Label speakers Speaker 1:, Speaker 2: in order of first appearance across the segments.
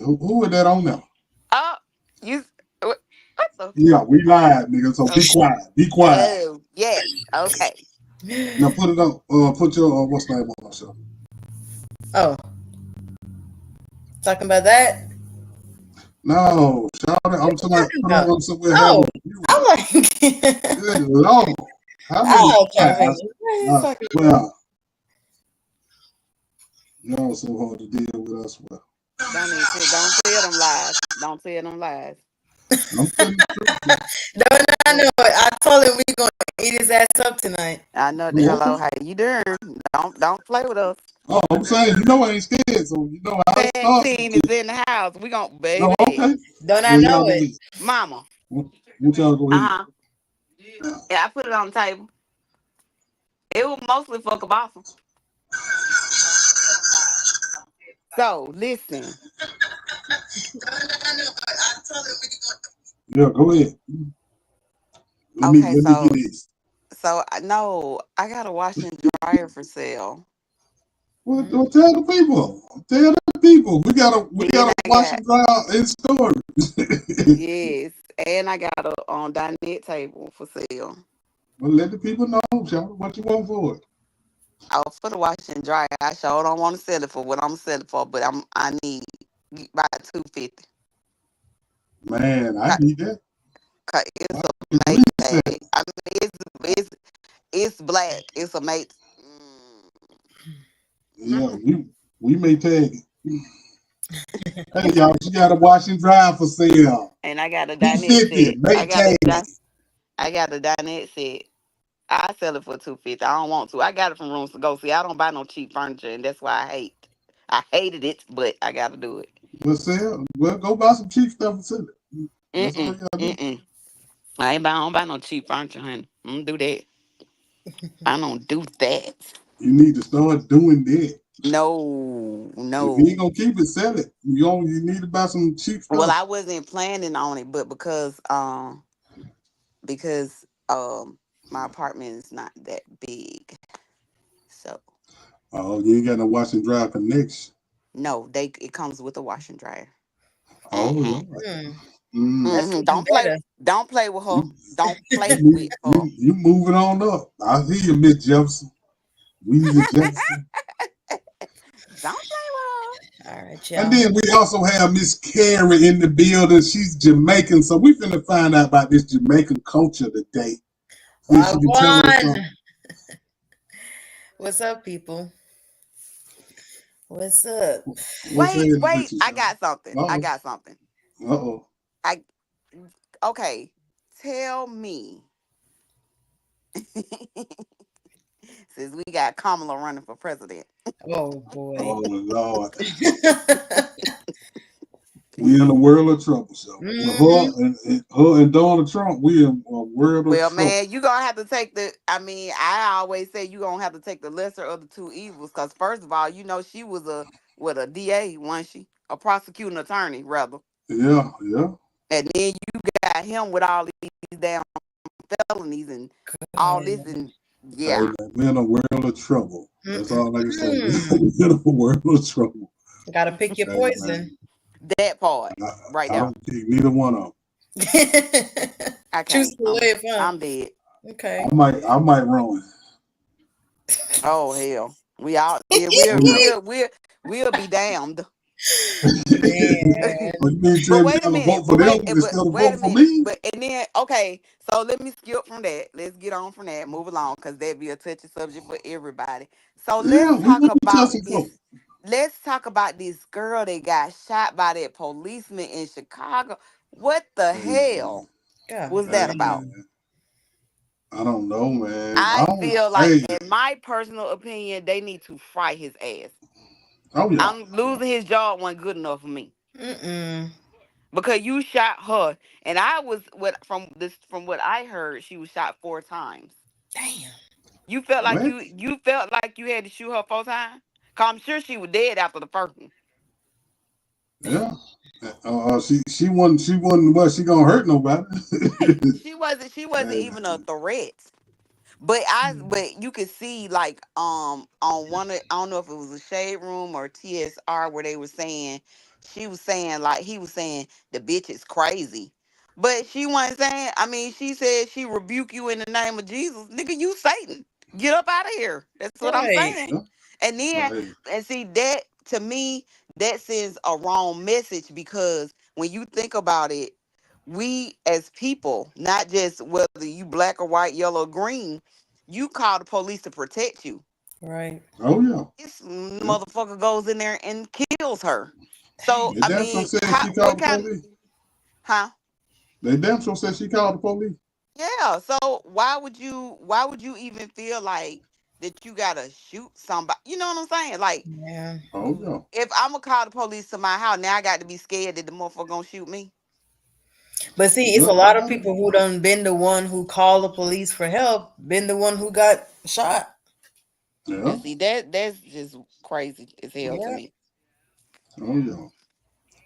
Speaker 1: Who is that on there?
Speaker 2: Oh, you. What the?
Speaker 1: Yeah, we live, nigga. So be
Speaker 2: Okay.
Speaker 1: quiet. Be quiet.
Speaker 2: Oh, yes. Okay.
Speaker 1: Now put it up. Put your what's the name on the show?
Speaker 3: Oh, talking about that?
Speaker 1: No, shout out. I'm talking about
Speaker 3: Talking
Speaker 1: put
Speaker 3: about?
Speaker 1: on somewhere having
Speaker 3: Oh,
Speaker 1: a view.
Speaker 3: I'm like,
Speaker 1: Good Lord. How many
Speaker 3: oh, okay. I'm like,
Speaker 1: times?
Speaker 3: what is talking about?
Speaker 1: Well, y'all so hard to deal with us. Well,
Speaker 2: Don't tell them lies. Don't tell them lies.
Speaker 1: I'm telling the truth. Man.
Speaker 3: No, no, no. I told him we gonna eat his ass up tonight.
Speaker 2: I know the
Speaker 1: Oh,
Speaker 2: hello.
Speaker 1: okay.
Speaker 2: How you doing? Don't play with us.
Speaker 1: Oh, I'm saying, I ain't scared, so how it
Speaker 2: Tag
Speaker 1: starts.
Speaker 2: team is in the house. We gon'
Speaker 1: No,
Speaker 2: baby.
Speaker 1: okay.
Speaker 3: Don't I
Speaker 1: Well, y'all
Speaker 3: know
Speaker 1: go
Speaker 3: it?
Speaker 1: ahead.
Speaker 2: Mama.
Speaker 1: What y'all go
Speaker 2: Uh
Speaker 1: ahead?
Speaker 2: huh. Yeah, I put it on the table. It was mostly for Kabasa. So listen.
Speaker 1: Yeah, go ahead.
Speaker 2: Okay,
Speaker 1: Let me get this.
Speaker 2: no, I got a washer and dryer for sale.
Speaker 1: Well, tell the people. Tell the people. We
Speaker 2: Then
Speaker 1: got a
Speaker 2: I
Speaker 1: wash
Speaker 2: got
Speaker 1: and dry in store.
Speaker 2: yes, and I got a on dinette table for sale.
Speaker 1: Well, let the people know, y'all, what you want for it.
Speaker 2: Oh, for the wash and dryer, I sure don't want to sell it for what I'm selling for, but I need about 250.
Speaker 1: Man, I need that.
Speaker 2: It's
Speaker 1: I
Speaker 2: a
Speaker 1: can at least say,
Speaker 2: Maytag. I mean, it's black. It's a mate.
Speaker 1: yeah, we may tag it. Hey, y'all, she got a wash and dry for sale.
Speaker 2: And I got a dinette
Speaker 1: 250,
Speaker 2: set.
Speaker 1: may tag it.
Speaker 2: I got a dinette set. I sell it for 250. I don't want to. I got it from Rooms to Go. See, I don't buy no cheap furniture, and that's why I hate. I hated it, but I got to do it.
Speaker 1: Well, go buy some cheap stuff and sell it. That's all
Speaker 2: Mm-mm,
Speaker 1: you gotta do.
Speaker 2: mm-mm. I don't buy no cheap furniture, honey. I don't do that. I don't do that.
Speaker 1: You need to start doing that.
Speaker 2: No,
Speaker 1: If you ain't
Speaker 2: no.
Speaker 1: gonna keep it, sell it. You need to buy some cheap
Speaker 2: Well,
Speaker 1: stuff.
Speaker 2: I wasn't planning on it, but because my apartment is not that big, so
Speaker 1: Oh, you ain't got no wash and dry connection.
Speaker 2: no, it comes with a wash and dryer.
Speaker 1: Oh,
Speaker 2: Mm-hmm.
Speaker 1: Lord.
Speaker 3: Hmm,
Speaker 1: Mm.
Speaker 3: that's
Speaker 2: Mm-hmm.
Speaker 3: even better.
Speaker 2: Don't play with her.
Speaker 1: You,
Speaker 2: Don't play
Speaker 1: you,
Speaker 2: with her.
Speaker 1: you moving on up. I hear you, Miss Jefferson. Weezy Jefferson.
Speaker 2: Don't play with
Speaker 3: All right,
Speaker 1: And
Speaker 3: y'all.
Speaker 1: then we also have Miss Carrie in the building. She's Jamaican, so we finna find out about this Jamaican culture today. See if she can tell us
Speaker 3: Wagwan.
Speaker 1: something.
Speaker 3: What's up, people? What's up?
Speaker 1: What's happening with
Speaker 2: Wait.
Speaker 1: you,
Speaker 2: I
Speaker 1: son?
Speaker 2: got something. I
Speaker 1: Uh-oh.
Speaker 2: got something.
Speaker 1: Uh-oh.
Speaker 2: I okay. Tell me, since we got Kamala running for president.
Speaker 3: Oh boy.
Speaker 1: Oh, Lord. We in a world of trouble, so with
Speaker 3: Mhm.
Speaker 1: her and Donald Trump, we in a world of
Speaker 2: Well,
Speaker 1: trouble.
Speaker 2: man, you gonna have to take the. I mean, I always say you gonna have to take the lesser of the two evils. Cause first of all, she was a DA, wasn't she? A prosecuting attorney, rather.
Speaker 1: Yeah, yeah.
Speaker 2: And then you got him with all these damn felonies and all this,
Speaker 3: God.
Speaker 2: and
Speaker 1: Hey
Speaker 2: yeah,
Speaker 1: man, we're in a world of trouble. That's all I can say.
Speaker 3: Mm-mm-mm.
Speaker 1: We're in a world of trouble.
Speaker 3: Gotta pick your
Speaker 1: Hey
Speaker 3: poison.
Speaker 1: man,
Speaker 2: that part
Speaker 1: I,
Speaker 2: right
Speaker 1: I
Speaker 2: there.
Speaker 1: don't pick neither one of them.
Speaker 2: I
Speaker 3: Choose
Speaker 2: can't.
Speaker 3: to live, huh?
Speaker 2: I'm dead.
Speaker 3: Okay.
Speaker 1: I might run.
Speaker 2: Oh hell, we all yeah,
Speaker 1: Oh yeah.
Speaker 2: we'll be damned.
Speaker 3: Man.
Speaker 1: Oh, you mean
Speaker 2: But
Speaker 1: tell me
Speaker 2: wait a
Speaker 1: y'all to
Speaker 2: minute.
Speaker 1: vote for them instead of
Speaker 2: Wait a
Speaker 1: voting for
Speaker 2: minute.
Speaker 1: me?
Speaker 2: But and then okay, so let me skip from that. Let's get on from that. Move along, because that'd be a touchy subject for everybody. So
Speaker 1: Yeah, we gonna be touching folks.
Speaker 2: Let's talk about this girl that got shot by that policeman in Chicago. What the
Speaker 1: Hey man,
Speaker 2: hell
Speaker 3: God
Speaker 2: was that
Speaker 1: hey
Speaker 2: about?
Speaker 3: damn.
Speaker 1: man, I don't know, man. I
Speaker 2: I
Speaker 1: don't.
Speaker 2: feel like,
Speaker 1: Hey,
Speaker 2: in my personal opinion, they need to fry his ass.
Speaker 1: oh yeah,
Speaker 2: I'm losing his job wasn't good enough for me.
Speaker 3: Mm-mm.
Speaker 2: Because you shot her, and I was from what I heard, she was shot 4 times.
Speaker 3: Damn.
Speaker 2: You felt like
Speaker 1: what?
Speaker 2: you felt like you had to shoot her 4 times. Cause I'm sure she was dead after the first one.
Speaker 1: Yeah. She wasn't. Well, she gonna hurt nobody.
Speaker 2: Right? She wasn't
Speaker 1: Hey
Speaker 2: even a
Speaker 1: man,
Speaker 2: threat. But you could see like on one of, I don't know if it was a shade room or TSR where they were saying, she was saying like he was saying the bitch is crazy. But she wasn't saying, I mean, she said she rebuke you in the name of Jesus. Nigga, you Satan. Get up out of here. That's what I'm
Speaker 3: Right.
Speaker 2: saying.
Speaker 1: Yeah.
Speaker 2: And then,
Speaker 1: But hey,
Speaker 2: and see that to me, that sends a wrong message because when you think about it, we as people, not just whether you black or white, yellow or green, you call the police to protect you.
Speaker 3: Right.
Speaker 1: oh yeah,
Speaker 2: This
Speaker 1: yeah.
Speaker 2: motherfucker goes in there and kills her. So
Speaker 1: They
Speaker 2: I
Speaker 1: damn sure
Speaker 2: mean,
Speaker 1: said
Speaker 2: how
Speaker 1: she
Speaker 2: what
Speaker 1: called the
Speaker 2: kind
Speaker 1: police.
Speaker 2: huh?
Speaker 1: They damn sure said she called the police.
Speaker 2: Yeah. So why would you even feel like that you gotta shoot somebody? You know what I'm saying? Like
Speaker 3: Yeah.
Speaker 1: Oh yeah,
Speaker 2: if I'm gonna call the police to my house, now I got to be scared that the motherfucker gonna shoot me.
Speaker 3: But see, it's a
Speaker 1: yeah,
Speaker 3: lot of people who done been the one who called the police for help, been the one who got shot.
Speaker 2: Yeah,
Speaker 1: yeah.
Speaker 2: see that's just crazy as hell to
Speaker 3: Yeah.
Speaker 2: me.
Speaker 1: Oh yeah.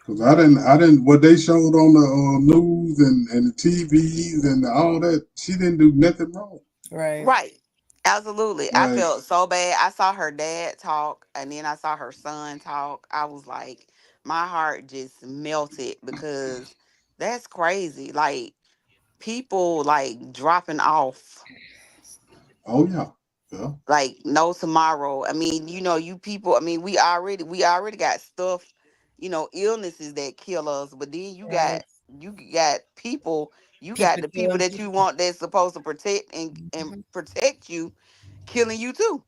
Speaker 1: Cause I didn't. What they showed on the news and the TVs and all that, she didn't do nothing wrong.
Speaker 3: Right.
Speaker 2: Right. Absolutely. I
Speaker 1: Like,
Speaker 2: felt so bad. I saw her dad talk and then I saw her son talk. I was like, my heart just melted because that's crazy. Like people like dropping off
Speaker 1: oh yeah, yeah,
Speaker 2: like no tomorrow. I mean, you people, I mean, we already got stuff, illnesses that kill us, but then you got
Speaker 3: Right.
Speaker 2: you got people, you got
Speaker 3: People
Speaker 2: the people
Speaker 3: killing
Speaker 2: that you
Speaker 3: people.
Speaker 2: want that's supposed to protect and
Speaker 3: Mhm.
Speaker 2: protect you killing you too.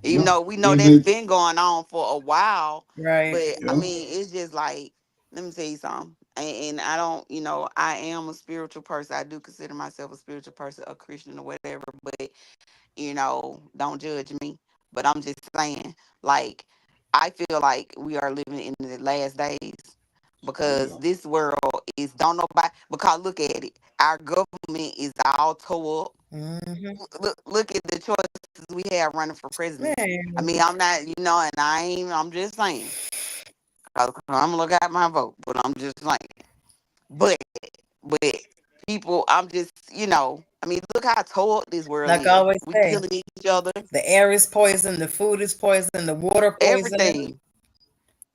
Speaker 2: Even
Speaker 1: yeah.
Speaker 2: though we know
Speaker 1: Then
Speaker 2: that's
Speaker 1: they,
Speaker 2: been going on for a while,
Speaker 3: Right.
Speaker 2: but I
Speaker 1: yeah,
Speaker 2: mean, it's just like, let me tell you something. And I don't, I am a spiritual person. I do consider myself a spiritual person, a Christian or whatever, but don't judge me. But I'm just saying, like, I feel like we are living in the last days
Speaker 1: oh
Speaker 2: because
Speaker 1: yeah,
Speaker 2: this world is don't nobody, because look at it. Our government is all tore up.
Speaker 3: Hmm.
Speaker 2: Look at the choices we have running for president. I mean,
Speaker 3: Man.
Speaker 2: I'm not, and I'm just saying, 'cause I'm gonna look at my vote, but I'm just saying. But, but people, I'm just, I mean, look how tore up this world
Speaker 3: Like I
Speaker 2: is.
Speaker 3: always
Speaker 2: We
Speaker 3: say,
Speaker 2: killing each other,
Speaker 3: the air is poison, the food is poison, the water poison,
Speaker 2: everything,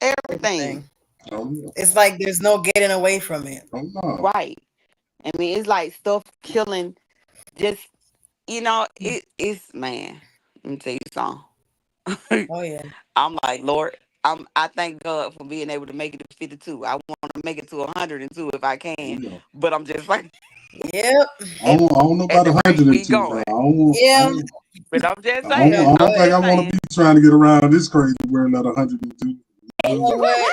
Speaker 2: everything.
Speaker 3: everything.
Speaker 1: oh yeah,
Speaker 3: It's like there's no getting away from it.
Speaker 1: oh no,
Speaker 2: Right. I mean, it's like stuff killing. Just, it's man. Let me tell you something.
Speaker 3: Oh yeah.
Speaker 2: I'm like, Lord, I thank God for being able to make it to 52. I want to make it to 102 if I
Speaker 1: oh
Speaker 2: can.
Speaker 1: yeah.
Speaker 2: But I'm just like
Speaker 3: Yep.
Speaker 2: at
Speaker 1: I don't know
Speaker 2: at
Speaker 1: about
Speaker 2: the rate we
Speaker 1: 102 now.
Speaker 2: going.
Speaker 3: Yeah.
Speaker 2: But I'm just
Speaker 3: You
Speaker 2: saying.
Speaker 3: know
Speaker 1: I don't
Speaker 2: I'm
Speaker 3: what?
Speaker 1: think I
Speaker 2: just
Speaker 1: want to
Speaker 2: saying.
Speaker 1: be trying to get around this crazy world at 102.
Speaker 3: You
Speaker 1: No.
Speaker 3: know what?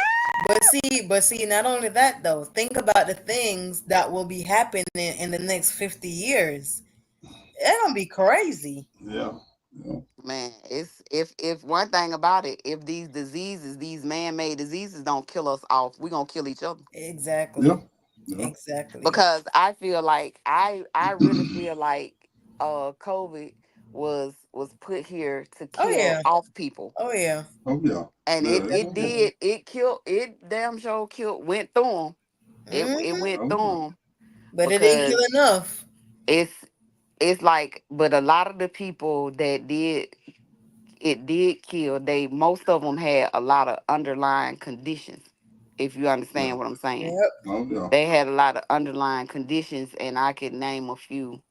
Speaker 3: But see, not only that though. Think about the things that will be happening in the next 50 years. It's gonna be crazy.
Speaker 1: Yeah, yeah,
Speaker 2: Man, it's if one thing about it, if these diseases, these man-made diseases don't kill us off, we're gonna kill each other.
Speaker 1: yeah,
Speaker 3: Exactly.
Speaker 1: yeah,
Speaker 3: Exactly.
Speaker 2: Because I feel like I really feel like COVID was put here to
Speaker 3: Oh
Speaker 2: kill
Speaker 3: yeah.
Speaker 2: off people.
Speaker 3: Oh yeah.
Speaker 1: oh yeah,
Speaker 2: And
Speaker 1: yeah.
Speaker 2: it
Speaker 1: That's
Speaker 2: it
Speaker 1: what it.
Speaker 2: did it killed it damn sure killed went through them. It
Speaker 3: Hmm.
Speaker 2: went
Speaker 1: Oh
Speaker 2: through
Speaker 1: yeah,
Speaker 2: them
Speaker 3: But it didn't kill
Speaker 2: because
Speaker 3: enough.
Speaker 2: it's it's like, but a lot of the people that did kill, they most of them had a lot of underlying conditions, if you
Speaker 1: yeah.
Speaker 2: understand what I'm saying.
Speaker 3: Yep.
Speaker 1: Oh yeah,
Speaker 2: They had a lot of underlying conditions, and I could name a few.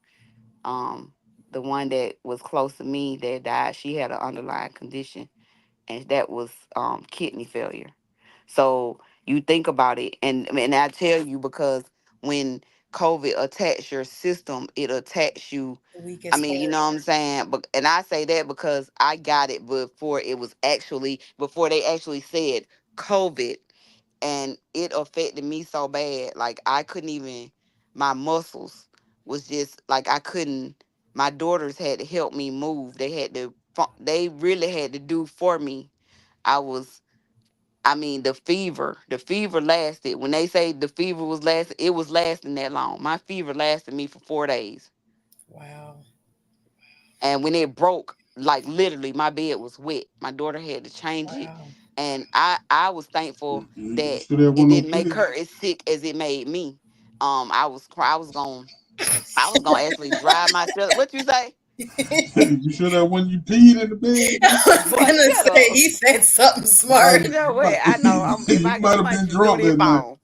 Speaker 2: um the one that was close to me that died, she had an underlying condition, and that was kidney failure. So you think about it, and I tell you, because when COVID attacks your system, it attacks you.
Speaker 3: The
Speaker 2: I
Speaker 3: weakest
Speaker 2: mean, you
Speaker 3: part.
Speaker 2: know what I'm saying? But and I say that because I got it before they actually said COVID, and it affected me so bad. Like I couldn't even, my muscles was just like I couldn't. My daughters had to help me move. They really had to do for me. I was, I mean, the fever lasted. When they say the fever was lasting, it was lasting that long. My fever lasted me for 4 days.
Speaker 3: Wow.
Speaker 2: And when it broke, like literally my bed was wet. My daughter had to change it.
Speaker 3: Wow.
Speaker 2: And I was thankful
Speaker 1: you
Speaker 2: that
Speaker 1: still have
Speaker 2: it
Speaker 1: one of
Speaker 2: didn't
Speaker 1: them
Speaker 2: make
Speaker 1: kids?
Speaker 2: her as sick as it made me. I was going, I was gonna actually drive myself. What you say?
Speaker 1: You sure that when you peed in the bed?
Speaker 3: I was
Speaker 2: Boy,
Speaker 3: gonna
Speaker 2: shut
Speaker 3: say
Speaker 2: up.
Speaker 3: he said something
Speaker 1: You might,
Speaker 3: smart.
Speaker 2: You know
Speaker 1: you
Speaker 2: what?
Speaker 1: might,
Speaker 2: I know. If
Speaker 1: you
Speaker 2: I get
Speaker 1: might
Speaker 2: a
Speaker 1: have
Speaker 2: punch
Speaker 1: been
Speaker 2: you through
Speaker 1: drunk
Speaker 2: their
Speaker 1: that night.
Speaker 2: phone.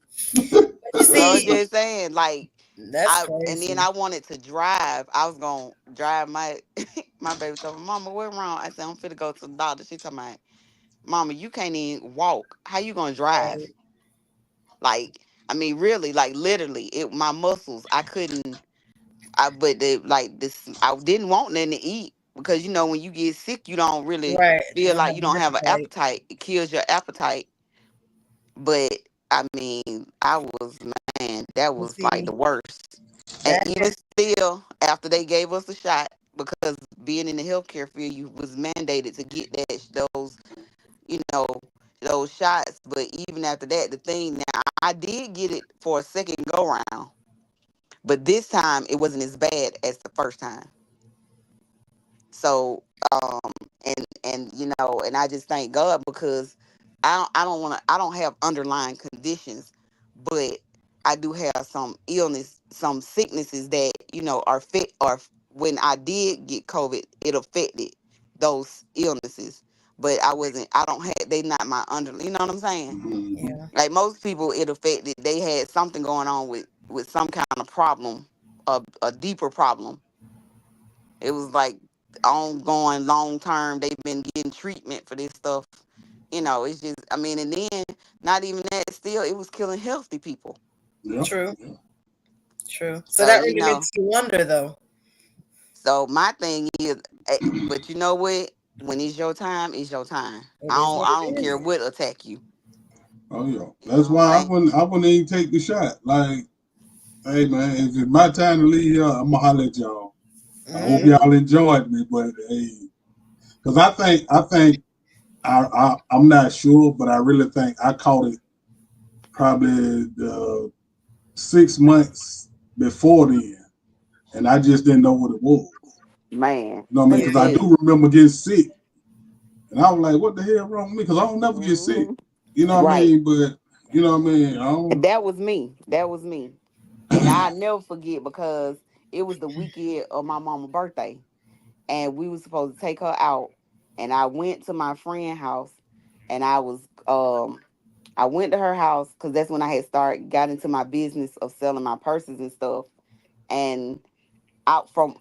Speaker 3: But you
Speaker 2: I was
Speaker 3: see,
Speaker 2: just saying, like,
Speaker 3: that's
Speaker 2: and then
Speaker 3: crazy.
Speaker 2: I wanted to drive. I was gonna drive my my baby told me, Mama, what wrong? I said, I'm finna go to the doctor. She talking about, Mama, you can't even walk. How you gonna drive?
Speaker 3: Right.
Speaker 2: Like, I mean, really, like literally, it my muscles, I couldn't but like this I didn't want nothing to eat because when you get sick, you don't really
Speaker 3: Right.
Speaker 2: feel
Speaker 3: Don't
Speaker 2: like
Speaker 3: have
Speaker 2: you
Speaker 3: an
Speaker 2: don't have an
Speaker 3: appetite.
Speaker 2: appetite. It kills your appetite. But I mean, I was man, that
Speaker 3: You
Speaker 2: was like the
Speaker 3: see,
Speaker 2: worst. And
Speaker 3: that
Speaker 2: even still, after they gave us a shot, because being in the healthcare field, you was mandated to get those, you know, those shots. But even after that, the thing now, I did get it for a second go round, but this time it wasn't as bad as the first time. So, and I just thank God because I don't have underlying conditions, but I do have some illness, some sicknesses that are fit or when I did get COVID, it affected those illnesses. But I don't have they not my under, you know what I'm saying?
Speaker 1: Mm-hmm.
Speaker 3: yeah,
Speaker 2: Like most people, it affected. They had something going on with some kind of problem, a deeper problem. It was like ongoing, long term. They've been getting treatment for this stuff. It's just, I mean, and then not even that. Still, it was killing healthy people.
Speaker 1: Yeah,
Speaker 3: true,
Speaker 1: yeah.
Speaker 3: true. So
Speaker 2: So
Speaker 3: that really makes you wonder, though.
Speaker 2: so my thing is, but you know what? When it's your time, it's your time.
Speaker 3: It
Speaker 2: I
Speaker 3: is
Speaker 2: don't,
Speaker 3: what
Speaker 2: I
Speaker 3: it
Speaker 2: don't care
Speaker 3: is.
Speaker 2: what attack you.
Speaker 1: Oh yeah.
Speaker 2: You know
Speaker 1: That's
Speaker 2: what I'm
Speaker 1: why
Speaker 2: saying?
Speaker 1: I wouldn't even take the shot. Like, hey man, if it's my time to leave here, I'm gonna holler at y'all. I hope
Speaker 3: Mm,
Speaker 1: y'all enjoyed me, but hey, because I think I'm not sure, but I really think I caught it probably 6 months before then, and I just didn't know what it was.
Speaker 2: Man,
Speaker 1: You know what I mean?
Speaker 2: let me
Speaker 1: Because
Speaker 3: yeah,
Speaker 1: I
Speaker 2: tell
Speaker 1: do
Speaker 2: you.
Speaker 1: remember getting sick, and I was like, "What the hell wrong with me?" Because I don't never get sick.
Speaker 2: Hmm.
Speaker 1: You know what I
Speaker 2: Right.
Speaker 1: mean? But you know what I mean? I don't.
Speaker 2: And that was me. That was me. And I never forget because it was the weekend of my mama's birthday. And we was supposed to take her out. And I went to my friend house and I went to her house because that's when I had got into my business of selling my purses and stuff. And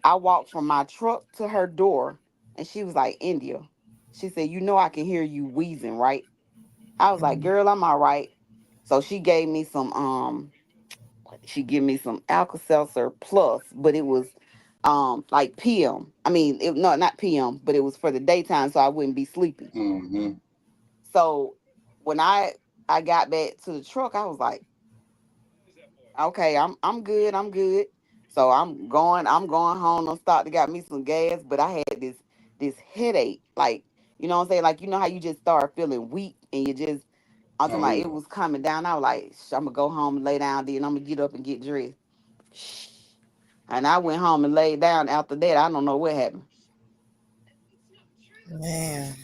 Speaker 2: I walked from my truck to her door and she was like, India. She said, I can hear you wheezing, right? I was like,
Speaker 3: mm,
Speaker 2: girl, I'm all right. So she gave me she gave me some Alka-Seltzer Plus, but it was like PM. I mean, no, not PM, but it was for the daytime, so I wouldn't be sleepy.
Speaker 1: Mm-hmm.
Speaker 2: So when I got back to the truck, I was like, okay, I'm good, I'm good. So I'm going home. I'm starting to got me some gas, but I had this headache, like what I'm saying, like how you just start feeling weak and you just I'm talking
Speaker 1: Oh
Speaker 2: about
Speaker 1: yeah.
Speaker 2: it was coming down. I was like, I'm gonna go home and lay down, then I'm gonna get up and get dressed. And I went home and laid down. After that, I don't know what happened.
Speaker 3: man.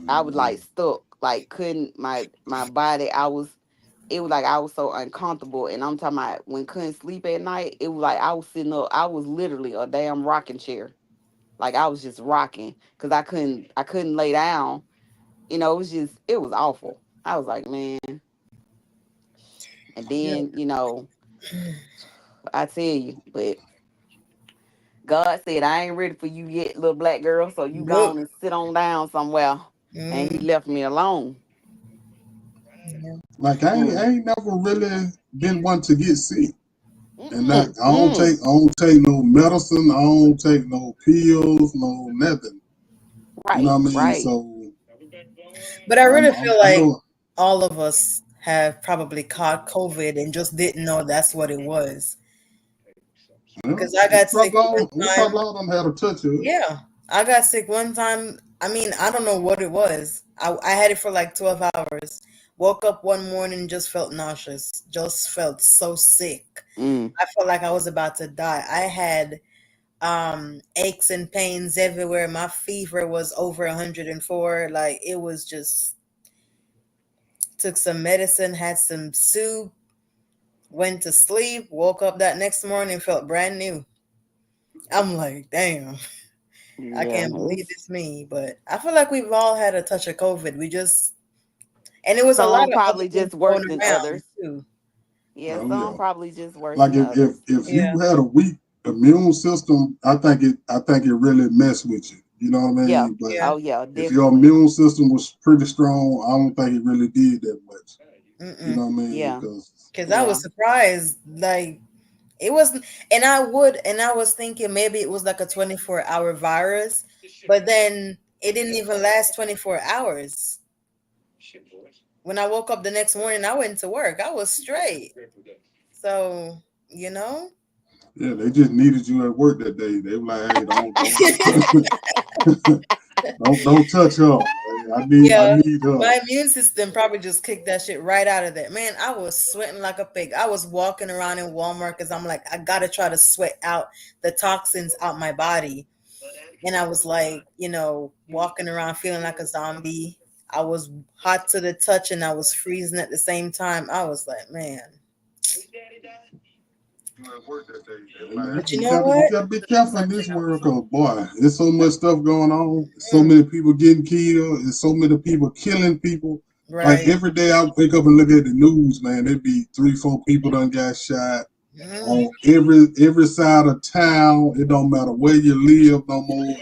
Speaker 2: I was like stuck, like couldn't my body. It was like I was so uncomfortable, and I'm talking about when couldn't sleep at night. It was like I was sitting up. I was literally a damn rocking chair. Like I was just rocking because I couldn't lay down. It was awful. I was like, man. And
Speaker 3: Yeah.
Speaker 2: then I tell you, but God said, I ain't ready for you yet, little black girl. So you go
Speaker 3: Nope.
Speaker 2: on and sit on down somewhere. And he
Speaker 3: Mm,
Speaker 2: left me alone.
Speaker 3: yeah.
Speaker 1: Like I ain't,
Speaker 2: Mm.
Speaker 1: I ain't never really been one to get sick, and that
Speaker 2: Mm-mm.
Speaker 1: I don't
Speaker 2: Mm.
Speaker 1: take no medicine. I don't take no pills, no nothing. You know
Speaker 2: Right,
Speaker 1: what I mean?
Speaker 2: right.
Speaker 1: So
Speaker 3: But I really feel
Speaker 1: I
Speaker 3: like
Speaker 1: know.
Speaker 3: all of us have probably caught COVID and just didn't know that's what it was.
Speaker 1: Yeah,
Speaker 3: Because I got sick one
Speaker 1: we
Speaker 3: time.
Speaker 1: probably all done had a touch of it.
Speaker 3: Yeah, I got sick one time. I mean, I don't know what it was. I had it for like 12 hours. Woke up one morning, just felt nauseous. Just felt so sick.
Speaker 2: Mm.
Speaker 3: I felt like I was about to die. I had aches and pains everywhere. My fever was over 104. Like it was just took some medicine, had some soup, went to sleep, woke up that next morning, felt brand new. I'm like, damn. I
Speaker 2: Yeah,
Speaker 3: can't believe
Speaker 2: it's
Speaker 3: it's me, but I feel like we've all had a touch of COVID. We just, and it was a lot
Speaker 2: some
Speaker 3: of other
Speaker 2: probably
Speaker 3: things
Speaker 2: just
Speaker 3: going
Speaker 2: worse than
Speaker 3: around
Speaker 2: others.
Speaker 3: too.
Speaker 2: Yeah,
Speaker 1: Oh
Speaker 2: some
Speaker 1: yeah.
Speaker 2: probably just worse
Speaker 1: Like
Speaker 2: than others.
Speaker 1: if
Speaker 3: Yeah.
Speaker 1: you had a weak immune system, I think it really messed with you. You know what I
Speaker 2: Yeah.
Speaker 1: mean? But
Speaker 3: Yeah.
Speaker 2: Oh yeah,
Speaker 1: if your
Speaker 2: definitely.
Speaker 1: immune system was pretty strong, I don't think it really did that much. You
Speaker 3: Mm-mm.
Speaker 1: know what I mean?
Speaker 2: Yeah.
Speaker 1: Because
Speaker 3: Because I was
Speaker 2: Yeah.
Speaker 3: surprised. Like, it wasn't, and I was thinking maybe it was like a 24-hour virus, but then it didn't even last 24 hours. When I woke up the next morning, I went to work. I was straight. So, you know?
Speaker 1: yeah, they just needed you at work that day. They were like, hey, don't touch her. I
Speaker 3: Yeah,
Speaker 1: need her.
Speaker 3: my immune system probably just kicked that shit right out of there. Man, I was sweating like a pig. I was walking around in Walmart because I'm like, I gotta try to sweat out the toxins out my body. And I was like, walking around feeling like a zombie. I was hot to the touch and I was freezing at the same time. I was like, man.
Speaker 1: You at work that day. They were like,
Speaker 3: But
Speaker 1: hey,
Speaker 3: you know
Speaker 1: you
Speaker 3: what?
Speaker 1: gotta be careful in this world, cause boy, there's so much stuff going on. So
Speaker 3: Mm,
Speaker 1: many people getting killed, and so many people killing people. Like
Speaker 3: right.
Speaker 1: every day, I wake up and look at the news, man. There be 3, 4 people done got shot
Speaker 3: Mm.
Speaker 1: on every side of town. It don't matter where you live no more.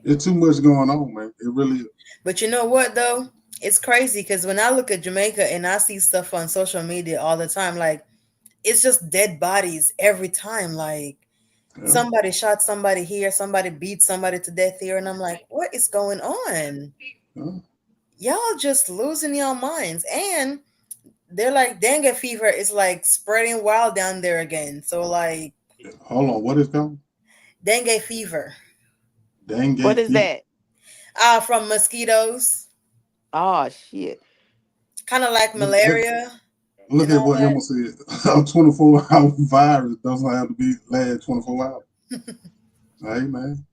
Speaker 1: It's too much going on, man. It really is.
Speaker 3: But you know what though? It's crazy because when I look at Jamaica and I see stuff on social media all the time, like it's just dead bodies every time. Like
Speaker 1: Yeah,
Speaker 3: somebody shot somebody here, somebody beat somebody to death here, and I'm like, what is going on?
Speaker 1: yeah.
Speaker 3: Y'all just losing your minds. And they're like dengue fever is like spreading wild down there again. So like
Speaker 1: Hold on, what is called?
Speaker 3: dengue fever.
Speaker 1: Dengue
Speaker 2: What is
Speaker 1: fever.
Speaker 2: that?
Speaker 3: From mosquitoes,
Speaker 2: Oh shit.
Speaker 3: kind of like
Speaker 1: Look, look,
Speaker 3: malaria
Speaker 1: look
Speaker 3: and
Speaker 1: at
Speaker 3: all
Speaker 1: what Emma said. A 24-hour virus doesn't have to be last 24 hours.
Speaker 3: that.
Speaker 1: Hey, man.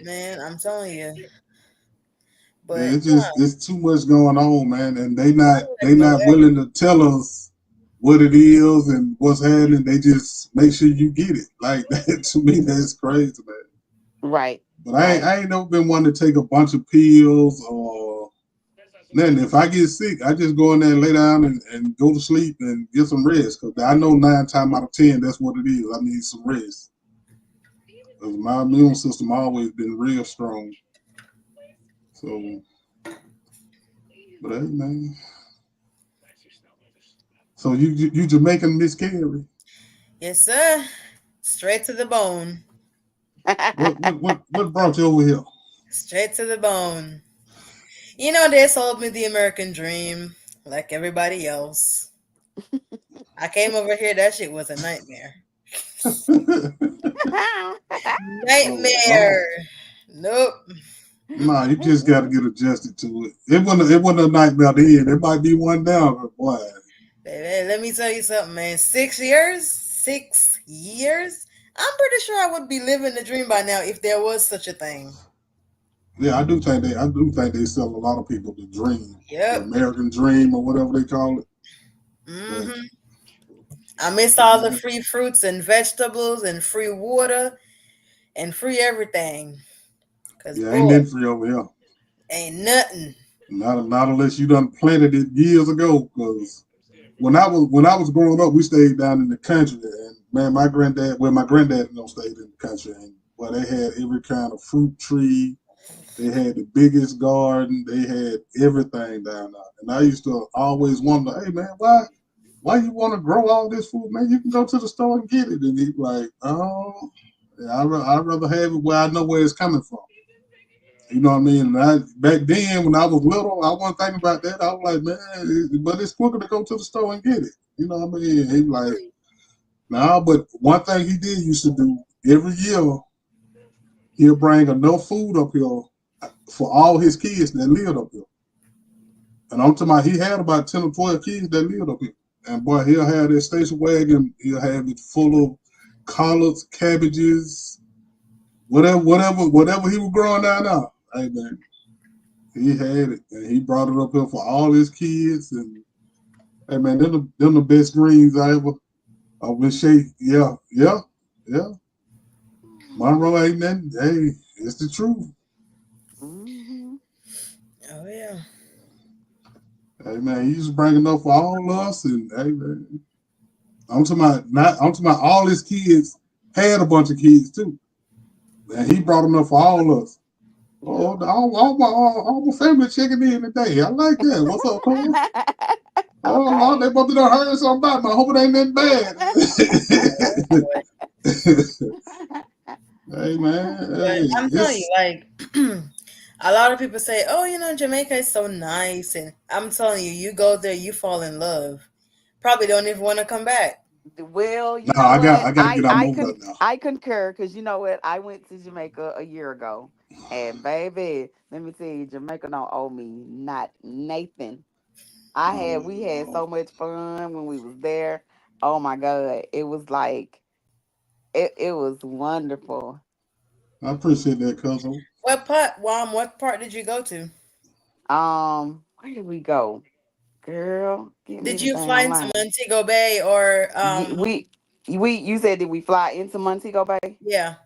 Speaker 3: Man, I'm telling you.
Speaker 1: Yeah,
Speaker 3: But
Speaker 1: it's too much going on, man, and they
Speaker 3: kind
Speaker 1: not
Speaker 3: of like
Speaker 1: they not
Speaker 3: malaria.
Speaker 1: willing to tell us what it is and what's happening. They just make sure you get it. Like that to me, that's crazy, man.
Speaker 2: Right.
Speaker 1: But
Speaker 2: Right.
Speaker 1: I ain't never been one to take a bunch of pills or nothing. If I get sick, I just go in there and lay down and go to sleep and get some rest. Cause I know 9 times out of 10 that's what it is. I need some rest. Cause my immune system always been real strong. So, but hey, man. So you Jamaican, Miss Carrie.
Speaker 3: Yes, sir. Straight to the bone.
Speaker 1: What brought you over here?
Speaker 3: Straight to the bone. They sold me the American dream, like everybody else. I came over here, that shit was a nightmare.
Speaker 1: Oh Lord.
Speaker 3: Nightmare. Nope.
Speaker 1: Nah, you just got to get adjusted to it. It wasn't a nightmare then. It might be one now, but boy,
Speaker 3: Baby, let me tell you something, man. 6 years? 6 years? I'm pretty sure I would be living the dream by now if there was such a thing.
Speaker 1: yeah, I do think they sell a lot of people the dream, the
Speaker 3: Yep.
Speaker 1: American dream or whatever they call it. But,
Speaker 3: Hmm. I missed
Speaker 1: but
Speaker 3: all the
Speaker 1: man,
Speaker 3: free fruits and vegetables and free water and free everything. Cause
Speaker 1: yeah,
Speaker 3: boy,
Speaker 1: ain't nothing free over here.
Speaker 3: ain't nothing.
Speaker 1: Not unless you done planted it years ago. Because when I was growing up, we stayed down in the country, and man, my granddad don't stayed in the country, and well, they had every kind of fruit tree. They had the biggest garden. They had everything down there. And I used to always wonder, hey man, why you want to grow all this food, man? You can go to the store and get it. And he's like, oh, yeah, I'd rather have it where I know where it's coming from. You know what I mean? And back then, when I was little, I wasn't thinking about that. I was like, man, but it's quicker to go to the store and get it. You know what I mean? He like, nah, but one thing he did used to do every year, he'll bring enough food up here for all his kids that lived up here. And I'm talking about he had about 10 or 12 kids that lived up here. And boy, he'll have that station wagon, he'll have it full of collards, cabbages, whatever he was growing down there. Hey man, he had it, and he brought it up here for all his kids. And hey man, them the best greens I ever. I've been shake. Yeah, yeah, yeah. Monroe ain't nothing. Hey, it's the truth.
Speaker 2: Hmm.
Speaker 3: Oh yeah.
Speaker 1: Hey man, he just bring enough for all of us, and hey man, I'm talking about not. I'm talking about all his kids had a bunch of kids too, and he brought enough for all of us.
Speaker 2: Yeah.
Speaker 1: Oh, all my family checking in today. I like that. What's up, cuz? Oh Lord, they
Speaker 2: Okay.
Speaker 1: both done heard something about me. I hope it ain't that
Speaker 3: Oh
Speaker 1: bad.
Speaker 3: boy.
Speaker 1: Hey man,
Speaker 3: But
Speaker 1: hey,
Speaker 3: I'm telling you,
Speaker 1: it's
Speaker 3: like, a lot of people say, "Oh, Jamaica is so nice," and I'm telling you, you go there, you fall in love. Probably don't even want to come back.
Speaker 2: Well, you
Speaker 1: nah.
Speaker 2: know what?
Speaker 1: I got to get out more right now.
Speaker 2: I concur because you know what? I went to Jamaica a year ago, and baby, let me tell you, Jamaica don't owe me not Nathan. We had
Speaker 1: Oh,
Speaker 2: so much fun when we was there. Oh my god, it was like it was wonderful.
Speaker 1: I appreciate that, cousin.
Speaker 3: What part did you go to?
Speaker 2: Where did we go, girl? Get me
Speaker 3: Did
Speaker 2: the
Speaker 3: you fly
Speaker 2: damn
Speaker 3: into
Speaker 2: line.
Speaker 3: Montego Bay or
Speaker 2: Ye- we you said did we fly into Montego Bay?
Speaker 3: yeah.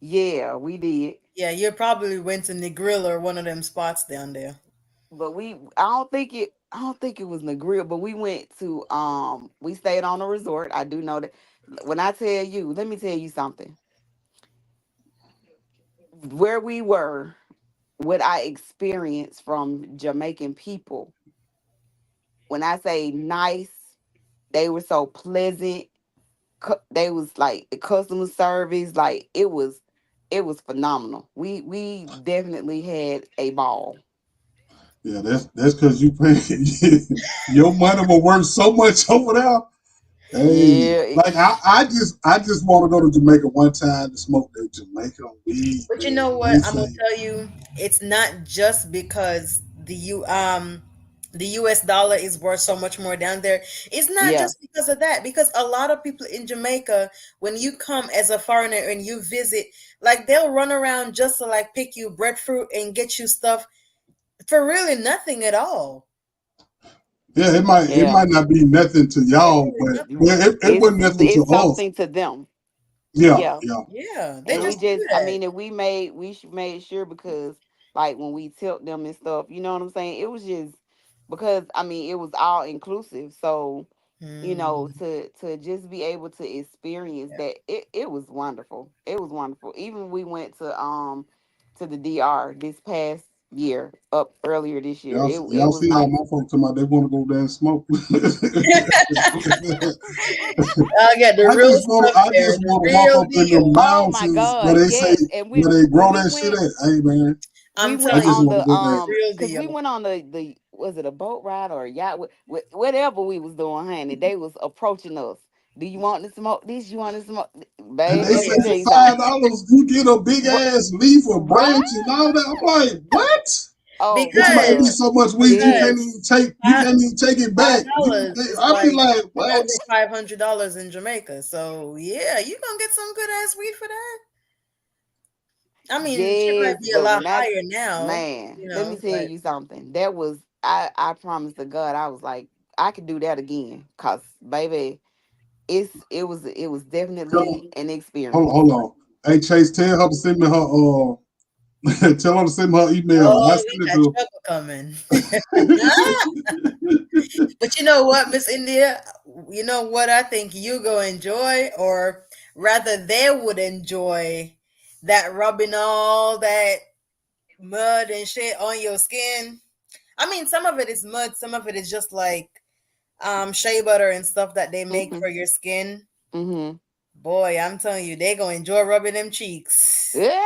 Speaker 2: Yeah, we did.
Speaker 3: Yeah, you probably went to Negril or one of them spots down there.
Speaker 2: But I don't think it was Negril, but we went to we stayed on a resort. I do know that when I tell you, let me tell you something. Where we were, what I experienced from Jamaican people, when I say nice, they were so pleasant. They was like the customer service, like it was phenomenal. We definitely had a ball.
Speaker 1: Yeah, that's because you pay your money will worth so much over there. Hey,
Speaker 2: Yeah,
Speaker 1: like I just want to go to Jamaica one time to smoke that Jamaican weed,
Speaker 3: But you
Speaker 1: man.
Speaker 3: know
Speaker 1: When they
Speaker 3: what? I'm gonna
Speaker 1: say,
Speaker 3: tell you, it's not just because the US dollar is worth so much more down there. It's not
Speaker 2: yeah.
Speaker 3: just because of that. Because a lot of people in Jamaica, when you come as a foreigner and you visit, like they'll run around just to like pick you breadfruit and get you stuff for really nothing at all.
Speaker 1: yeah, it
Speaker 2: Yeah.
Speaker 1: might not be nothing to
Speaker 3: For
Speaker 1: y'all,
Speaker 3: really
Speaker 1: but
Speaker 3: nothing.
Speaker 1: well, it wasn't nothing to
Speaker 2: It's
Speaker 1: us.
Speaker 2: something to them.
Speaker 1: Yeah,
Speaker 2: Yeah.
Speaker 1: yeah,
Speaker 3: Yeah, they
Speaker 2: And
Speaker 1: yeah.
Speaker 2: we
Speaker 3: just do
Speaker 2: just I
Speaker 3: that.
Speaker 2: mean and made sure because like when we tipped them and stuff, you know what I'm saying? It was just because I mean it was all inclusive. So,
Speaker 3: Hmm.
Speaker 2: to just be able to experience
Speaker 3: Yeah.
Speaker 2: that it was wonderful. It was wonderful. Even we went to the DR this past year, up earlier this year. It
Speaker 1: Y'all
Speaker 2: was
Speaker 1: see all
Speaker 2: nice.
Speaker 1: my folks talking about they want to go there and smoke.
Speaker 3: I got the real stuff
Speaker 1: I
Speaker 3: there,
Speaker 1: just
Speaker 3: the
Speaker 1: want to walk
Speaker 3: real
Speaker 1: up in the
Speaker 3: deal.
Speaker 2: Oh my
Speaker 1: mountains where
Speaker 2: God,
Speaker 1: they say
Speaker 2: yes. And we
Speaker 1: where they
Speaker 2: when
Speaker 1: grow that shit at. Hey man,
Speaker 2: we
Speaker 3: I'm
Speaker 1: I
Speaker 2: went
Speaker 3: telling
Speaker 1: just
Speaker 3: you,
Speaker 2: on
Speaker 1: want to
Speaker 2: the
Speaker 1: go there.
Speaker 3: real
Speaker 2: because we
Speaker 3: deal.
Speaker 2: went on the was it a boat ride or a yacht, whatever we was doing, honey. They was approaching us. Do you want to smoke this? You want to smoke,
Speaker 1: And
Speaker 2: baby?
Speaker 1: they
Speaker 3: Oh
Speaker 2: Let
Speaker 1: say
Speaker 2: me tell
Speaker 1: for
Speaker 2: you
Speaker 1: five
Speaker 2: something.
Speaker 1: dollars you get a big
Speaker 2: Right?
Speaker 1: ass leaf or
Speaker 2: Right?
Speaker 1: branch and all that. I'm like, what?
Speaker 2: Oh
Speaker 1: It's
Speaker 2: my
Speaker 1: about it be
Speaker 3: because
Speaker 2: God.
Speaker 1: so much weed
Speaker 3: because
Speaker 2: Yes.
Speaker 1: you
Speaker 3: five
Speaker 1: can't even take it
Speaker 3: five
Speaker 1: back.
Speaker 3: dollars is
Speaker 1: I be
Speaker 3: like
Speaker 1: like, what?
Speaker 3: over $500 in Jamaica. So yeah, you gonna get some good ass weed for that. I mean, shit might
Speaker 2: Yes,
Speaker 3: be a
Speaker 2: but
Speaker 3: lot
Speaker 2: when I
Speaker 3: higher now,
Speaker 2: man, let me tell you something. That was I promise to God, I was like, I could do that again. Cause baby, it was
Speaker 1: Tell,
Speaker 2: definitely an experience.
Speaker 1: hold on. Hey Chase, tell her to send me her tell her to send me her email. I
Speaker 3: oh, we
Speaker 1: send it
Speaker 3: got
Speaker 1: to
Speaker 3: trouble coming.
Speaker 1: her.
Speaker 3: But you know what, Miss India? You know what I think you go enjoy, or rather, they would enjoy that rubbing all that mud and shit on your skin. I mean, some of it is mud, some of it is just like shea butter and stuff that they make
Speaker 2: Mm-hmm.
Speaker 3: for your skin.
Speaker 2: Mm-hmm.
Speaker 3: Boy, I'm telling you, they gonna enjoy rubbing them cheeks.
Speaker 2: Yeah,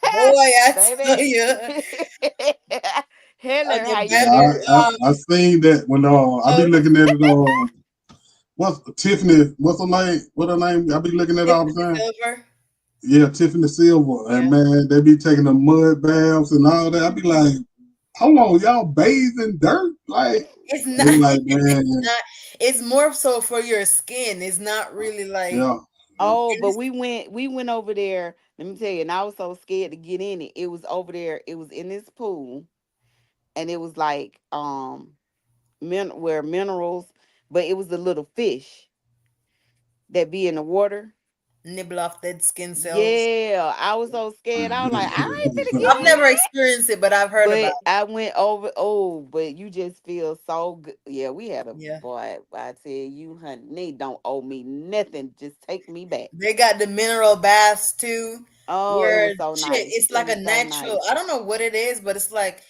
Speaker 3: Boy, I tell
Speaker 2: baby.
Speaker 3: you, on
Speaker 2: Heller,
Speaker 3: your
Speaker 2: how you
Speaker 1: Yeah,
Speaker 3: better
Speaker 2: doing?
Speaker 1: I seen that when I be
Speaker 3: clothes.
Speaker 1: looking at it. What's Tiffany? What's her name? What her name? I be looking at it all the
Speaker 3: Tiffany
Speaker 1: time.
Speaker 3: Silver.
Speaker 1: Yeah, Tiffany Silver, and
Speaker 3: Yeah.
Speaker 1: man, they be taking the mud baths and all that. I be like, hold on, y'all bathe in dirt? Like,
Speaker 3: It's
Speaker 1: they
Speaker 3: not.
Speaker 1: be like,
Speaker 3: It's
Speaker 1: man,
Speaker 3: not. It's more so for your skin. It's not really like.
Speaker 1: yeah, yeah.
Speaker 2: Oh, but
Speaker 3: It's,
Speaker 2: we went over there. Let me tell you, and I was so scared to get in it. It was over there. It was in this pool, and it was like where minerals, but it was the little fish that be in the water.
Speaker 3: nibble off dead skin cells.
Speaker 2: Yeah, I was so scared. I was like, I ain't finna get
Speaker 3: I've
Speaker 2: in
Speaker 3: never
Speaker 2: that.
Speaker 3: experienced it, but I've heard about
Speaker 2: But I went over. Oh, but you just feel so good. Yeah, we had a
Speaker 3: it. Yeah.
Speaker 2: boy. I tell you, honey, don't owe me nothing. Just take me back.
Speaker 3: They got the mineral baths too,
Speaker 2: Oh, it
Speaker 3: where
Speaker 2: was so
Speaker 3: shit,
Speaker 2: nice.
Speaker 3: it's
Speaker 2: It
Speaker 3: like a
Speaker 2: was so
Speaker 3: natural.
Speaker 2: nice.
Speaker 3: I don't know what it is, but it's like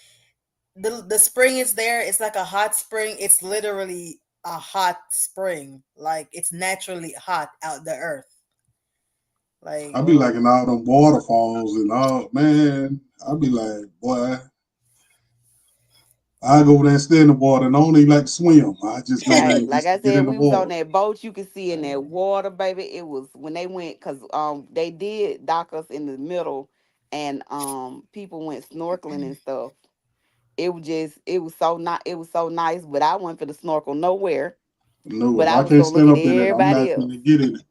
Speaker 3: the spring is there. It's like a hot spring. It's literally a hot spring. Like it's naturally hot out the earth.
Speaker 1: I
Speaker 3: Like
Speaker 1: be
Speaker 2: Oh,
Speaker 1: liking all them waterfalls and all, man. I be like, boy, I go over there and stay in the water and I don't even like to swim. I just go
Speaker 2: right.
Speaker 1: in
Speaker 2: Like
Speaker 1: just
Speaker 2: I
Speaker 1: to get
Speaker 2: said,
Speaker 1: in the
Speaker 2: we was on
Speaker 1: water.
Speaker 2: that boat. You could see in that water, baby. It was when they went because they did dock us in the middle, and people went snorkeling and stuff. It was so not it was so nice. But I went for the snorkel nowhere.
Speaker 1: No,
Speaker 2: But
Speaker 1: if
Speaker 2: I
Speaker 1: I
Speaker 2: was
Speaker 1: can't
Speaker 2: gonna look
Speaker 1: stand
Speaker 2: at
Speaker 1: up in it, I'm
Speaker 2: everybody
Speaker 1: not
Speaker 2: else.
Speaker 1: gonna get in it.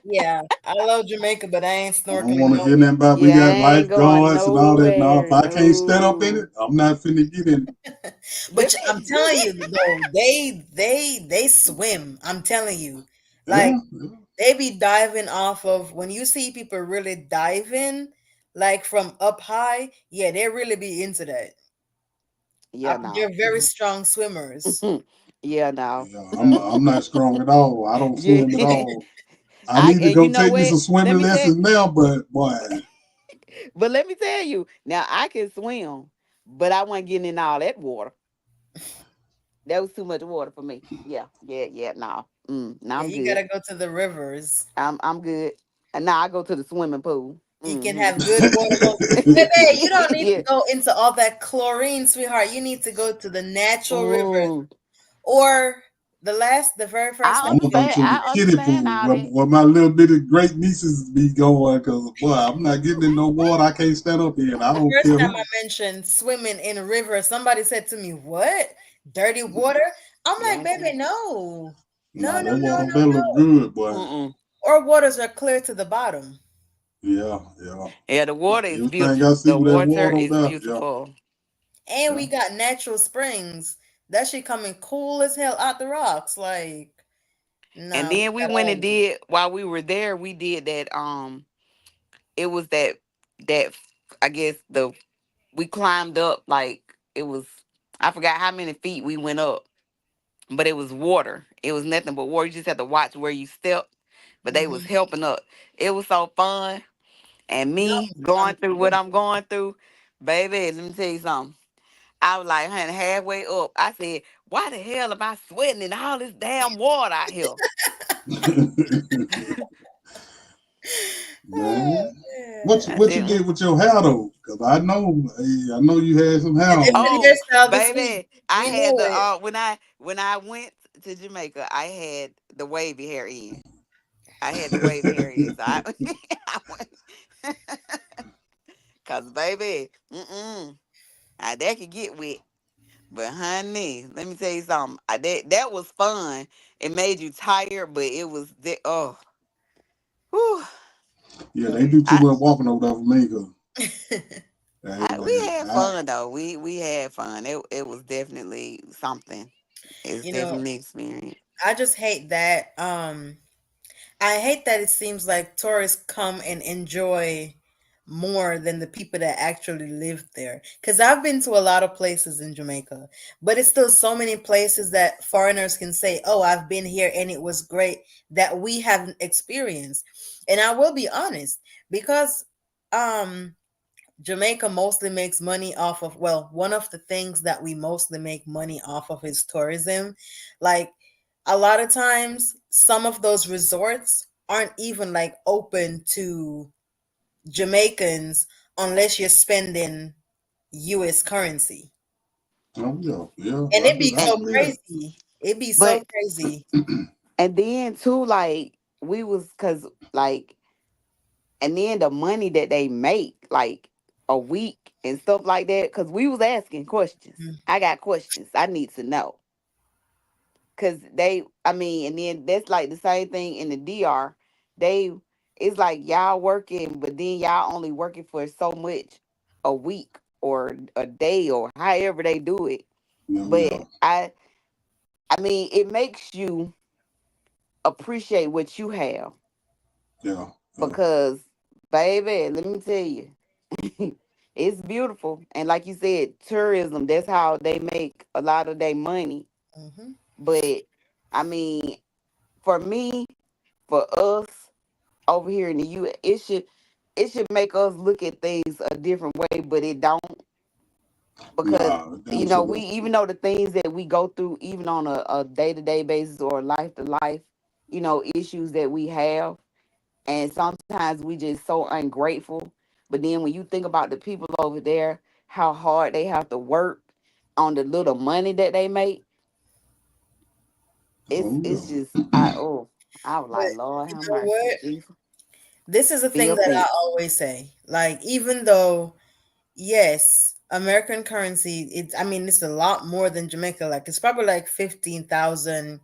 Speaker 3: yeah, I love Jamaica, but I ain't
Speaker 1: I don't
Speaker 3: snorkeling
Speaker 1: want to hear
Speaker 3: nowhere.
Speaker 1: nothing about we
Speaker 2: Yeah, I
Speaker 1: got
Speaker 2: ain't going
Speaker 1: lifeguards and all that. Now, if
Speaker 2: nowhere.
Speaker 1: I can't stand up in
Speaker 2: No.
Speaker 1: it, I'm not finna get in
Speaker 3: But
Speaker 2: But
Speaker 3: I'm telling you though, they swim. I'm telling you,
Speaker 1: it.
Speaker 3: like
Speaker 1: Yeah,
Speaker 3: they be diving off of when you see people really diving, like from up high. Yeah, they really be into that.
Speaker 2: yeah,
Speaker 3: They're
Speaker 2: no.
Speaker 3: very strong swimmers.
Speaker 2: Yeah, no.
Speaker 1: yeah. I'm not strong at all. I don't
Speaker 2: Yeah.
Speaker 1: swim at all. I
Speaker 2: I
Speaker 1: need to
Speaker 2: and you
Speaker 1: go
Speaker 2: know
Speaker 1: take me
Speaker 2: what?
Speaker 1: some
Speaker 2: Let
Speaker 1: swimming
Speaker 2: me tell
Speaker 1: lessons now, but boy,
Speaker 2: but let me tell you, now I can swim, but I wasn't getting in all that water. That was too much water for me. Yeah, yeah, yeah, no. No,
Speaker 3: Yeah,
Speaker 2: I'm
Speaker 3: you
Speaker 2: good.
Speaker 3: gotta go to the rivers.
Speaker 2: I'm good. And now I go to the swimming pool.
Speaker 3: You can
Speaker 2: Mm-hmm.
Speaker 3: have good water. Baby, you don't need to
Speaker 2: Yeah.
Speaker 3: go into all that chlorine, sweetheart. You need to go to the natural rivers.
Speaker 2: Ooh.
Speaker 3: Or the very first
Speaker 2: I
Speaker 3: time
Speaker 1: I'm gonna
Speaker 3: you
Speaker 1: go
Speaker 3: go.
Speaker 2: understand.
Speaker 1: to the
Speaker 2: I
Speaker 1: kiddie
Speaker 2: understand
Speaker 1: pool
Speaker 2: all that.
Speaker 1: where my little bitty great nieces be going. Cause boy, I'm not getting in no water. I can't stand up in. I
Speaker 3: The
Speaker 1: don't
Speaker 3: first
Speaker 1: care
Speaker 3: time
Speaker 1: who.
Speaker 3: I mentioned swimming in a river, somebody said to me, "What? Dirty water?" I'm like,
Speaker 2: Mm-mm.
Speaker 3: "Baby, no, no,
Speaker 1: Nah,
Speaker 3: no,
Speaker 1: that
Speaker 3: no,
Speaker 1: water
Speaker 3: no,
Speaker 1: better look
Speaker 3: no."
Speaker 1: good, boy.
Speaker 2: Mm-mm.
Speaker 3: Our waters are clear to the bottom,
Speaker 1: Yeah, yeah.
Speaker 2: Yeah, the water is
Speaker 1: Everything I
Speaker 2: beautiful.
Speaker 1: see
Speaker 2: The
Speaker 1: with that
Speaker 2: water
Speaker 1: water over
Speaker 2: is
Speaker 1: there, yeah,
Speaker 2: beautiful.
Speaker 3: and
Speaker 1: yeah.
Speaker 3: we got natural springs. That shit coming cool as hell out the rocks. Like,
Speaker 2: And
Speaker 3: nah, we
Speaker 2: then we
Speaker 3: got
Speaker 2: went
Speaker 3: all
Speaker 2: and
Speaker 3: that.
Speaker 2: did while we were there, we did that it was that I guess the we climbed up like it was I forgot how many feet we went up, but it was water. It was nothing but water. You just had to watch where you stepped, but they was
Speaker 3: Hmm.
Speaker 2: helping up. It was so fun. And
Speaker 3: No,
Speaker 2: me going
Speaker 3: sounds
Speaker 2: through what I'm
Speaker 3: beautiful.
Speaker 2: going through, baby, let me tell you something. I was like, honey, halfway up, I said, why the hell am I sweating in all this damn water out here?
Speaker 1: Man,
Speaker 3: Yeah.
Speaker 2: I
Speaker 1: what you
Speaker 2: said,
Speaker 1: did with your hair though? Cause I know you had some hair
Speaker 3: A
Speaker 1: on.
Speaker 3: different
Speaker 2: oh,
Speaker 3: hairstyle this week.
Speaker 2: baby, I
Speaker 3: We
Speaker 2: had
Speaker 3: knew
Speaker 2: the
Speaker 3: it.
Speaker 2: when I went to Jamaica, I had the wavy hair in. I had the wavy hair in, so I, I went, cause baby, that could get wet. But honey, let me tell you something. That was fun. It made you tired, but it was oh, whew.
Speaker 1: Yeah,
Speaker 3: Oh
Speaker 1: they do too
Speaker 2: I,
Speaker 1: much walking over there for me. Cause
Speaker 3: yeah.
Speaker 2: we had
Speaker 1: I,
Speaker 2: fun though. We had fun. It was definitely something. It's
Speaker 3: You know,
Speaker 2: definitely an experience.
Speaker 3: I just hate that. I hate that it seems like tourists come and enjoy more than the people that actually live there. Because I've been to a lot of places in Jamaica, but it's still so many places that foreigners can say, "Oh, I've been here and it was great," that we haven't experienced. And I will be honest, because um Jamaica mostly makes money off of, well, one of the things that we mostly make money off of is tourism. Like a lot of times, some of those resorts aren't even like open to Jamaicans unless you're spending US currency.
Speaker 1: oh yeah, yeah,
Speaker 3: And
Speaker 1: I
Speaker 3: it'd
Speaker 1: do.
Speaker 3: be
Speaker 1: I
Speaker 2: And
Speaker 3: so
Speaker 1: believe
Speaker 3: crazy. It'd be so
Speaker 2: but
Speaker 3: crazy.
Speaker 2: and then too, like we was cause like and then the money that they make, like a week and stuff like that, cause we was asking questions.
Speaker 3: Mm.
Speaker 2: I got questions. I need to know. Cause I mean, and then that's like the same thing in the DR. They it's like y'all working, but then y'all only working for so much a week or a day or however they do it.
Speaker 1: that. Yeah,
Speaker 2: But I mean, it makes you appreciate what you have.
Speaker 1: Yeah. Yeah.
Speaker 2: Because, baby, let me tell you, it's beautiful. And like you said, tourism, that's how they make a lot of their money.
Speaker 3: Hmm.
Speaker 2: But I mean, for me, for us over here in the U.S., it should make us look at things a different way, but it don't, because
Speaker 1: Nah, damn sure
Speaker 2: we,
Speaker 1: don't.
Speaker 2: even though the things that we go through, even on a day-to-day basis or life to life, issues that we have, and sometimes we just so ungrateful. But then when you think about the people over there, how hard they have to work on the little money that they make,
Speaker 1: Oh
Speaker 2: it's just,
Speaker 1: yeah.
Speaker 2: I was
Speaker 3: But
Speaker 2: like, Lord
Speaker 3: you
Speaker 2: have
Speaker 3: know
Speaker 2: mercy,
Speaker 3: what?
Speaker 2: Jesus,
Speaker 3: This is a thing
Speaker 2: feel
Speaker 3: that I
Speaker 2: fit.
Speaker 3: always say. Like, even though, yes, American currency, I mean, it's a lot more than Jamaica. Like, it's probably like 15,000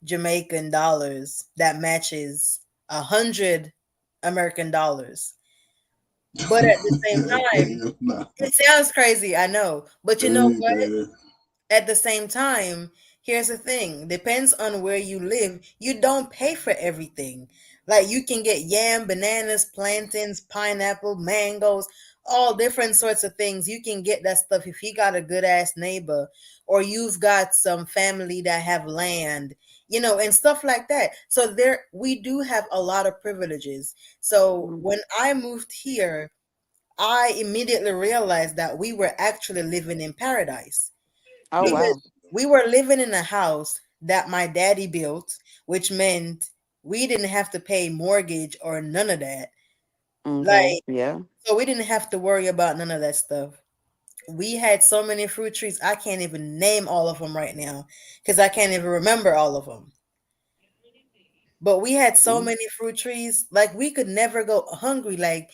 Speaker 3: Jamaican dollars that matches 100 American dollars. But at the same time,
Speaker 1: Hell nah.
Speaker 3: it sounds crazy, I know. But you know
Speaker 1: Hey
Speaker 3: what?
Speaker 1: man.
Speaker 3: At the same time, here's the thing, depends on where you live. You don't pay for everything. Like, you can get yam, bananas, plantains, pineapple, mangoes, all different sorts of things. You can get that stuff if you got a good ass neighbor, or you've got some family that have land, and stuff like that. So there, we do have a lot of privileges. So
Speaker 2: Mm.
Speaker 3: when I moved here, I immediately realized that we were actually living in paradise,
Speaker 2: Oh
Speaker 1: Yeah.
Speaker 3: because
Speaker 2: wow.
Speaker 3: we were living in a house that my daddy built, which meant we didn't have to pay mortgage or none of that.
Speaker 2: Okay.
Speaker 3: Like,
Speaker 2: Yeah.
Speaker 3: so we didn't have to worry about none of that stuff. We had so many fruit trees, I can't even name all of them right now because I can't even remember all of them. But we had so
Speaker 2: Mm.
Speaker 3: many fruit trees, like we could never go hungry. Like,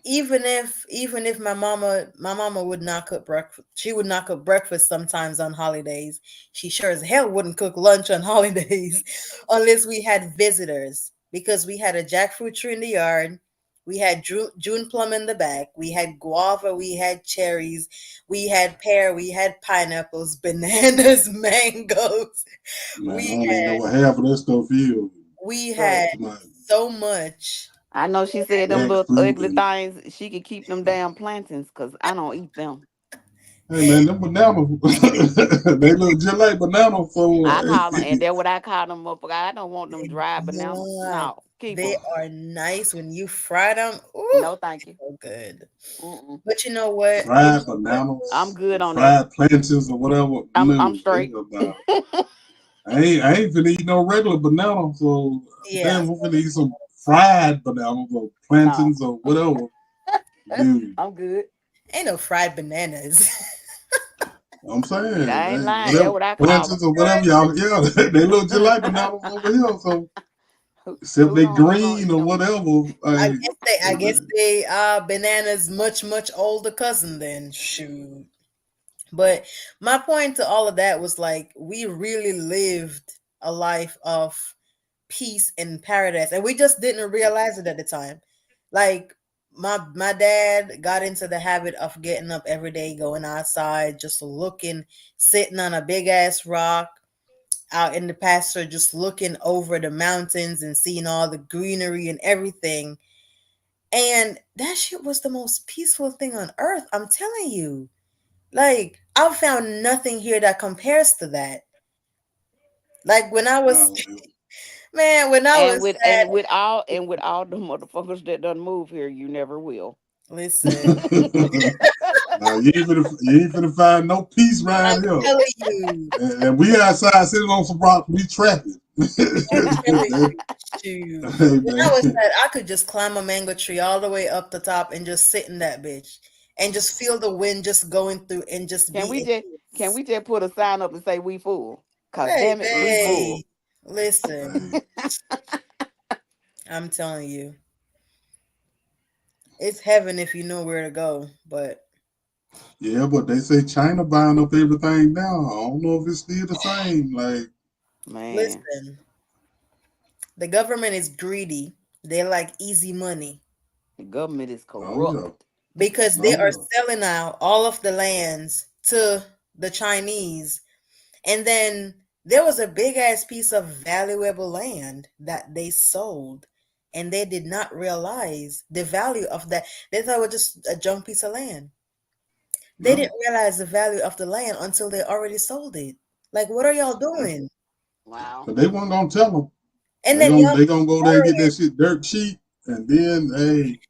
Speaker 3: even if my mama would not cook breakfast, she would not cook breakfast sometimes on holidays. She sure as hell wouldn't cook lunch on holidays unless we had visitors, because we had a jackfruit tree in the yard. We had June plum in the back. We had guava. We had cherries. We had pear. We had pineapples, bananas, mangoes.
Speaker 1: Man, I
Speaker 3: We
Speaker 1: don't even know
Speaker 3: had
Speaker 1: what half of that stuff is.
Speaker 3: we had
Speaker 2: Right.
Speaker 1: To my
Speaker 3: so much.
Speaker 2: I know she said them little
Speaker 1: jackfruit
Speaker 2: ugly
Speaker 1: and
Speaker 2: things. She could keep them damn plantains because I don't eat them.
Speaker 1: hey man, them bananas they look just like banana so
Speaker 2: I call them, and that's what I call them up. I don't want them dry bananas.
Speaker 3: God,
Speaker 2: No, keep
Speaker 3: they
Speaker 2: them.
Speaker 3: are nice when you fry them. Ooh,
Speaker 2: No, thank you.
Speaker 3: so good.
Speaker 2: Mm-mm.
Speaker 3: But you know what? You
Speaker 1: fried
Speaker 3: know what?
Speaker 2: I'm
Speaker 1: bananas
Speaker 2: good
Speaker 1: or
Speaker 2: on that.
Speaker 1: fried plantains or whatever.
Speaker 2: I'm
Speaker 1: No,
Speaker 2: straight.
Speaker 1: hell no. I ain't finna eat no regular banana, so
Speaker 3: Yeah,
Speaker 1: damn, I'm finna eat some fried bananas or
Speaker 2: No,
Speaker 1: plantains or whatever. Dude,
Speaker 2: I'm good.
Speaker 3: ain't no fried bananas.
Speaker 1: I'm saying,
Speaker 2: I ain't
Speaker 1: hey,
Speaker 2: lying. That's
Speaker 1: whatever
Speaker 2: what I call them.
Speaker 1: plantains or whatever y'all, yeah, they look just like bananas over here. So except
Speaker 2: Who
Speaker 1: they
Speaker 2: don't
Speaker 1: green
Speaker 2: eat
Speaker 1: or
Speaker 2: them?
Speaker 1: whatever.
Speaker 3: I
Speaker 1: Hey,
Speaker 3: guess they are bananas much older cousin then. Shoot. But my point to all of that was, like, we really lived a life of peace and paradise, and we just didn't realize it at the time. Like, my dad got into the habit of getting up every day, going outside, just looking, sitting on a big ass rock out in the pasture, just looking over the mountains and seeing all the greenery and everything. And that shit was the most peaceful thing on earth, I'm telling you. Like, I've found nothing here that compares to that. Like, when I was,
Speaker 1: wow,
Speaker 3: man, when I
Speaker 2: And
Speaker 3: was
Speaker 2: with
Speaker 3: sad,
Speaker 2: all the motherfuckers that done move here, you never will.
Speaker 3: listen,
Speaker 1: nah, you ain't finna find no peace
Speaker 3: I'm
Speaker 1: right here.
Speaker 3: telling you,
Speaker 1: And we outside sitting on some rocks, we trapping.
Speaker 3: I'm telling
Speaker 1: That-
Speaker 3: you, shoot.
Speaker 1: hey
Speaker 3: When I was
Speaker 1: man,
Speaker 3: sad, I could just climb a mango tree all the way up the top and just sit in that bitch and just feel the wind just going through and just
Speaker 2: can
Speaker 3: be
Speaker 2: we
Speaker 3: at
Speaker 2: just can
Speaker 3: peace.
Speaker 2: we just put a sign up and say we full? Cause damn it, we full.
Speaker 3: Baby, listen,
Speaker 1: hey,
Speaker 3: I'm telling you, it's heaven if you know where to go. But
Speaker 1: yeah, but they say China buying up everything now. I don't know if it's still the same. Like,
Speaker 2: Man,
Speaker 3: listen, the government is greedy. They like easy money
Speaker 2: the government is
Speaker 1: oh yeah,
Speaker 2: corrupt.
Speaker 3: because they
Speaker 1: oh
Speaker 3: are
Speaker 1: yeah,
Speaker 3: selling out all of the lands to the Chinese. And then There was a big ass piece of valuable land that they sold, and they did not realize the value of that. They thought it was just a junk piece of land. They
Speaker 1: No,
Speaker 3: didn't realize the value of the land until they already sold it. Like, what are y'all
Speaker 1: yeah.
Speaker 3: doing?
Speaker 2: Wow.
Speaker 1: But they weren't gonna tell them.
Speaker 3: And then y'all
Speaker 1: They
Speaker 3: keep
Speaker 1: gonna go there and get that
Speaker 3: borrowing.
Speaker 1: shit dirt cheap, and then hey,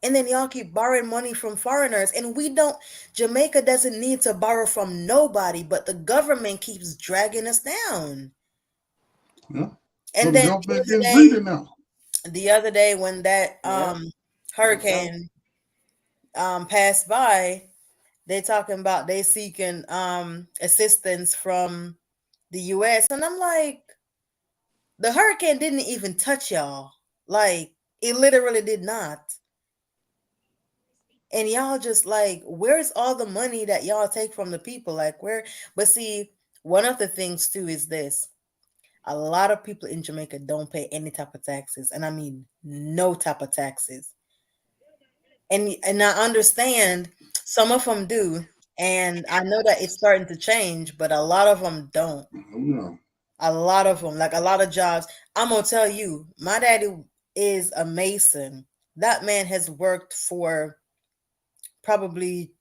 Speaker 3: And then y'all keep borrowing money from foreigners, and we don't. Jamaica doesn't need to borrow from nobody, but the government keeps dragging us down.
Speaker 1: yeah. So
Speaker 3: And
Speaker 1: the
Speaker 3: then
Speaker 1: government getting greedy now.
Speaker 3: the other day when that
Speaker 2: Yep. Yep.
Speaker 3: hurricane passed by, they talking about they seeking assistance from the US, and I'm like, the hurricane didn't even touch y'all. Like, it literally did not. And y'all just like, where's all the money that y'all take from the people? Like, where? But see, one of the things too is this: a lot of people in Jamaica don't pay any type of taxes, and I mean no type of taxes. And I understand some of them do, and I know that it's starting to change, but a lot of them don't.
Speaker 1: Oh, yeah.
Speaker 3: A lot of them, like a lot of jobs. I'm gonna tell you, my daddy is a mason. That man has worked for probably,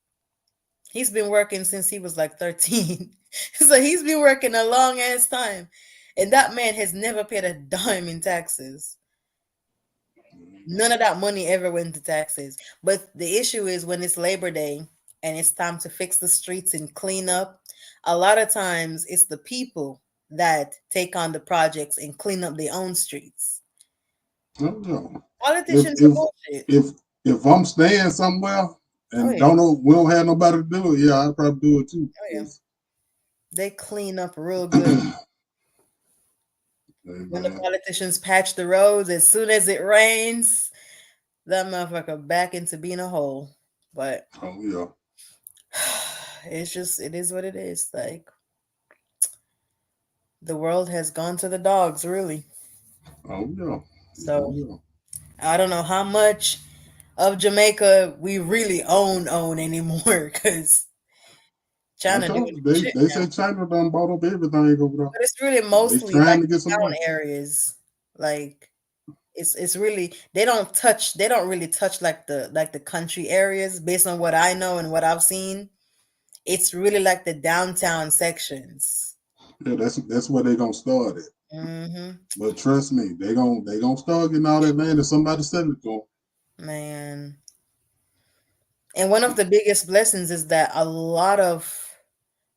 Speaker 3: he's been working since he was like 13. So he's been working a long ass time. And that man has never paid a dime in taxes. None of that money ever went to taxes. But the issue is when it's Labor Day and it's time to fix the streets and clean up, a lot of times it's the people that take on the projects and clean up their own streets.
Speaker 1: Oh, yeah. If
Speaker 3: Politicians are
Speaker 1: if
Speaker 3: bullshit.
Speaker 1: if if I'm staying somewhere
Speaker 3: Oh
Speaker 1: and
Speaker 3: yeah.
Speaker 1: don't know we don't have nobody to do it, yeah, I'd probably do it too.
Speaker 3: Oh yeah.
Speaker 1: 'Cause,
Speaker 3: They clean up real good.
Speaker 1: hey
Speaker 3: When the
Speaker 1: man,
Speaker 3: politicians patch the roads, as soon as it rains, that motherfucker back into being a hole. But
Speaker 1: oh yeah,
Speaker 3: it's just, it is what it is. Like, the world has gone to the dogs, really.
Speaker 1: oh yeah, oh
Speaker 3: So
Speaker 1: yeah.
Speaker 3: I don't know how much of Jamaica we really own anymore, because
Speaker 1: I
Speaker 3: China doing
Speaker 1: told you
Speaker 3: shit
Speaker 1: they
Speaker 3: now.
Speaker 1: say China done bought up everything over there.
Speaker 3: But it's really
Speaker 1: They
Speaker 3: mostly like
Speaker 1: trying to get some
Speaker 3: town
Speaker 1: money.
Speaker 3: areas. Like, it's really, they don't really touch like the country areas based on what I know and what I've seen. It's really like the downtown sections.
Speaker 1: Yeah, that's where they gonna start it.
Speaker 3: Hmm.
Speaker 1: But trust me, they gonna start getting all that land if somebody sell it to them.
Speaker 3: Man. And one of the biggest blessings is that a lot of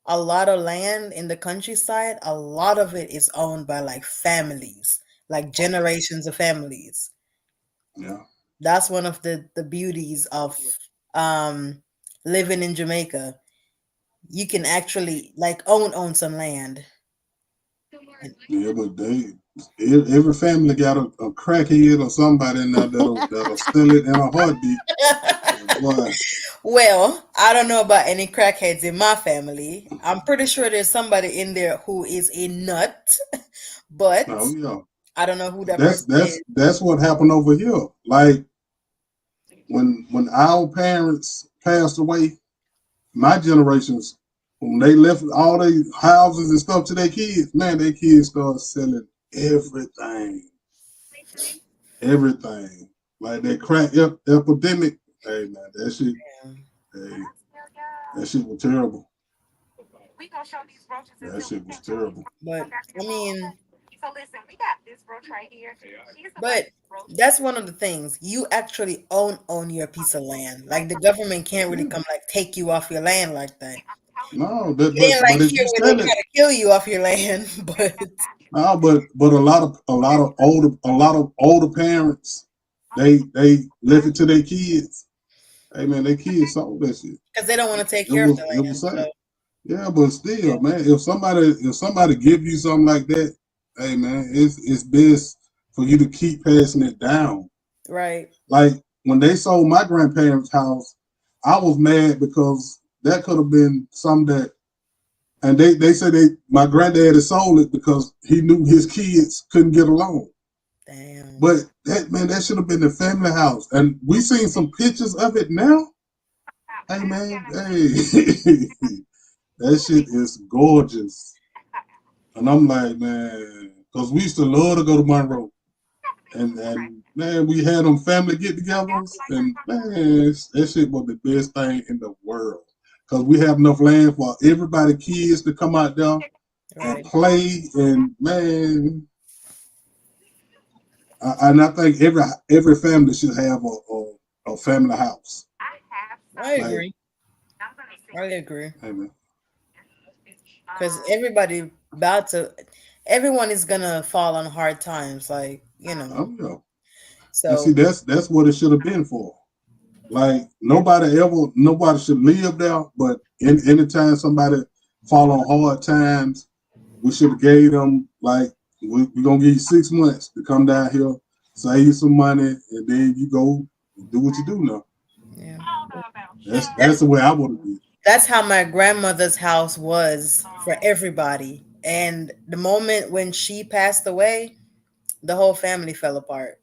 Speaker 3: land in the countryside, a lot of it is owned by like families, like generations of families.
Speaker 1: Yeah,
Speaker 3: That's one of the beauties of um living in Jamaica. You can actually like own some land. And
Speaker 1: yeah, but every family got a crackhead or somebody in there that'll sell it in a heartbeat. And boy,
Speaker 3: well, I don't know about any crackheads in my family. I'm pretty sure there's somebody in there who is a nut, but
Speaker 1: oh yeah,
Speaker 3: I don't know who that person is.
Speaker 1: that's what happened over here. Like when our parents passed away, my generations, when they left all their houses and stuff to their kids, man, their kids started selling everything, everything. Like that crack epidemic. Hey man, hey, that shit was terrible. That shit was terrible.
Speaker 3: But I mean, but that's one of the things. You actually own your piece of land. Like, the government can't really
Speaker 1: Yeah.
Speaker 3: come like take you off your land like that.
Speaker 1: No,
Speaker 3: It ain't like
Speaker 1: but if
Speaker 3: here
Speaker 1: you
Speaker 3: where they
Speaker 1: sell it,
Speaker 3: try to kill you off your land, but
Speaker 1: no, but a lot of older parents, they left it to their kids. Hey man, their kids sold that shit.
Speaker 3: because they don't want to take care of the
Speaker 1: It was
Speaker 3: land.
Speaker 1: sad.
Speaker 3: So
Speaker 1: Yeah, but still, man, if somebody give you something like that, hey man, it's best for you to keep passing it down.
Speaker 3: right,
Speaker 1: Like when they sold my grandparents' house, I was mad because that could have been some that, and they said my granddad had sold it because he knew his kids couldn't get along.
Speaker 3: damn.
Speaker 1: But that man, that should have been the family house, and we seen some pictures of it now. Hey man, hey, that shit is gorgeous. And I'm like, man, because we used to love to go to Monroe. And man, we had them family get-togethers, and man, that shit was the best thing in the world. Because we have enough land for everybody, kids to come out there and
Speaker 3: Right.
Speaker 1: play. And man, and I think every family should have a family house.
Speaker 3: I
Speaker 1: Like,
Speaker 3: agree. I agree.
Speaker 1: hey man,
Speaker 3: Because everyone is gonna fall on hard times, like,
Speaker 1: oh yeah. And see,
Speaker 3: So,
Speaker 1: that's what it should have been for. Like nobody should live there, but anytime somebody fall on hard times, we should have gave them like we gonna give you 6 months to come down here, save you some money, and then you go do what you do now.
Speaker 3: yeah.
Speaker 1: That's
Speaker 3: That's
Speaker 1: the way I would have did.
Speaker 3: that's how my grandmother's house was for everybody. And the moment when she passed away, the whole family fell apart.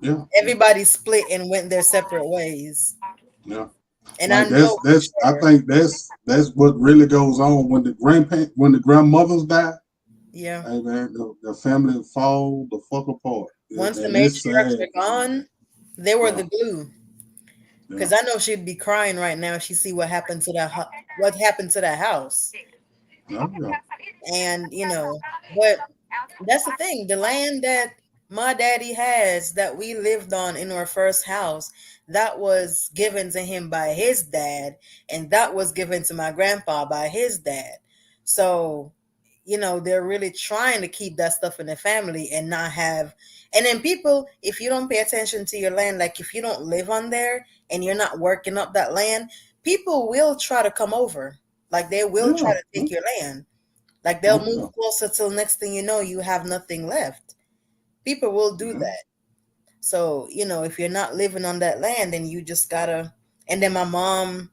Speaker 1: Yeah, yeah,
Speaker 3: Everybody split and went their separate ways.
Speaker 1: yeah.
Speaker 3: And I
Speaker 1: Like
Speaker 3: know for
Speaker 1: that's I
Speaker 3: sure.
Speaker 1: think that's what really goes on when the grandmothers die.
Speaker 3: Yeah.
Speaker 1: Hey man, the family fall the fuck apart,
Speaker 3: Once the
Speaker 1: and it's
Speaker 3: matriarchs
Speaker 1: sad.
Speaker 3: were gone, they were
Speaker 1: Yeah,
Speaker 3: the glue.
Speaker 1: yeah,
Speaker 3: Because I know she'd be crying right now if she see what happened to that house.
Speaker 1: yeah, yeah.
Speaker 3: And but that's the thing. The land that my daddy has that we lived on in our first house, that was given to him by his dad, and that was given to my grandpa by his dad. So, they're really trying to keep that stuff in the family and not have. And then people, if you don't pay attention to your land, like if you don't live on there and you're not working up that land, people will try to come over. Like they will try
Speaker 1: Yeah,
Speaker 3: to take your land. Like they'll
Speaker 1: oh
Speaker 3: move
Speaker 1: yeah,
Speaker 3: closer till next thing you know, you have nothing left. People will do
Speaker 1: yeah,
Speaker 3: that. So, if you're not living on that land, then you just gotta. And then my mom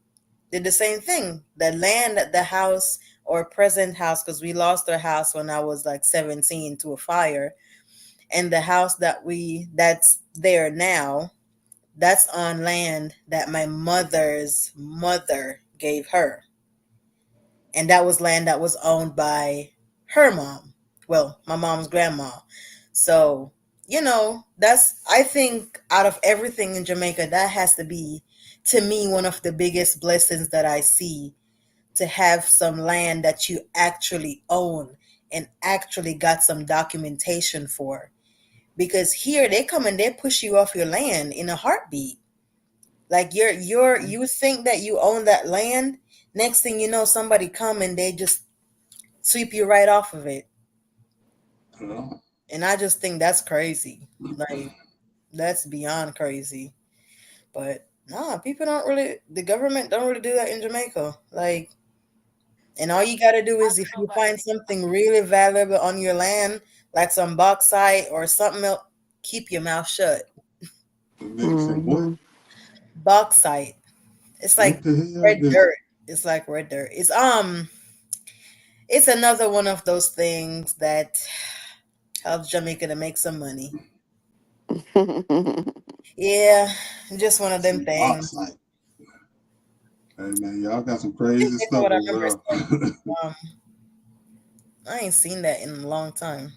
Speaker 3: did the same thing. The land at the house or present house, because we lost our house when I was like 17 to a fire. And the house that's there now, that's on land that my mother's mother gave her. And that was land that was owned by her mom. Well, my mom's grandma. So, that's, I think, out of everything in Jamaica, that has to be, to me, one of the biggest blessings that I see, to have some land that you actually own and actually got some documentation for. Because here they come and they push you off your land in a heartbeat. Like you think that you own that land, next thing you know, somebody come and they just sweep you right off of it.
Speaker 1: yeah.
Speaker 3: And I just think that's crazy. Like that's beyond crazy. But nah, people don't really, the government don't really do that in Jamaica. Like, and all you gotta do is if you find something really valuable on your land, like some bauxite or something else, keep your mouth shut.
Speaker 1: From what?
Speaker 2: Hmm.
Speaker 3: Bauxite. It's like
Speaker 1: What the hell
Speaker 3: red
Speaker 1: is
Speaker 3: dirt. It's like red dirt. It's another one of those things that helps Jamaica to make some money. Yeah, just one of them
Speaker 1: some
Speaker 3: things.
Speaker 1: bauxite? Hey man, y'all got some
Speaker 3: I think
Speaker 1: crazy
Speaker 3: Jamaica
Speaker 1: stuff
Speaker 3: would remember
Speaker 1: over
Speaker 3: some.
Speaker 1: there.
Speaker 3: Um, I ain't seen that in a long time.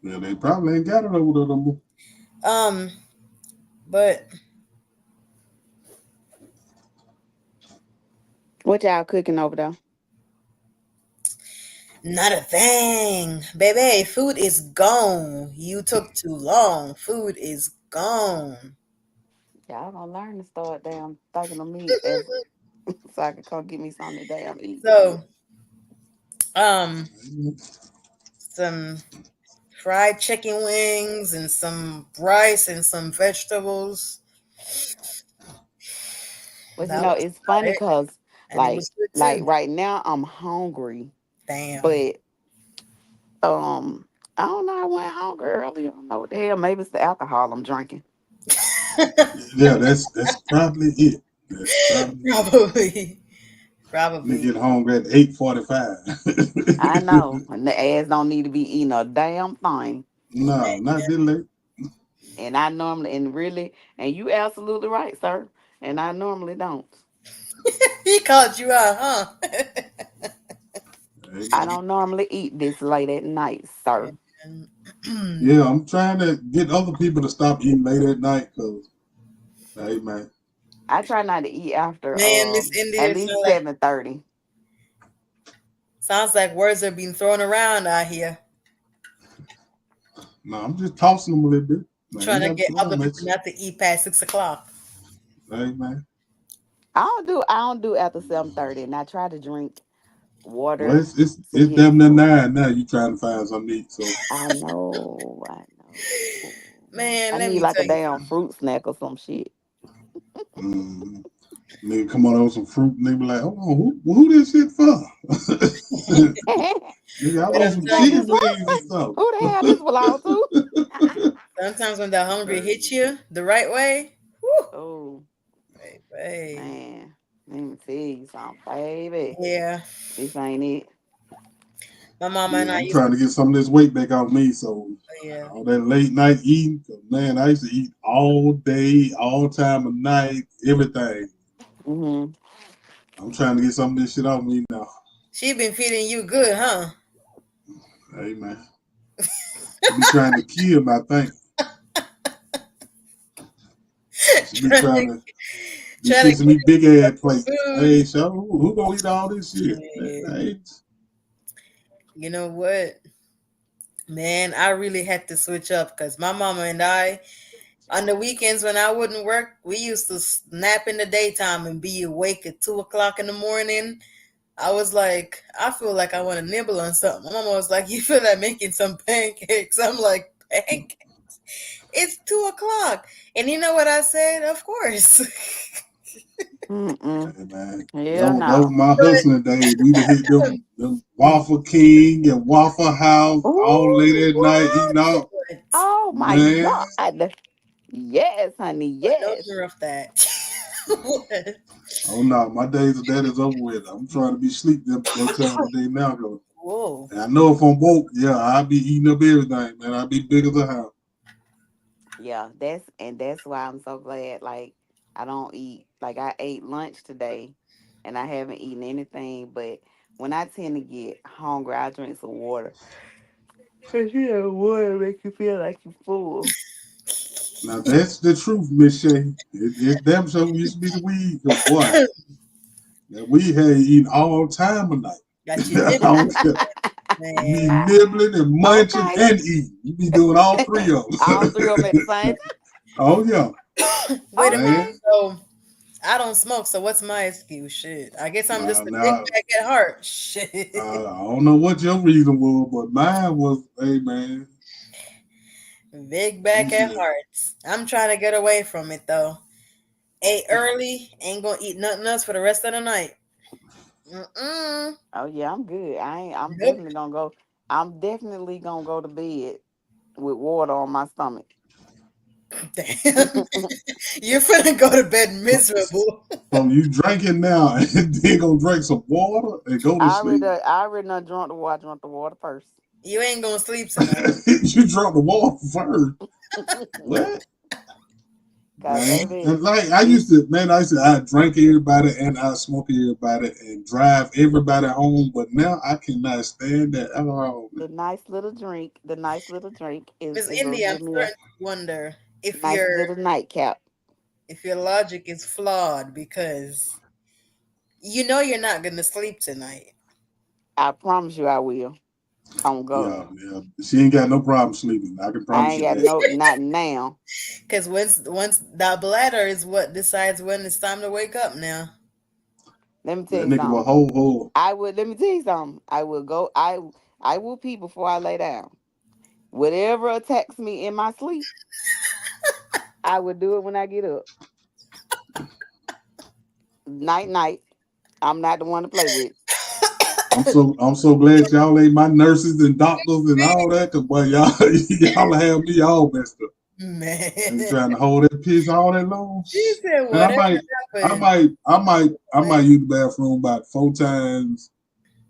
Speaker 1: Yeah, they probably ain't got it over there no more.
Speaker 3: Um, but
Speaker 2: What y'all cooking over there?
Speaker 3: not a thing, baby. Food is gone. You took too long. Food is gone.
Speaker 2: Y'all gonna learn to start damn thinking of me as so I can come get me something to damn eat.
Speaker 3: So, um, some fried chicken wings and some rice and some vegetables.
Speaker 2: But
Speaker 3: That was
Speaker 2: it's
Speaker 3: about
Speaker 2: funny
Speaker 3: it,
Speaker 2: because
Speaker 3: and it was good
Speaker 2: like
Speaker 3: too.
Speaker 2: right now I'm hungry,
Speaker 3: Damn.
Speaker 2: but I don't know. I went hungry earlier. I don't know what the hell. Maybe it's the alcohol I'm drinking.
Speaker 1: Yeah, that's probably it. That's probably it.
Speaker 3: Probably.
Speaker 1: They
Speaker 3: Probably.
Speaker 1: get home at 8:45.
Speaker 2: I know, and the ass don't need to be eating a damn thing.
Speaker 1: No, not that late.
Speaker 2: And I normally and really and you absolutely right, sir. And I normally don't.
Speaker 3: He called you out, huh?
Speaker 2: I
Speaker 1: Amen.
Speaker 2: don't normally eat this late at night, sir.
Speaker 3: And
Speaker 1: Yeah, I'm trying to get other people to stop eating late at night because, hey, man.
Speaker 2: I try not to eat after
Speaker 3: man, Miss
Speaker 2: at
Speaker 3: India
Speaker 2: least 7:30.
Speaker 3: sounds like words are being thrown around out here,
Speaker 1: No, I'm just tossing them a little bit. Man, ain't
Speaker 3: trying to
Speaker 1: nothing
Speaker 3: get
Speaker 1: wrong
Speaker 3: other
Speaker 1: with
Speaker 3: people
Speaker 1: you.
Speaker 3: not to eat past 6 o'clock.
Speaker 1: Hey, man.
Speaker 2: I don't do after 7:30, and I try to drink
Speaker 1: Well,
Speaker 2: water to
Speaker 1: it's
Speaker 2: get
Speaker 1: damn near
Speaker 2: full.
Speaker 1: 9 now. You trying to find something to eat. So,
Speaker 2: I know.
Speaker 3: Man,
Speaker 2: I
Speaker 3: let
Speaker 2: need
Speaker 3: me
Speaker 2: like
Speaker 3: tell
Speaker 2: a
Speaker 3: you
Speaker 2: damn
Speaker 3: something.
Speaker 2: fruit snack or some shit.
Speaker 1: mm, nigga come on over with some fruit and they be like, oh, who this shit for? Nigga, I
Speaker 3: But
Speaker 1: want
Speaker 3: I'm
Speaker 1: some
Speaker 3: telling you,
Speaker 1: chicken wings or something.
Speaker 2: Who the hell this belong to?
Speaker 3: sometimes when the hungry
Speaker 1: Hey,
Speaker 3: hits you the right way, whew,
Speaker 2: Oh
Speaker 3: baby.
Speaker 2: man, let me tell you something, baby.
Speaker 3: Yeah,
Speaker 2: This ain't it.
Speaker 3: my mama and
Speaker 1: yeah,
Speaker 3: I
Speaker 1: I'm
Speaker 3: used
Speaker 1: trying
Speaker 3: to.
Speaker 1: to get some of this weight back off me. So,
Speaker 3: Yeah,
Speaker 1: all that late night eating, 'cause, man, I used to eat all day, all time of night, everything.
Speaker 2: Hmm.
Speaker 1: I'm trying to get some of this shit off me now.
Speaker 3: she been feeding you good, huh?
Speaker 1: Hey, man. She be trying to kill me, I think. She be
Speaker 3: trying to
Speaker 1: trying to be
Speaker 3: trying to
Speaker 1: fixing
Speaker 3: give
Speaker 1: me big
Speaker 3: you
Speaker 1: ass
Speaker 3: some
Speaker 1: plates.
Speaker 3: food.
Speaker 1: Hey, so who gonna eat all this shit?
Speaker 3: Yeah.
Speaker 1: Hey,
Speaker 3: You know what, man? I really had to switch up because my mama and I, on the weekends when I wouldn't work, we used to nap in the daytime and be awake at 2 o'clock in the morning. I was like, I feel like I want to nibble on something. My mama was like, you feel like making some pancakes? I'm like, pancakes? It's 2 o'clock. And you know what I said? Of course.
Speaker 2: Mm-mm.
Speaker 1: hey man,
Speaker 2: Hell
Speaker 1: that was
Speaker 2: no.
Speaker 1: my hustling days. We would hit them Waffle King and Waffle House all late
Speaker 2: Ooh,
Speaker 1: at night eating
Speaker 2: what?
Speaker 1: out.
Speaker 3: But,
Speaker 2: Oh my
Speaker 1: Man,
Speaker 2: God. Yes, honey.
Speaker 3: but don't
Speaker 2: Yes.
Speaker 3: interrupt that. What?
Speaker 1: oh no, my days of that is over with. I'm trying to be sleep that time of day now. Though.
Speaker 3: Whoa.
Speaker 1: And I know if I'm woke, yeah, I'll be eating up everything, man. I'll be big as a house.
Speaker 2: Yeah, that's why I'm so glad. Like I don't eat. Like I ate lunch today, and I haven't eaten anything. But when I tend to get hungry, I drink some water. Cause you know water make you feel like you're full.
Speaker 1: Now that's the truth, Miss Shay. It damn sure used to be the weed, cause boy, that weed had you eating all time of night.
Speaker 3: Got you
Speaker 1: I
Speaker 3: nibbling,
Speaker 1: don't care. You be
Speaker 3: man.
Speaker 1: nibbling and munching
Speaker 2: Okay.
Speaker 1: and eating. You be doing all three of
Speaker 2: All three of them
Speaker 1: them.
Speaker 2: at the same time.
Speaker 1: oh yeah,
Speaker 3: Wait a minute.
Speaker 2: Okay.
Speaker 1: man.
Speaker 3: So I don't smoke. So what's my excuse? Shit. I guess I'm just a big
Speaker 1: Now
Speaker 3: back at heart. Shit.
Speaker 1: I don't know what your reason was, but mine was, hey man,
Speaker 3: Big
Speaker 1: let me
Speaker 3: back
Speaker 1: see
Speaker 3: at
Speaker 1: that.
Speaker 3: heart. I'm trying to get away from it though. Ate early. Ain't gonna eat nothing else for the rest of the night. Mm-mm.
Speaker 2: Oh yeah, I'm good. I ain't. I'm
Speaker 3: Nope.
Speaker 2: definitely gonna go. I'm definitely gonna go to bed with water on my stomach.
Speaker 3: Damn. You're finna go to bed
Speaker 1: So,
Speaker 3: miserable.
Speaker 1: so you drinking now and then go drink some water and go to sleep?
Speaker 2: I already done drunk the water. I drunk the water first.
Speaker 3: You ain't gonna sleep tonight.
Speaker 1: you drunk the water first. What?
Speaker 2: God,
Speaker 1: Man,
Speaker 2: baby,
Speaker 1: and like I
Speaker 2: this
Speaker 1: used to, man, I drink everybody and I smoke everybody and drive everybody home, but now I cannot stand that at all.
Speaker 2: the nice little drink. The nice little drink
Speaker 3: Miss
Speaker 2: is gonna
Speaker 3: India, I'm
Speaker 2: give me a
Speaker 3: starting to wonder
Speaker 2: nice little nightcap.
Speaker 3: if your logic is flawed because you know you're not gonna sleep tonight.
Speaker 2: I promise you, I will. On God,
Speaker 1: Yeah, yeah. She ain't got no problem sleeping. I can
Speaker 2: I
Speaker 1: promise
Speaker 2: ain't
Speaker 1: you
Speaker 2: got
Speaker 1: that.
Speaker 2: no not now.
Speaker 3: Because once that bladder is what decides when it's time to wake up now.
Speaker 2: Let me tell
Speaker 1: That
Speaker 2: you
Speaker 1: nigga will
Speaker 2: something.
Speaker 1: hold.
Speaker 2: I would. Let me tell you something. I will go. I will pee before I lay down. Whatever attacks me in my sleep, I would do it when I get up. Night, night. I'm not the one to play with.
Speaker 1: I'm so glad y'all ain't my nurses and doctors and all that, cause boy, y'all y'all have me all messed up.
Speaker 3: Man.
Speaker 1: And trying to hold that piss all that long.
Speaker 3: She said
Speaker 1: And
Speaker 3: whatever happened.
Speaker 1: I might use the bathroom about 4 times.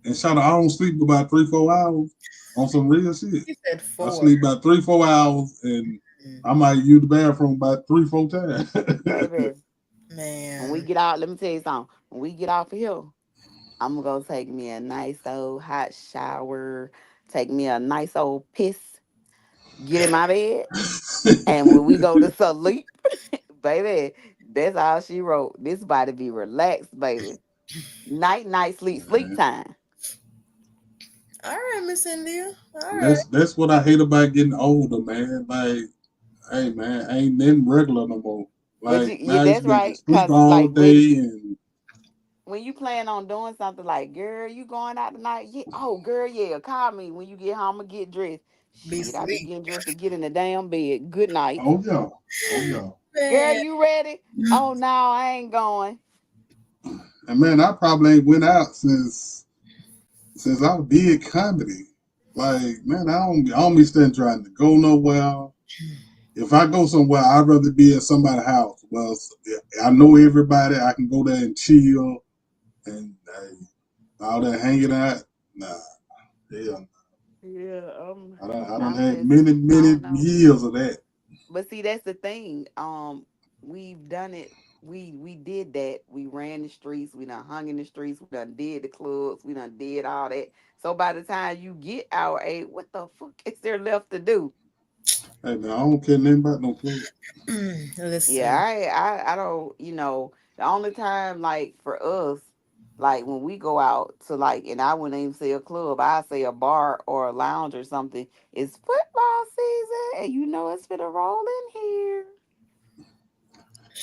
Speaker 1: And shout out, I don't sleep about 3-4 hours on some real shit.
Speaker 3: She said
Speaker 1: I
Speaker 3: four.
Speaker 1: sleep about 3-4 hours, and
Speaker 3: Mm,
Speaker 1: I might use the bathroom about 3-4 times.
Speaker 2: Baby, when we
Speaker 3: man.
Speaker 2: get out, let me tell you something. When we get off of here, I'm gonna go take me a nice old hot shower, take me a nice old piss, get in my bed, and when we go to sleep, baby, that's all she wrote. This body be relaxed, baby. Night, night, sleep, sleep
Speaker 1: Man,
Speaker 2: time.
Speaker 3: All right, Miss India. All right.
Speaker 1: that's what I hate about getting older, man. Like, hey man, ain't nothing regular no more.
Speaker 2: But
Speaker 1: Like
Speaker 2: yeah,
Speaker 1: now, I used
Speaker 2: that's
Speaker 1: to be able to
Speaker 2: right.
Speaker 1: sleep
Speaker 2: Cause
Speaker 1: all
Speaker 2: like
Speaker 1: day, and
Speaker 2: when you plan on doing something like, girl, you going out tonight? Yeah. Oh, girl, yeah. Call me when you get home and get dressed.
Speaker 3: Be
Speaker 2: Shit, I be
Speaker 3: sleep.
Speaker 2: getting dressed to get in the damn bed. Good night.
Speaker 1: oh yeah, oh yeah.
Speaker 2: Girl,
Speaker 3: Man.
Speaker 2: you ready? Oh no, I ain't going.
Speaker 1: And man, I probably ain't went out since I did comedy. Like, man, I don't be staying trying to go nowhere. If I go somewhere, I'd rather be at somebody's house. Well, I know everybody. I can go there and chill and all that hanging out. Nah, hell,
Speaker 2: Yeah,
Speaker 1: I don't
Speaker 2: I'm
Speaker 1: had
Speaker 2: just
Speaker 1: many
Speaker 2: I
Speaker 1: many
Speaker 2: don't know.
Speaker 1: years of that.
Speaker 2: But see, that's the thing. We've done it. We did that. We ran the streets. We done hung in the streets. We done did the clubs. We done did all that. So by the time you get our age, what the fuck is there left to do?
Speaker 1: Hey man, I don't care nothing about no club.
Speaker 2: Yeah,
Speaker 3: Listen.
Speaker 2: I don't. The only time like for us, like when we go out to like, and I wouldn't even say a club. I say a bar or a lounge or something. It's football season, and you know it's gonna roll in here.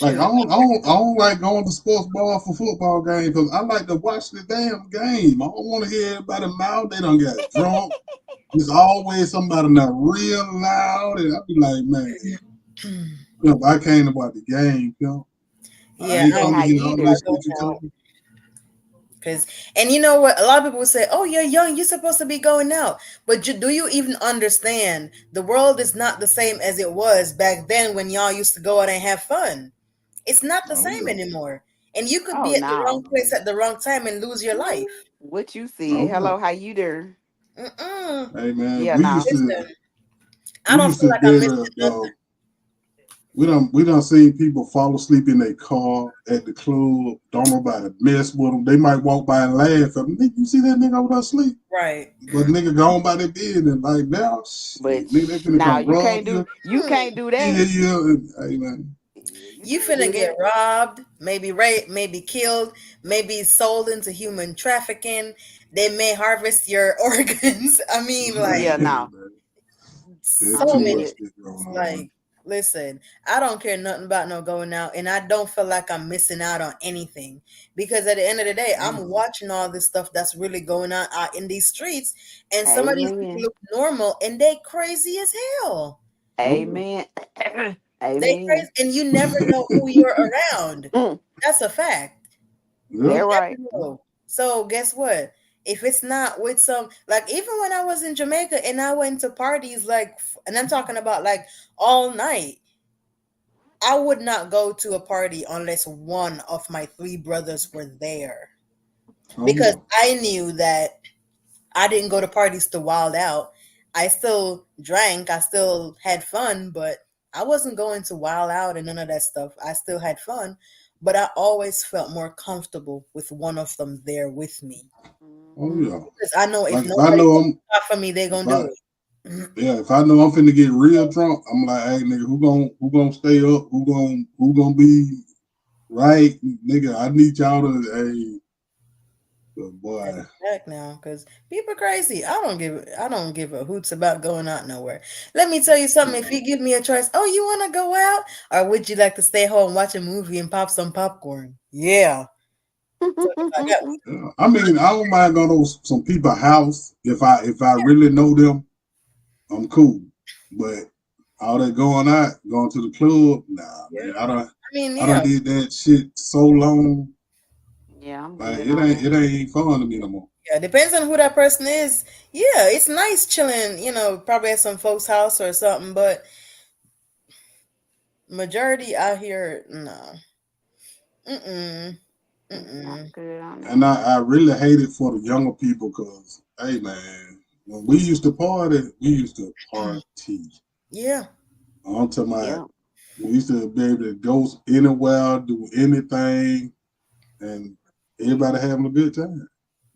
Speaker 1: Like
Speaker 3: Shoot.
Speaker 1: I don't like going to sports bar for football games because I like to watch the damn game. I don't want to hear everybody mouth. They don't get drunk. There's always somebody not real loud, and I be like, man, I came to watch the game. I
Speaker 3: Yeah,
Speaker 1: ain't
Speaker 3: I
Speaker 2: Say
Speaker 3: don't
Speaker 1: come to
Speaker 2: how
Speaker 1: hear
Speaker 2: you
Speaker 1: all
Speaker 3: about
Speaker 1: this
Speaker 2: do.
Speaker 1: shit you
Speaker 3: going out.
Speaker 1: talking.
Speaker 3: Cause, and you know what? A lot of people would say, "Oh, you're young. You're supposed to be going out." But do you even understand? The world is not the same as it was back then when y'all used to go out and have fun. It's not the
Speaker 1: Oh
Speaker 3: same
Speaker 1: yeah,
Speaker 3: anymore. And you could
Speaker 2: Oh
Speaker 3: be at the wrong
Speaker 2: no,
Speaker 3: place at the wrong time and lose your life.
Speaker 2: what you see?
Speaker 1: oh yeah.
Speaker 2: Hello, how you do?
Speaker 3: Mm-mm.
Speaker 1: Hey man,
Speaker 2: Yeah, no.
Speaker 3: Listen, I
Speaker 1: we
Speaker 3: don't
Speaker 1: used
Speaker 3: feel
Speaker 1: to
Speaker 3: like
Speaker 1: be
Speaker 3: I'm
Speaker 1: able
Speaker 3: missing
Speaker 1: to.
Speaker 3: nothing.
Speaker 1: We done seen people fall asleep in their car at the club. Don't nobody mess with them. They might walk by and laugh at them. Nigga, you see that nigga over there asleep?
Speaker 3: Right.
Speaker 1: But nigga gone by their business. Like now, shit,
Speaker 2: But
Speaker 1: nigga, they finna
Speaker 2: now
Speaker 1: come rob you.
Speaker 2: you
Speaker 3: Hmm.
Speaker 2: can't do
Speaker 1: Yeah,
Speaker 2: that.
Speaker 1: yeah. And, hey man,
Speaker 2: Yeah, you
Speaker 3: You
Speaker 2: can't
Speaker 3: finna
Speaker 2: do
Speaker 3: get
Speaker 2: that.
Speaker 3: robbed, maybe raped, maybe killed, maybe sold into human trafficking. They may harvest your organs. I mean,
Speaker 2: Yeah,
Speaker 3: like,
Speaker 1: hey
Speaker 2: no.
Speaker 1: man, there's
Speaker 3: so
Speaker 1: too
Speaker 2: I'm
Speaker 3: many
Speaker 1: much
Speaker 2: good.
Speaker 1: shit going
Speaker 3: things.
Speaker 1: on.
Speaker 3: Like, listen, I don't care nothing about no going out, and I don't feel like I'm missing out on anything because at the end of the day,
Speaker 1: Oh
Speaker 3: I'm
Speaker 1: no,
Speaker 3: watching all this stuff that's really going on out in these streets, and some of these people
Speaker 2: Amen.
Speaker 3: look normal and they crazy as hell.
Speaker 1: oh
Speaker 2: Amen.
Speaker 3: They
Speaker 2: Amen.
Speaker 3: crazy, and you never know who you're around.
Speaker 2: Mm,
Speaker 3: That's a fact.
Speaker 1: yeah,
Speaker 3: You
Speaker 2: they're right.
Speaker 3: never know. So guess what? If it's not with some, like, even when I was in Jamaica and I went to parties, like, and I'm talking about like all night, I would not go to a party unless one of my three brothers were there
Speaker 1: oh
Speaker 3: because
Speaker 1: yeah,
Speaker 3: I knew that I didn't go to parties to wild out. I still drank, I still had fun, but I wasn't going to wild out and none of that stuff. I still had fun, but I always felt more comfortable with one of them there with me
Speaker 1: oh
Speaker 2: Hmm.
Speaker 1: yeah.
Speaker 3: because I know if
Speaker 1: Like if I
Speaker 3: nobody
Speaker 1: know
Speaker 3: gonna
Speaker 1: I'm
Speaker 3: stop for me, they're
Speaker 1: if
Speaker 3: gonna
Speaker 1: I
Speaker 3: do it.
Speaker 1: yeah, if I know I'm finna get real drunk, I'm like, hey nigga, who gonna stay up? Who gonna be right, nigga? I need y'all to hey, but
Speaker 3: That's
Speaker 1: boy,
Speaker 3: a fact now, because people crazy. I don't give a hoots about going out nowhere. Let me tell you something. If
Speaker 1: uh,
Speaker 3: you give me a choice, oh, you want to go out, or would you like to stay home, watch a movie, and pop some popcorn? Yeah. So if I got
Speaker 1: yeah. I mean, I don't mind going to some people's house if I really know them. I'm cool, but all that going to the club, nah,
Speaker 3: yeah,
Speaker 1: man.
Speaker 3: I mean,
Speaker 1: I done
Speaker 3: yeah,
Speaker 1: did that shit so long.
Speaker 2: Yeah, I'm
Speaker 1: Like
Speaker 2: good on that.
Speaker 1: it ain't fun to me no more.
Speaker 3: yeah. Depends on who that person is. Yeah, it's nice chilling. Probably at some folks' house or something. But majority out here, no. Mm-mm.
Speaker 2: Yeah, I'm
Speaker 3: Mm-mm.
Speaker 2: good on
Speaker 1: And
Speaker 2: that.
Speaker 1: I really hate it for the younger people because, hey man, when we used to party, we used to party.
Speaker 3: Yeah.
Speaker 1: I'm talking about
Speaker 2: Yep.
Speaker 1: we used to be able to go anywhere, do anything, and everybody having a good time.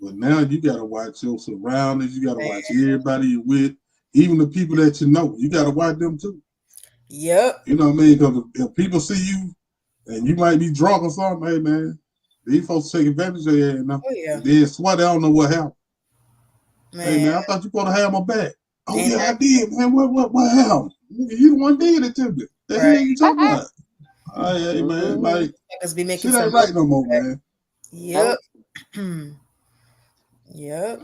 Speaker 1: But now you gotta watch your surroundings. You gotta
Speaker 3: Man.
Speaker 1: watch everybody you're with, even the people that you know. You gotta watch them too.
Speaker 3: Yep.
Speaker 1: You know what I mean? Because if people see you and you might be drunk or something, hey man, these folks take advantage of you now.
Speaker 3: Oh yeah.
Speaker 1: And then sweat, I don't know what happened. Hey
Speaker 3: Man.
Speaker 1: man, I thought you were gonna have my back. Oh
Speaker 3: And
Speaker 1: yeah, I did, man. What happened? You the one did it to me. The hell
Speaker 3: right.
Speaker 1: you talking about? Hey man,
Speaker 2: Hmm.
Speaker 1: like
Speaker 3: Suckers be making
Speaker 1: shit
Speaker 3: some
Speaker 1: ain't
Speaker 3: money.
Speaker 1: right no more, man.
Speaker 3: Yep.
Speaker 2: Nope.
Speaker 3: Yep.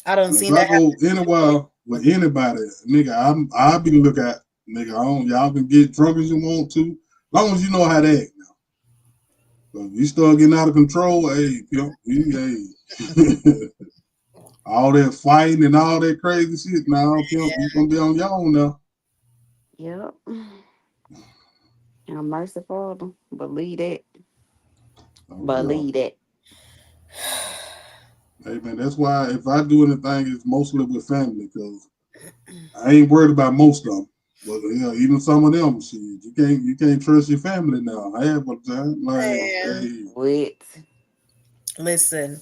Speaker 3: I don't
Speaker 1: If
Speaker 3: seen
Speaker 1: I
Speaker 3: that
Speaker 1: go
Speaker 3: happen.
Speaker 1: anywhere with anybody, nigga, I'll be the lookout. Nigga, y'all can get drunk as you want to, long as you know how to act. So if you start getting out of control, hey, pimp, hey, all that fighting and all that crazy shit. Now, pimp, you gonna be on your own now.
Speaker 2: Yep. I'm merciful. Believe that.
Speaker 1: Oh yeah.
Speaker 2: Believe that.
Speaker 1: Hey man, that's why if I do anything, it's mostly with family because I ain't worried about most of them. But yeah, even some of them, shit, you can't trust your family now. I have a time like,
Speaker 3: Man,
Speaker 1: hey,
Speaker 2: Wait.
Speaker 3: listen,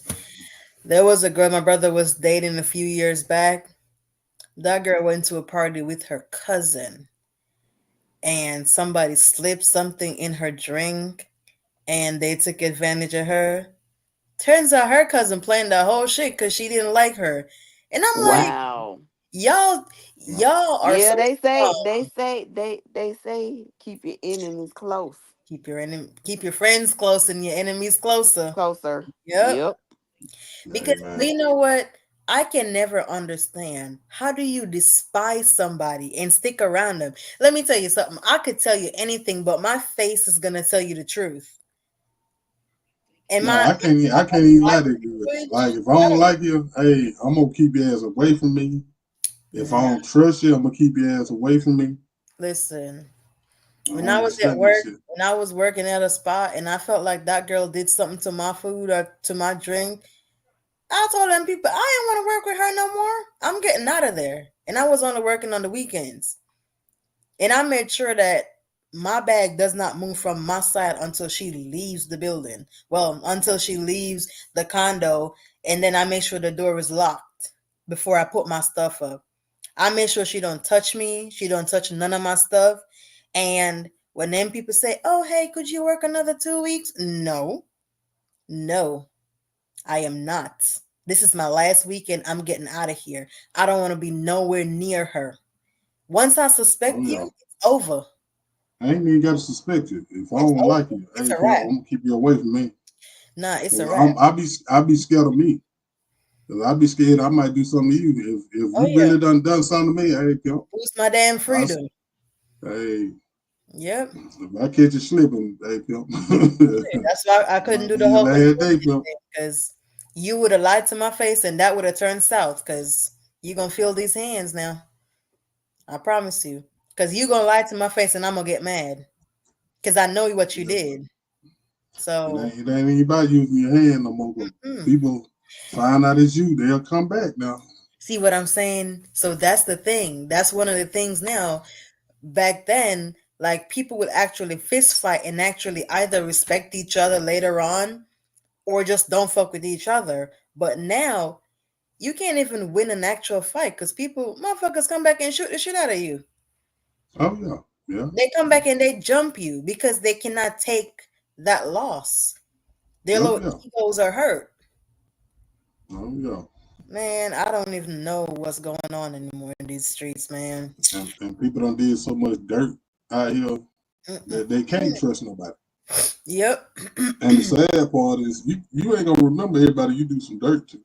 Speaker 3: there was a girl my brother was dating a few years back. That girl went to a party with her cousin, and somebody slipped something in her drink, and they took advantage of her. Turns out her cousin planned the whole shit because she didn't like her. And I'm like,
Speaker 2: Wow.
Speaker 3: y'all, y'all are
Speaker 2: Yeah,
Speaker 3: so
Speaker 2: they say,
Speaker 3: strong.
Speaker 2: they say keep your enemies close.
Speaker 3: Keep your friends close and your enemies closer.
Speaker 2: Closer.
Speaker 3: Yep.
Speaker 2: Yep.
Speaker 1: hey
Speaker 3: Because
Speaker 1: man,
Speaker 3: you know what? I can never understand how do you despise somebody and stick around them. Let me tell you something. I could tell you anything, but my face is gonna tell you the truth. And
Speaker 1: no,
Speaker 3: my
Speaker 1: I can't even lie to you. Like
Speaker 3: language,
Speaker 1: if I
Speaker 3: I
Speaker 1: don't
Speaker 3: don't
Speaker 1: like you, hey, I'm gonna keep your ass away from me. If I
Speaker 3: nah,
Speaker 1: don't trust you, I'm gonna keep your ass away from me.
Speaker 3: listen.
Speaker 1: I
Speaker 3: When
Speaker 1: don't
Speaker 3: I
Speaker 1: even
Speaker 3: was at
Speaker 1: study this
Speaker 3: work,
Speaker 1: shit.
Speaker 3: when I was working at a spot and I felt like that girl did something to my food or to my drink, I told them people I didn't want to work with her no more. I'm getting out of there. And I was only working on the weekends. And I made sure that my bag does not move from my side until she leaves the building. Well, until she leaves the condo, and then I make sure the door is locked before I put my stuff up. I make sure she don't touch me. She don't touch none of my stuff. And when them people say, "Oh, hey, could you work another 2 weeks?" No, no, I am not. This is my last weekend. I'm getting out of here. I don't want to be nowhere near her. Once I
Speaker 1: Oh
Speaker 3: suspect you,
Speaker 1: yeah,
Speaker 3: it's over.
Speaker 1: I ain't even gotta suspect you. If I
Speaker 3: It's
Speaker 1: don't like
Speaker 3: over.
Speaker 1: you,
Speaker 3: It's
Speaker 1: hey,
Speaker 3: a
Speaker 1: pimp,
Speaker 3: wrap.
Speaker 1: I'm gonna keep you away from me.
Speaker 3: Nah, it's a
Speaker 1: 'Cause
Speaker 3: wrap.
Speaker 1: I be scared of me. Cause I be scared I might do something to you. If
Speaker 3: Oh
Speaker 1: you
Speaker 3: yeah.
Speaker 1: really done something to me, hey, pimp,
Speaker 3: Lose my damn
Speaker 1: I,
Speaker 3: freedom.
Speaker 1: hey,
Speaker 3: Yep.
Speaker 1: if I catch you slipping, hey, pimp,
Speaker 3: That's why I couldn't
Speaker 1: might
Speaker 3: do
Speaker 1: be
Speaker 3: the
Speaker 1: your
Speaker 3: whole
Speaker 1: last
Speaker 3: control
Speaker 1: day, pimp.
Speaker 3: thing because you would have lied to my face and that would have turned south because you gonna feel these hands now. I promise you. Because you gonna lie to my face and I'm gonna get mad because I know what you
Speaker 1: Yeah.
Speaker 3: did. So
Speaker 1: It ain't even about using your hand no more. 'Cause
Speaker 3: mm.
Speaker 1: people find out it's you, they'll come back now.
Speaker 3: See what I'm saying? So that's the thing. That's one of the things now. Back then, like people would actually fist fight and actually either respect each other later on or just don't fuck with each other. But now you can't even win an actual fight because people, motherfuckers, come back and shoot the shit out of you.
Speaker 1: Oh yeah, yeah,
Speaker 3: They come back and they jump you because they cannot take that loss. Their
Speaker 1: oh
Speaker 3: little
Speaker 1: yeah,
Speaker 3: egos are hurt.
Speaker 1: oh yeah.
Speaker 3: Man, I don't even know what's going on anymore in these streets, man.
Speaker 1: And people done did so much dirt out here
Speaker 3: Mm-mm.
Speaker 1: that they can't trust nobody.
Speaker 3: Yep.
Speaker 1: And the sad part is you ain't gonna remember everybody you do some dirt to.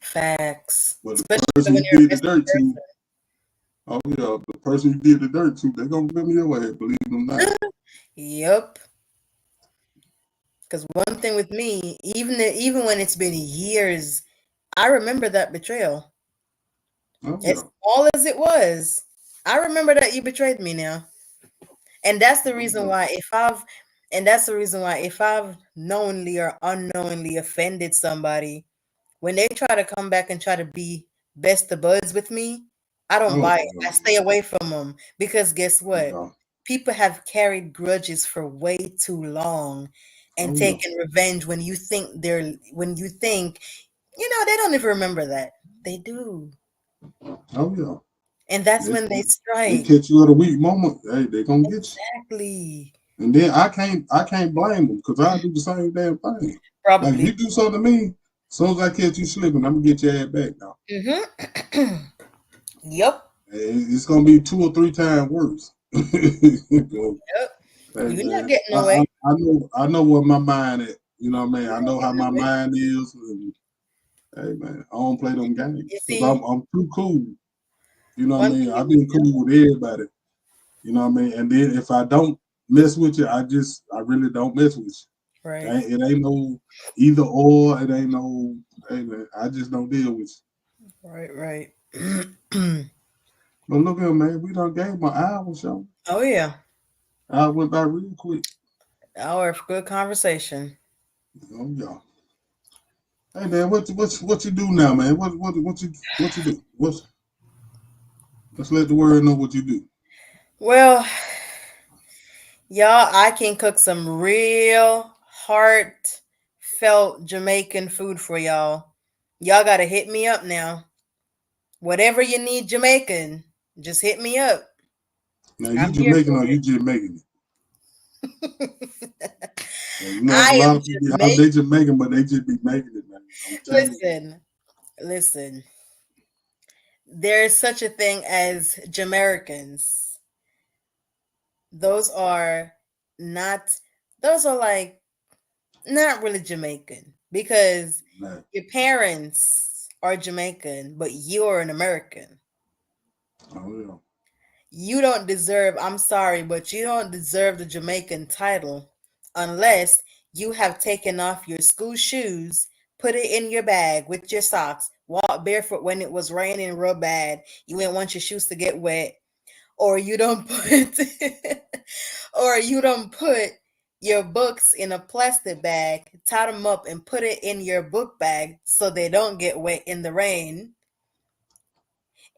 Speaker 3: Facts.
Speaker 1: But the
Speaker 3: Especially
Speaker 1: person
Speaker 3: when
Speaker 1: you
Speaker 3: you're a
Speaker 1: did the
Speaker 3: missing
Speaker 1: dirt to,
Speaker 3: person.
Speaker 1: oh yeah, the person you did the dirt to, they gonna remember your ass, believe it or not.
Speaker 3: Yep. Because one thing with me, even when it's been years, I remember that betrayal.
Speaker 1: Oh
Speaker 3: As
Speaker 1: yeah,
Speaker 3: small as it was, I remember that you betrayed me now. And that's the
Speaker 1: oh
Speaker 3: reason
Speaker 1: yeah,
Speaker 3: why if I've knowingly or unknowingly offended somebody, when they try to come back and try to be best of buds with me, I don't
Speaker 1: oh
Speaker 3: buy it. I
Speaker 1: hell
Speaker 3: stay away from them because guess what?
Speaker 1: no,
Speaker 3: People have carried grudges for way too long
Speaker 1: yeah,
Speaker 3: and
Speaker 1: oh yeah,
Speaker 3: taken revenge when you think They don't even remember that. They do.
Speaker 1: Oh yeah.
Speaker 3: And that's
Speaker 1: They,
Speaker 3: when they
Speaker 1: they
Speaker 3: strike.
Speaker 1: catch you at a weak moment. Hey, they gonna get you.
Speaker 3: Exactly.
Speaker 1: And then I can't blame them because I do the same damn thing. Like
Speaker 3: Probably.
Speaker 1: you do something to me, as soon as I catch you slipping, I'm gonna get your ass back now.
Speaker 3: Mm-hmm. Yep.
Speaker 1: It's gonna be 2 or 3 times worse.
Speaker 3: Yep.
Speaker 1: Hey
Speaker 3: You're not
Speaker 1: man,
Speaker 3: getting
Speaker 1: I,
Speaker 3: away.
Speaker 1: I I know where my mind at. You know what I mean?
Speaker 3: You're
Speaker 1: I
Speaker 3: not
Speaker 1: know how
Speaker 3: getting
Speaker 1: my
Speaker 3: away.
Speaker 1: mind is. And, hey man, I don't play them
Speaker 3: You
Speaker 1: games because I'm
Speaker 3: see,
Speaker 1: I'm too cool. You know what I
Speaker 3: one
Speaker 1: mean?
Speaker 3: thing
Speaker 1: I've
Speaker 3: you
Speaker 1: been
Speaker 3: need
Speaker 1: cool with everybody. You know what I mean? And then if I don't mess with you, I really don't mess with
Speaker 3: to know.
Speaker 1: you.
Speaker 3: Right.
Speaker 1: It ain't no either or. It ain't no. Hey man, I just don't deal with you.
Speaker 3: Right, right.
Speaker 1: But look here, man. We done gave my hour show.
Speaker 3: Oh yeah.
Speaker 1: I went by real quick.
Speaker 3: Hour of good conversation.
Speaker 1: Oh yeah. Hey man, what you do now, man? What you do? Let's let the world know what you do.
Speaker 3: Well, y'all, I can cook some real heartfelt Jamaican food for y'all. Y'all gotta hit me up now. Whatever you need Jamaican, just hit me up.
Speaker 1: Now you
Speaker 3: I'm here
Speaker 1: Jamaican
Speaker 3: for
Speaker 1: or you just making it?
Speaker 3: it.
Speaker 1: You know, there's a
Speaker 3: I
Speaker 1: lot
Speaker 3: am
Speaker 1: of people out
Speaker 3: Jamaican.
Speaker 1: there Jamaican, but they just be making it, man. I'm telling you.
Speaker 3: Listen, listen. There is such a thing as Jamaicans. Those are not, those are like not really Jamaican because
Speaker 1: Man,
Speaker 3: your parents are Jamaican, but you're an American.
Speaker 1: oh yeah.
Speaker 3: You don't deserve, I'm sorry, but you don't deserve the Jamaican title unless you have taken off your school shoes, put it in your bag with your socks, walk barefoot when it was raining real bad. You didn't want your shoes to get wet, or you don't put or you don't put your books in a plastic bag, tie them up and put it in your book bag so they don't get wet in the rain.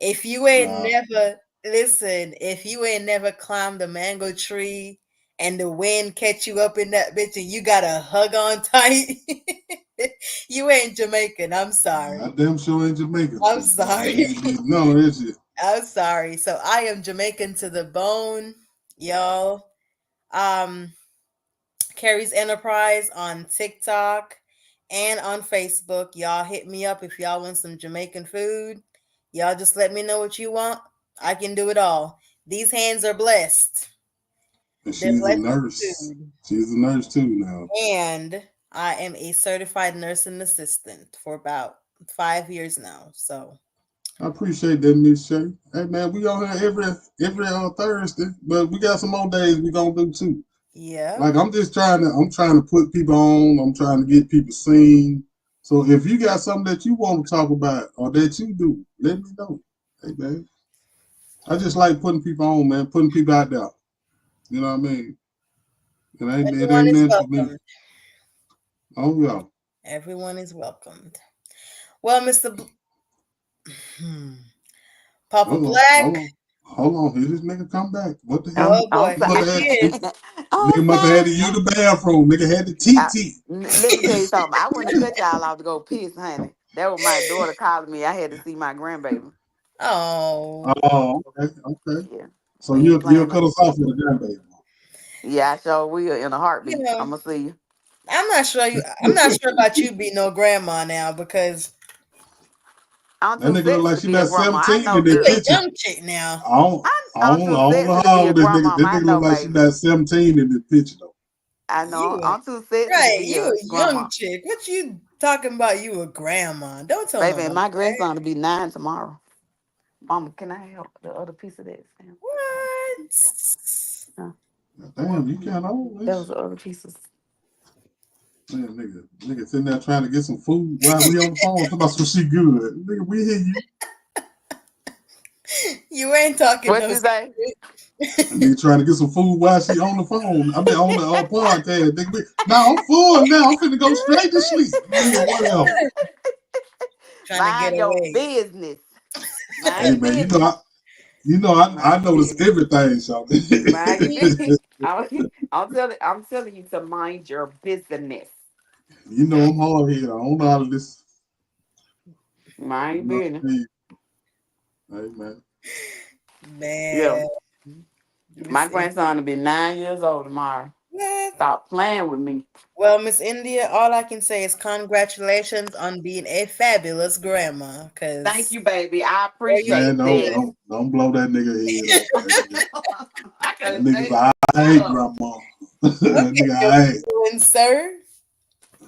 Speaker 3: If you ain't
Speaker 1: Nah,
Speaker 3: never listen, if you ain't never climbed a mango tree and the wind catch you up in that bitch and you gotta hug on tight, you ain't Jamaican. I'm
Speaker 1: I
Speaker 3: sorry.
Speaker 1: damn sure ain't Jamaican,
Speaker 3: I'm
Speaker 1: cause I
Speaker 3: sorry.
Speaker 1: ain't did none of this shit.
Speaker 3: I'm sorry. So I am Jamaican to the bone, y'all. Um, Carrie's Enterprise on TikTok and on Facebook. Y'all hit me up if y'all want some Jamaican food. Y'all just let me know what you want. I can do it all. These hands are blessed.
Speaker 1: And
Speaker 3: They're
Speaker 1: she's a
Speaker 3: blessed
Speaker 1: nurse.
Speaker 3: with food.
Speaker 1: She's a nurse too now.
Speaker 3: And I am a certified nursing assistant for about 5 years now. So,
Speaker 1: I appreciate that, Miss Shay. Hey man, we on here every Thursday, but we got some more days we gonna do too.
Speaker 3: yep.
Speaker 1: Like I'm trying to put people on. I'm trying to get people seen. So if you got something that you want to talk about or that you do, let me know. Hey man, I just like putting people on, man, putting people out there. You know what I mean? It
Speaker 3: Everyone
Speaker 1: ain't
Speaker 3: is
Speaker 1: nothing for me.
Speaker 3: welcomed.
Speaker 1: Oh yeah.
Speaker 3: Everyone is welcomed. Well, Mr. Hmm. Papa
Speaker 1: Hold on,
Speaker 3: Black.
Speaker 1: hold on, hold on. Here this nigga come back. What the hell?
Speaker 3: Oh
Speaker 2: I'm
Speaker 3: boy,
Speaker 1: Nigga
Speaker 3: here
Speaker 1: must
Speaker 2: sorry.
Speaker 3: she
Speaker 1: have
Speaker 3: is.
Speaker 2: I'm
Speaker 1: nigga must have had to use
Speaker 2: sorry.
Speaker 1: the bathroom. Nigga had to teet
Speaker 2: I,
Speaker 1: teet.
Speaker 2: let me tell you something. I wouldn't have cut y'all off to go piss, honey. That was my daughter calling me. I had to see my grandbaby.
Speaker 3: Oh,
Speaker 1: Oh, okay, okay.
Speaker 2: Yeah,
Speaker 1: So
Speaker 2: we ain't
Speaker 1: you'll
Speaker 2: playing.
Speaker 1: cut us off with a grandbaby.
Speaker 2: Yeah, I sure will in a
Speaker 3: you
Speaker 2: heartbeat.
Speaker 3: know,
Speaker 2: I'm gonna see you.
Speaker 3: I'm not sure you. I'm not sure about you being no grandma now because
Speaker 2: I'm
Speaker 1: That
Speaker 2: too
Speaker 1: nigga look
Speaker 2: sexy
Speaker 1: like
Speaker 2: to
Speaker 1: she
Speaker 2: be a
Speaker 1: about
Speaker 2: grandma. I
Speaker 1: 17
Speaker 2: know,
Speaker 1: in that
Speaker 3: you
Speaker 2: girl.
Speaker 3: a
Speaker 1: picture.
Speaker 3: young chick now.
Speaker 2: I'm
Speaker 1: I
Speaker 2: too
Speaker 1: don't know
Speaker 2: sexy to
Speaker 1: how
Speaker 2: be a
Speaker 1: old this
Speaker 2: grandma.
Speaker 1: nigga. This
Speaker 2: I
Speaker 1: nigga
Speaker 2: know,
Speaker 1: look like she
Speaker 2: baby.
Speaker 1: about 17 in this picture though.
Speaker 2: I know.
Speaker 3: You a
Speaker 2: I'm too sexy to
Speaker 3: right.
Speaker 2: be
Speaker 3: You
Speaker 2: a
Speaker 3: a young
Speaker 2: grandma.
Speaker 3: chick. What you talking about? You a grandma? Don't tell
Speaker 2: Baby, and
Speaker 3: nobody
Speaker 2: my
Speaker 3: that.
Speaker 2: grandson to be 9 tomorrow. Mama, can I have the other piece of that, Sam?
Speaker 3: What?
Speaker 2: Uh,
Speaker 1: Damn, you kind of old,
Speaker 2: that
Speaker 1: bitch.
Speaker 2: was the other pieces.
Speaker 1: Man, nigga sitting there trying to get some food while we on the phone. Talking about some she good. Nigga, we hear you.
Speaker 3: You ain't talking
Speaker 2: What
Speaker 3: no
Speaker 2: you say?
Speaker 1: And
Speaker 3: secret.
Speaker 1: nigga trying to get some food while she on the phone. I mean, on the podcast. Nigga, now I'm full now. I'm finna go straight to sleep. Nigga, whatever.
Speaker 3: Trying to get
Speaker 2: Mind your
Speaker 3: away.
Speaker 2: business. Mind
Speaker 1: Hey,
Speaker 2: your
Speaker 1: man,
Speaker 2: business.
Speaker 1: I
Speaker 2: Mind your
Speaker 1: notice
Speaker 2: business.
Speaker 1: everything, so
Speaker 2: Mind your
Speaker 3: See?
Speaker 2: business. I'm telling you to mind your business.
Speaker 1: you know I'm hard headed. I don't know how to listen.
Speaker 2: My
Speaker 1: You know
Speaker 2: business.
Speaker 1: what I mean? Hey, man.
Speaker 2: Yeah.
Speaker 3: Man,
Speaker 2: My
Speaker 3: Miss
Speaker 2: grandson will be 9 years old tomorrow.
Speaker 3: India.
Speaker 2: Stop playing with me.
Speaker 3: Well, Miss India, all I can say is congratulations on being a fabulous grandma.
Speaker 2: Thank
Speaker 3: Cause
Speaker 2: you, baby. I
Speaker 3: girl, you
Speaker 1: Man,
Speaker 2: appreciate
Speaker 3: do
Speaker 2: that.
Speaker 3: it.
Speaker 1: don't blow that nigga head up.
Speaker 2: I
Speaker 1: That
Speaker 2: can't
Speaker 1: nigga's
Speaker 2: say
Speaker 1: alright,
Speaker 2: up.
Speaker 1: grandma.
Speaker 3: Look
Speaker 1: That
Speaker 3: at
Speaker 1: nigga
Speaker 3: your
Speaker 1: alright.
Speaker 3: doing, sir.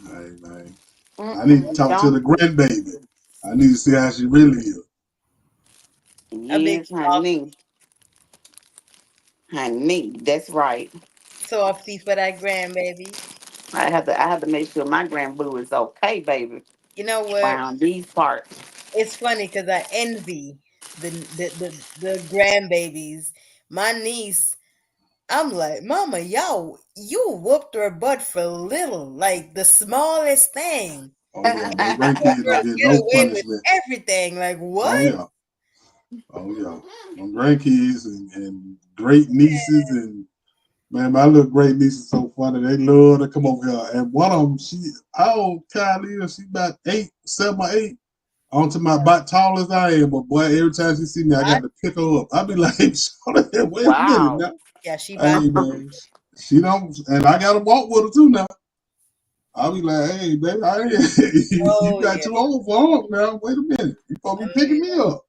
Speaker 1: Hey, man. I need to
Speaker 2: Mm-mm,
Speaker 1: talk to
Speaker 2: don't.
Speaker 1: the grandbaby. I need to see how she really is.
Speaker 3: A big
Speaker 2: Yes,
Speaker 3: soft,
Speaker 2: honey. Honey, that's right.
Speaker 3: softy for that grandbaby.
Speaker 2: I have to make sure my grandboo is okay, baby.
Speaker 3: You know what?
Speaker 2: Around these parts.
Speaker 3: It's funny because I envy the grandbabies. My niece, I'm like, Mama, you whooped her butt for little, like the smallest thing.
Speaker 1: Oh yeah, them grandkids
Speaker 3: Girl,
Speaker 1: don't get
Speaker 3: get
Speaker 1: no
Speaker 3: away with
Speaker 1: punishment.
Speaker 3: everything. Like
Speaker 1: Oh
Speaker 3: what?
Speaker 1: yeah, oh yeah. Them grandkids and great nieces and man, my little great niece is so funny. They love to come over here. And one of them, oh Kylie, she about 8, 7 or 8. On to my about tall as I am, but boy, every time she see me, I
Speaker 3: I,
Speaker 1: got to pick her up. I be like, wait a minute
Speaker 2: Wow.
Speaker 1: now.
Speaker 3: yeah, she about
Speaker 1: Hey man, she don't, and I got to walk with her too now. I'll be like, hey, baby, you
Speaker 3: oh
Speaker 1: got
Speaker 3: yeah.
Speaker 1: too old for home now. Wait a minute. You supposed to be picking me up.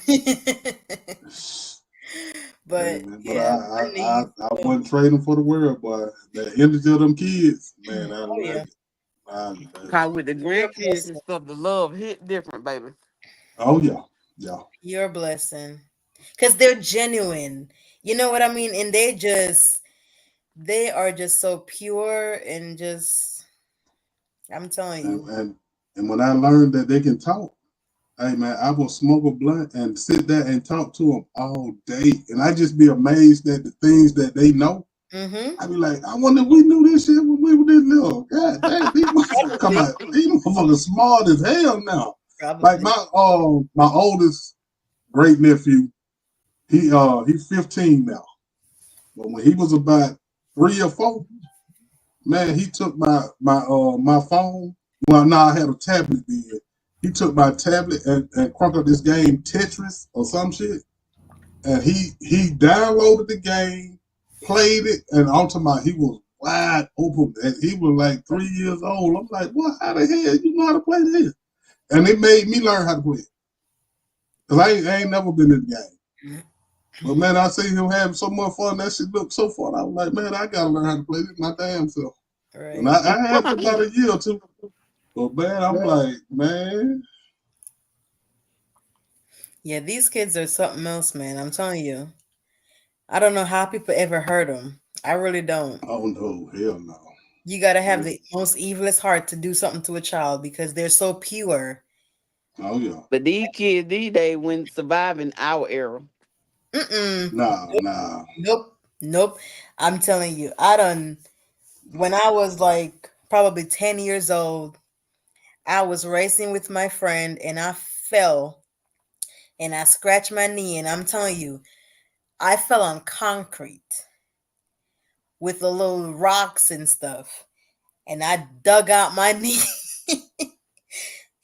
Speaker 1: Hey,
Speaker 3: But
Speaker 1: man, but
Speaker 3: yeah, my niece.
Speaker 1: I wasn't trading for the world, boy. The energy of them kids, man, I
Speaker 3: Oh
Speaker 1: love
Speaker 3: yeah,
Speaker 1: it. I love it.
Speaker 2: Cause with the
Speaker 3: you're a
Speaker 2: grandkids and
Speaker 3: blessing.
Speaker 2: stuff, the love hit different, baby.
Speaker 1: Oh, yeah. Yeah.
Speaker 3: You're a blessing. Cause they're genuine. You know what I mean? And they are just so pure and just I'm telling
Speaker 1: And,
Speaker 3: you.
Speaker 1: and, and when I learned that they can talk, hey, man, I will smoke a blunt and sit there and talk to them all day. And I just be amazed at the things that they know.
Speaker 3: Mm-hmm.
Speaker 1: I be like, I wonder if we knew this shit when we were this little. God damn, these motherfuckers come
Speaker 3: Probably.
Speaker 1: out. These motherfuckers smart as hell now. Like
Speaker 3: Probably.
Speaker 1: my oldest great nephew, he's 15 now. But when he was about 3 or 4, man, he took my phone. Well, no, I had a tablet then. He took my tablet and cranked up this game Tetris or some shit, and he downloaded the game, played it, and ultimately he was wide open. And he was like 3 years old. I'm like, what? How the hell you know how to play this? And it made me learn how to play it because I ain't never been in the game. But man, I see him having so much fun. That shit looked so fun. I was like, man, I gotta learn how to play this my damn self. And
Speaker 3: Right.
Speaker 1: I had it for about a year or two. But man, I'm like, man,
Speaker 3: Yeah, these kids are something else, man. I'm telling you. I don't know how people ever hurt them. I really don't.
Speaker 1: oh no, hell no.
Speaker 3: You got to have
Speaker 1: Hell,
Speaker 3: the most evilest heart to do something to a child because they're so pure.
Speaker 1: oh yeah.
Speaker 2: But these kids these days wouldn't survive in our era.
Speaker 3: Mm-mm.
Speaker 1: Nah, nah.
Speaker 3: Nope. Nope. I'm telling you, I done, when I was like probably 10 years old, I was racing with my friend and I fell and I scratched my knee. And I'm telling you, I fell on concrete with the little rocks and stuff. And I dug out my knee.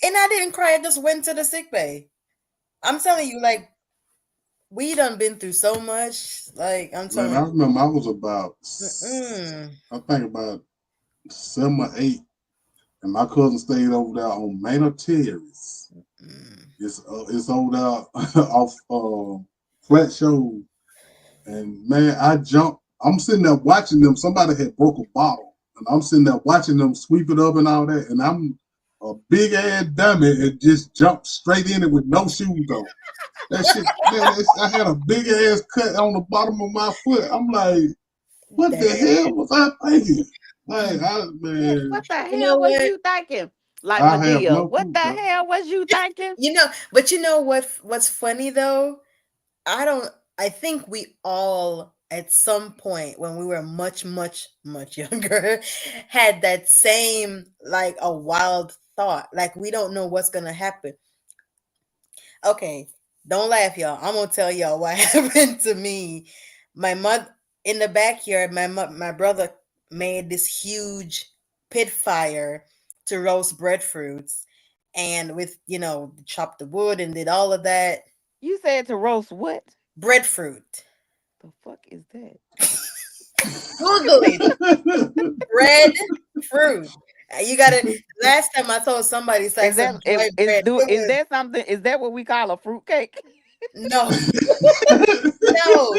Speaker 3: And I didn't cry. I just went to the sick bay. I'm telling you, like, we done been through so much. Like, I'm
Speaker 1: Man,
Speaker 3: telling
Speaker 1: I remember I was about,
Speaker 3: you. Mm-mm.
Speaker 1: I think about 7 or 8, and my cousin stayed over there on Manor Terrace.
Speaker 3: Mm.
Speaker 1: It's over there off Flat Show. And man, I jumped. I'm sitting there watching them. Somebody had broke a bottle, and I'm sitting there watching them sweep it up and all that. And I'm a big ass dummy and just jumped straight in it with no shoes on. That shit, man. I had a big ass cut on the bottom of my foot. I'm like, what the
Speaker 3: Damn.
Speaker 1: hell was I thinking? Like, man,
Speaker 2: What the
Speaker 3: You know
Speaker 2: hell was
Speaker 3: what?
Speaker 2: you thinking? Like
Speaker 1: I have
Speaker 2: Medea,
Speaker 1: no
Speaker 2: what
Speaker 1: clue,
Speaker 2: the
Speaker 1: bro.
Speaker 2: hell was you thinking?
Speaker 3: But you know what's funny though? I don't I think we all at some point when we were much, much, much younger had that same like a wild thought. Like we don't know what's gonna happen. Okay, don't laugh, y'all. I'm gonna tell y'all what happened to me. My mother in the backyard. My brother made this huge pit fire to roast breadfruits, and with chopped the wood and did all of that.
Speaker 2: You said to roast what?
Speaker 3: Breadfruit.
Speaker 2: The fuck is that?
Speaker 3: Google it. Breadfruit. You gotta. Last time I told somebody it's like
Speaker 2: Is
Speaker 3: some
Speaker 2: that
Speaker 3: dry bread. It
Speaker 2: is
Speaker 3: was
Speaker 2: that something? Is that what we call a fruit cake?
Speaker 3: no, no.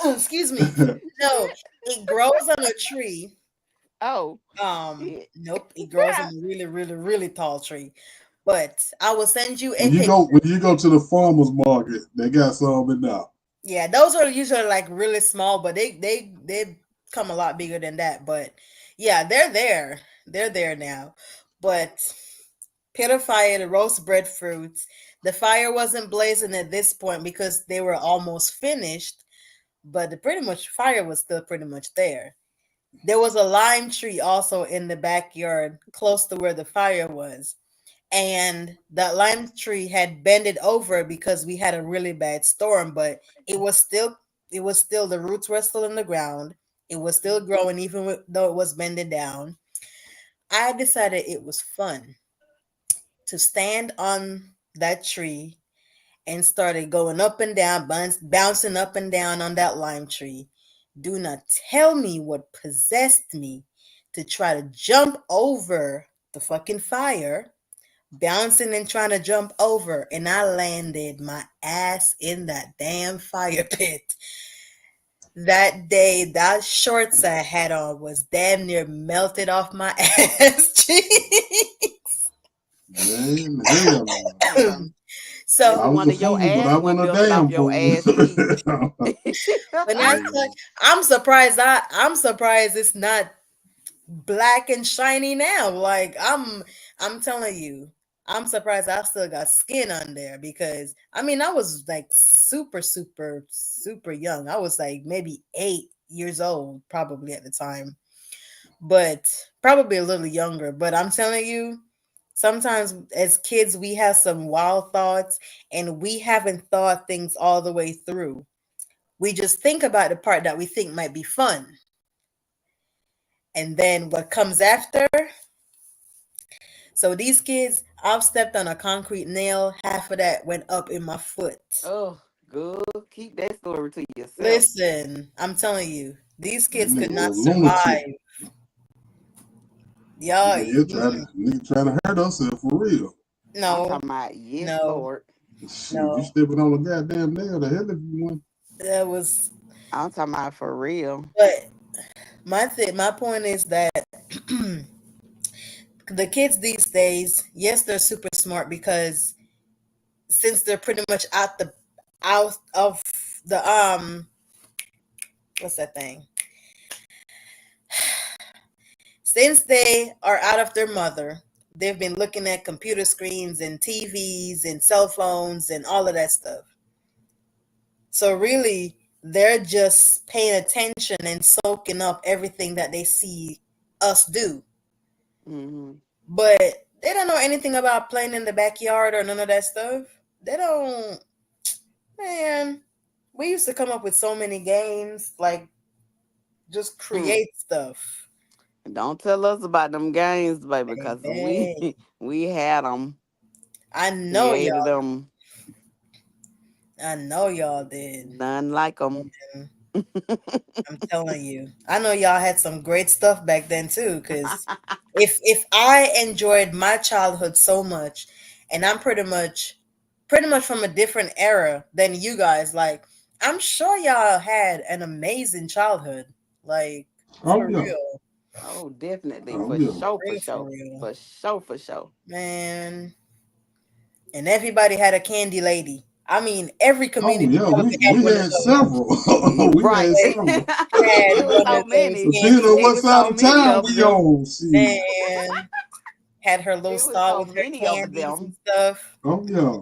Speaker 3: Excuse me. No, it grows on a tree.
Speaker 2: Oh shit!
Speaker 3: Nope, it grows on a really, really, really tall tree. But I will send you a
Speaker 1: when you
Speaker 3: picture.
Speaker 1: go when you go to the farmers market, they got some in there.
Speaker 3: Yeah, those are usually like really small, but they come a lot bigger than that. But yeah, they're there. They're there now. But pit a fire to roast breadfruits. The fire wasn't blazing at this point because they were almost finished, but the pretty much fire was still pretty much there. There was a lime tree also in the backyard close to where the fire was. And that lime tree had bended over because we had a really bad storm, but it was still the roots were still in the ground. It was still growing though it was bending down. I decided it was fun to stand on that tree and started going up and down, bouncing up and down on that lime tree. Do not tell me what possessed me to try to jump over the fucking fire, bouncing and trying to jump over, and I landed my ass in that damn fire pit. That day, that shorts I had on was damn near melted off my ass cheeks.
Speaker 1: Man, hell no.
Speaker 2: Yeah. Maybe
Speaker 1: I
Speaker 3: So
Speaker 1: was a
Speaker 2: one of your
Speaker 1: fool, but I
Speaker 2: ass
Speaker 1: wasn't
Speaker 2: went
Speaker 1: a
Speaker 2: melted off
Speaker 1: damn
Speaker 2: your
Speaker 1: fool.
Speaker 2: ass cheek.
Speaker 3: when I tell,
Speaker 1: Hey,
Speaker 3: I'm surprised. I'm surprised it's not black and shiny now. Like I'm telling you, I'm surprised I still got skin on there because I mean I was like super super super young. I was like maybe 8 years old probably at the time, but probably a little younger. But I'm telling you, sometimes as kids we have some wild thoughts and we haven't thought things all the way through. We just think about the part that we think might be fun. And then what comes after. So these kids, I've stepped on a concrete nail. Half of that went up in my foot.
Speaker 2: Oh, good. Keep that story to yourself.
Speaker 3: Listen, I'm telling you, these
Speaker 1: that
Speaker 3: kids could
Speaker 1: nigga
Speaker 3: not
Speaker 1: was a lunatic.
Speaker 3: survive. Y'all,
Speaker 1: Nigga try to hurt herself for real.
Speaker 2: I'm
Speaker 3: no,
Speaker 2: talking about yes,
Speaker 3: no,
Speaker 2: Lord.
Speaker 1: Shit, you
Speaker 3: no.
Speaker 1: stepping on a goddamn nail, the hell if you want.
Speaker 3: That was,
Speaker 2: I'm talking about for real.
Speaker 3: but my point is that the kids these days, yes, they're super smart because since they're pretty much out of the what's that thing? Since they are out of their mother, they've been looking at computer screens and TVs and cell phones and all of that stuff. So really, they're just paying attention and soaking up everything that they see us do.
Speaker 2: Hmm.
Speaker 3: But they don't know anything about playing in the backyard or none of that stuff. They don't, man. We used to come up with so many games, like just
Speaker 2: Hmm.
Speaker 3: create stuff.
Speaker 2: Don't tell us about them games, baby, because we
Speaker 3: Baby,
Speaker 2: we had them,
Speaker 3: I know
Speaker 2: created
Speaker 3: y'all.
Speaker 2: them,
Speaker 3: I know y'all did.
Speaker 2: none like them.
Speaker 3: And I'm telling you, I know y'all had some great stuff back then too. Because if I enjoyed my childhood so much, and I'm pretty much from a different era than you guys, like I'm sure y'all had an amazing childhood, like
Speaker 1: Oh
Speaker 3: for
Speaker 1: yeah,
Speaker 3: real,
Speaker 2: Oh, definitely,
Speaker 1: oh
Speaker 2: for
Speaker 1: yeah,
Speaker 2: sure, for
Speaker 3: real for
Speaker 2: sure,
Speaker 3: real,
Speaker 2: for sure, for sure.
Speaker 3: man. And everybody had a candy lady. I mean, every
Speaker 1: oh
Speaker 3: community
Speaker 1: yeah.
Speaker 3: probably had
Speaker 1: We
Speaker 3: one of
Speaker 1: had
Speaker 3: those.
Speaker 1: several. We
Speaker 2: Right.
Speaker 1: had
Speaker 2: it
Speaker 1: several.
Speaker 3: Had
Speaker 2: was
Speaker 3: one
Speaker 2: so
Speaker 3: of those
Speaker 2: many.
Speaker 1: Depending
Speaker 3: candy
Speaker 1: on
Speaker 2: It
Speaker 1: what
Speaker 2: was
Speaker 3: ladies,
Speaker 1: side
Speaker 2: so
Speaker 1: of
Speaker 2: many
Speaker 1: town
Speaker 2: of
Speaker 1: we
Speaker 2: them.
Speaker 1: on. Shit.
Speaker 3: man. Had her little
Speaker 2: It was
Speaker 3: stall
Speaker 2: so
Speaker 3: with her
Speaker 2: many of
Speaker 3: candies and
Speaker 2: them.
Speaker 3: stuff.
Speaker 1: Oh yeah.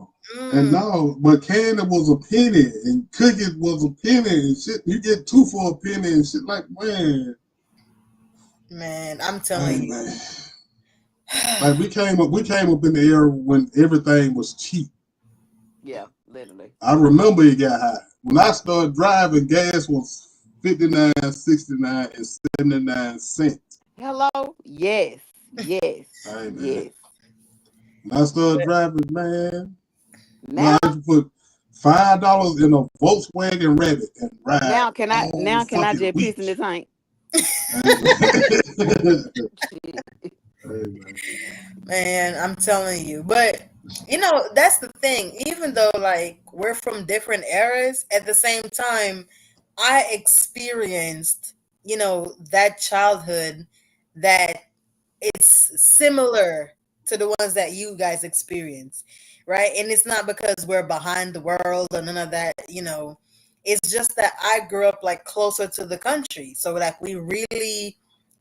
Speaker 1: And
Speaker 3: Mm,
Speaker 1: now, but candy was a penny, and cookies was a penny, and shit. You get two for a penny, and shit. Like
Speaker 3: man, I'm telling
Speaker 1: man,
Speaker 3: you.
Speaker 1: man. Like we came up in the era when everything was cheap.
Speaker 2: Yeah, literally.
Speaker 1: I remember it got high. When I started driving, gas was 59, 69, and 79 cents.
Speaker 2: Hello? Yes. Yes.
Speaker 1: Hey man.
Speaker 2: Yes.
Speaker 1: When I started driving, man,
Speaker 2: Now,
Speaker 1: well, I used to put $5 in a Volkswagen Rabbit and ride all
Speaker 2: now can I
Speaker 1: fucking
Speaker 2: just
Speaker 1: week.
Speaker 2: piss in the tank?
Speaker 1: Hey, man.
Speaker 2: Shit.
Speaker 1: Hey, man.
Speaker 3: Man, I'm telling you. But that's the thing. Even though like we're from different eras, at the same time, I experienced, that childhood that it's similar to the ones that you guys experience, right? And it's not because we're behind the world or none of that, It's just that I grew up like closer to the country. So like we really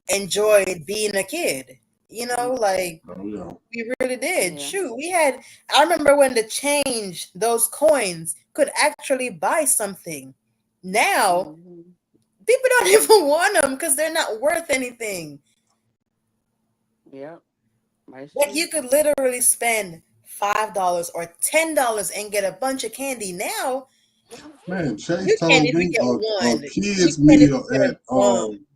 Speaker 3: enjoyed being a kid. Like
Speaker 1: Oh, yeah.
Speaker 3: we really did.
Speaker 2: Yeah.
Speaker 3: Shoot, I remember when the change, those coins could actually buy something. Now,
Speaker 2: Hmm.
Speaker 3: people don't even want them because they're not worth anything.
Speaker 2: Yep. That's
Speaker 3: Like
Speaker 2: true.
Speaker 3: you could literally spend $5 or $10 and get a bunch of candy. Now,
Speaker 1: Man, Chase
Speaker 3: you can't
Speaker 1: told
Speaker 3: even
Speaker 1: me
Speaker 3: get
Speaker 1: a
Speaker 3: one. You
Speaker 1: kids
Speaker 3: can't even
Speaker 1: meal
Speaker 3: get a
Speaker 1: at
Speaker 3: gum.